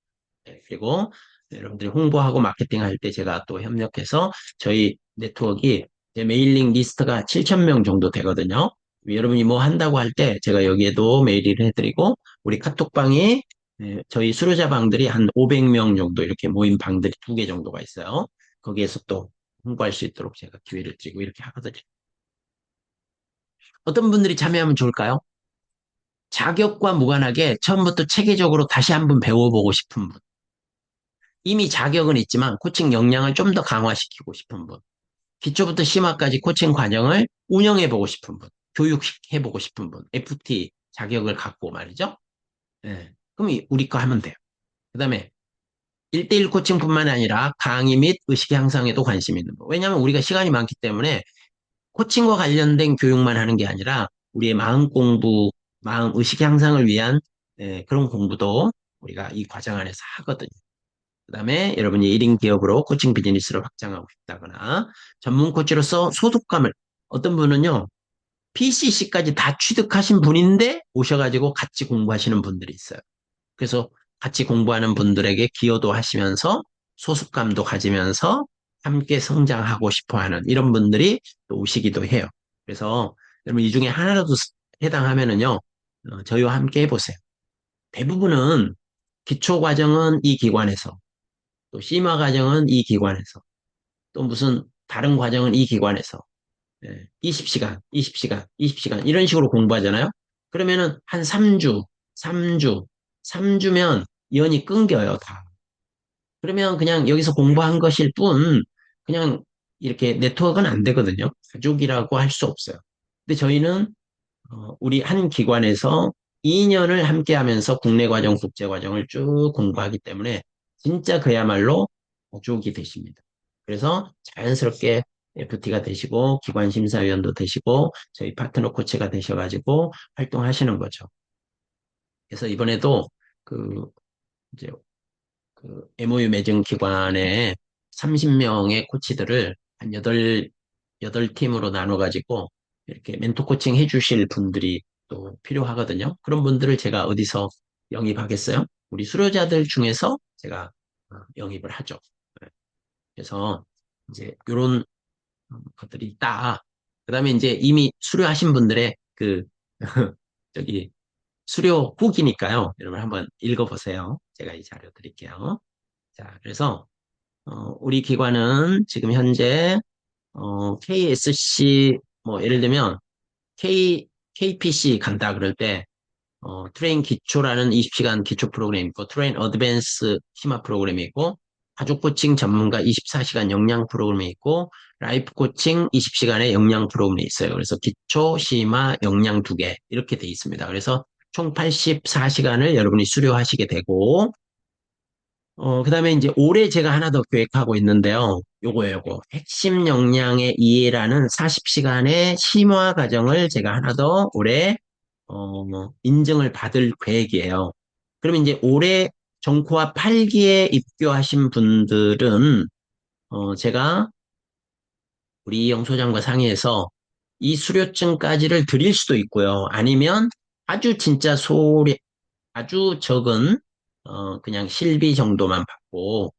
네, 그리고 여러분들이 홍보하고 마케팅 할 때 제가 또 협력해서 저희 네트워크제 메일링 리스트가 7천 명 정도 되거든요. 여러분이 뭐 한다고 할 때 제가 여기에도 메일을 해드리고 우리 카톡방에 저희 수료자 방들이 한 500명 정도 이렇게 모인 방들이 2개 정도가 있어요. 거기에서 또 홍보할 수 있도록 제가 기회를 드리고 이렇게 하거든요. 어떤 분들이 참여하면 좋을까요? 자격과 무관하게 처음부터 체계적으로 다시 한번 배워보고 싶은 분. 이미 자격은 있지만 코칭 역량을 좀 더 강화시키고 싶은 분. 기초부터 심화까지 코칭 과정을 운영해보고 싶은 분. 교육해보고 싶은 분. FT 자격을 갖고 말이죠. 예. 그럼 우리 거 하면 돼요. 그 다음에 1대1 코칭뿐만 아니라 강의 및 의식 향상에도 관심 있는 분. 왜냐하면 우리가 시간이 많기 때문에 코칭과 관련된 교육만 하는 게 아니라 우리의 마음 공부, 마음 의식 향상을 위한 그런 공부도 우리가 이 과정 안에서 하거든요. 그다음에 여러분이 1인 기업으로 코칭 비즈니스를 확장하고 싶다거나 전문 코치로서 소속감을 어떤 분은요 PCC까지 다 취득하신 분인데 오셔가지고 같이 공부하시는 분들이 있어요. 그래서 같이 공부하는 분들에게 기여도 하시면서 소속감도 가지면서 함께 성장하고 싶어 하는 이런 분들이 또 오시기도 해요. 그래서 여러분 이 중에 하나라도 해당하면은요, 저희와 함께 해보세요. 대부분은 기초 과정은 이 기관에서, 또 심화 과정은 이 기관에서, 또 무슨 다른 과정은 이 기관에서, 20시간, 20시간, 20시간, 이런 식으로 공부하잖아요? 그러면은 한 3주, 3주, 3주면 연이 끊겨요, 다. 그러면 그냥 여기서 공부한 것일 뿐, 그냥 이렇게 네트워크는 안 되거든요. 가족이라고 할 수 없어요. 근데 저희는 우리 한 기관에서 2년을 함께 하면서 국내 과정, 국제 과정을 쭉 공부하기 때문에 진짜 그야말로 가족이 되십니다. 그래서 자연스럽게 FT가 되시고 기관 심사위원도 되시고 저희 파트너 코치가 되셔가지고 활동하시는 거죠. 그래서 이번에도 그 이제 그 MOU 맺은 기관에 30명의 코치들을 한 8팀으로 나눠가지고 이렇게 멘토 코칭 해주실 분들이 또 필요하거든요. 그런 분들을 제가 어디서 영입하겠어요? 우리 수료자들 중에서 제가 영입을 하죠. 네. 그래서 이제 이런 것들이 있다. 그 다음에 이제 이미 수료하신 분들의 저기 수료 후기니까요. 여러분 한번 읽어보세요. 제가 이 자료 드릴게요. 자, 그래서 우리 기관은 지금 현재 KSC 뭐 예를 들면 KPC 간다 그럴 때 트레인 기초라는 20시간 기초 프로그램이 있고 트레인 어드밴스 심화 프로그램이 있고 가족 코칭 전문가 24시간 역량 프로그램이 있고 라이프 코칭 20시간의 역량 프로그램이 있어요. 그래서 기초, 심화, 역량 두 개 이렇게 돼 있습니다. 그래서 총 84시간을 여러분이 수료하시게 되고 그다음에 이제 올해 제가 하나 더 계획하고 있는데요. 요거. 핵심 역량의 이해라는 40시간의 심화 과정을 제가 하나 더 올해, 인증을 받을 계획이에요. 그러면 이제 올해 전코와 8기에 입교하신 분들은, 제가 우리 이영 소장과 상의해서 이 수료증까지를 드릴 수도 있고요. 아니면 아주 진짜 아주 적은 그냥 실비 정도만 받고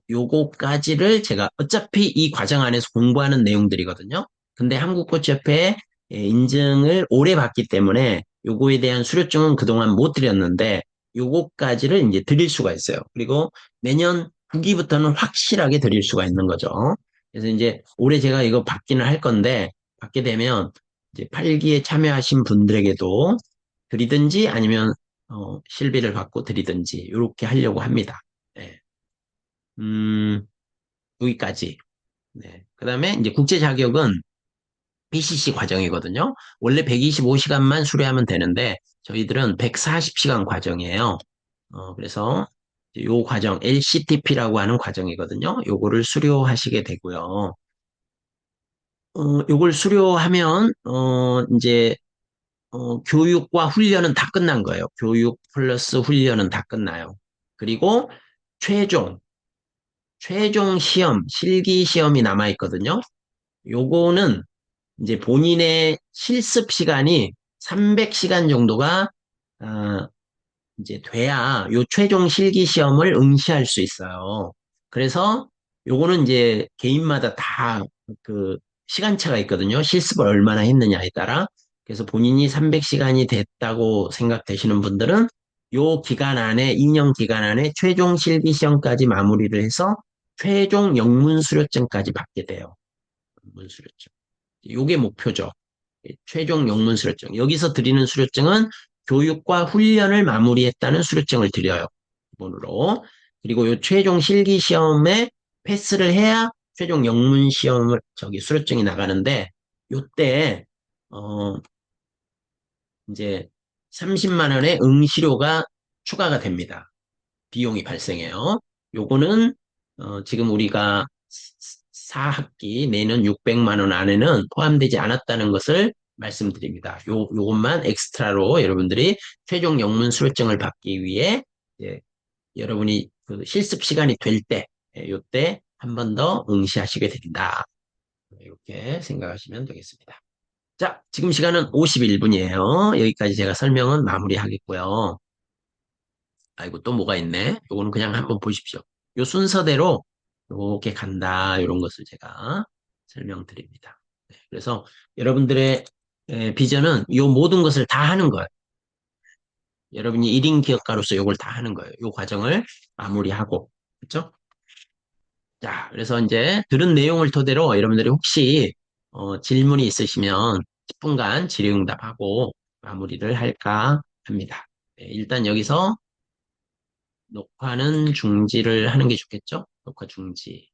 요거까지를 제가 어차피 이 과정 안에서 공부하는 내용들이거든요. 근데 한국코치협회 인증을 오래 받기 때문에 요거에 대한 수료증은 그동안 못 드렸는데 요거까지를 이제 드릴 수가 있어요. 그리고 내년 후기부터는 확실하게 드릴 수가 있는 거죠. 그래서 이제 올해 제가 이거 받기는 할 건데 받게 되면 이제 8기에 참여하신 분들에게도 드리든지 아니면 실비를 받고 드리든지 이렇게 하려고 합니다. 네. 음, 여기까지. 네. 그다음에 이제 국제 자격은 BCC 과정이거든요. 원래 125시간만 수료하면 되는데 저희들은 140시간 과정이에요. 그래서 요 과정 LCTP라고 하는 과정이거든요. 요거를 수료하시게 되고요. 요걸 수료하면 이제 교육과 훈련은 다 끝난 거예요. 교육 플러스 훈련은 다 끝나요. 그리고 최종, 최종 시험, 실기 시험이 남아 있거든요. 요거는 이제 본인의 실습 시간이 300시간 정도가 아, 이제 돼야 요 최종 실기 시험을 응시할 수 있어요. 그래서 요거는 이제 개인마다 다 그 시간차가 있거든요. 실습을 얼마나 했느냐에 따라. 그래서 본인이 300시간이 됐다고 생각되시는 분들은 요 기간 안에, 2년 기간 안에 최종 실기 시험까지 마무리를 해서 최종 영문 수료증까지 받게 돼요. 영문 수료증. 요게 목표죠. 최종 영문 수료증. 여기서 드리는 수료증은 교육과 훈련을 마무리했다는 수료증을 드려요. 기본으로. 그리고 요 최종 실기 시험에 패스를 해야 최종 영문 시험을, 수료증이 나가는데, 요때, 어, 이제 30만 원의 응시료가 추가가 됩니다. 비용이 발생해요. 요거는 지금 우리가 4학기 내년 600만 원 안에는 포함되지 않았다는 것을 말씀드립니다. 요것만 엑스트라로 여러분들이 최종 영문 수료증을 받기 위해 이제 여러분이 그 실습 시간이 될 때, 요때 한 번 더 응시하시게 된다. 이렇게 생각하시면 되겠습니다. 자, 지금 시간은 51분이에요. 여기까지 제가 설명은 마무리하겠고요. 아이고, 또 뭐가 있네. 요거는 그냥 한번 보십시오. 요 순서대로 이렇게 간다. 이런 것을 제가 설명드립니다. 네, 그래서 여러분들의 비전은 요 모든 것을 다 하는 거예요. 여러분이 1인 기업가로서 요걸 다 하는 거예요. 요 과정을 마무리하고. 그렇죠? 자, 그래서 이제 들은 내용을 토대로 여러분들이 혹시 질문이 있으시면 10분간 질의응답하고 마무리를 할까 합니다. 네, 일단 여기서 녹화는 중지를 하는 게 좋겠죠? 녹화 중지.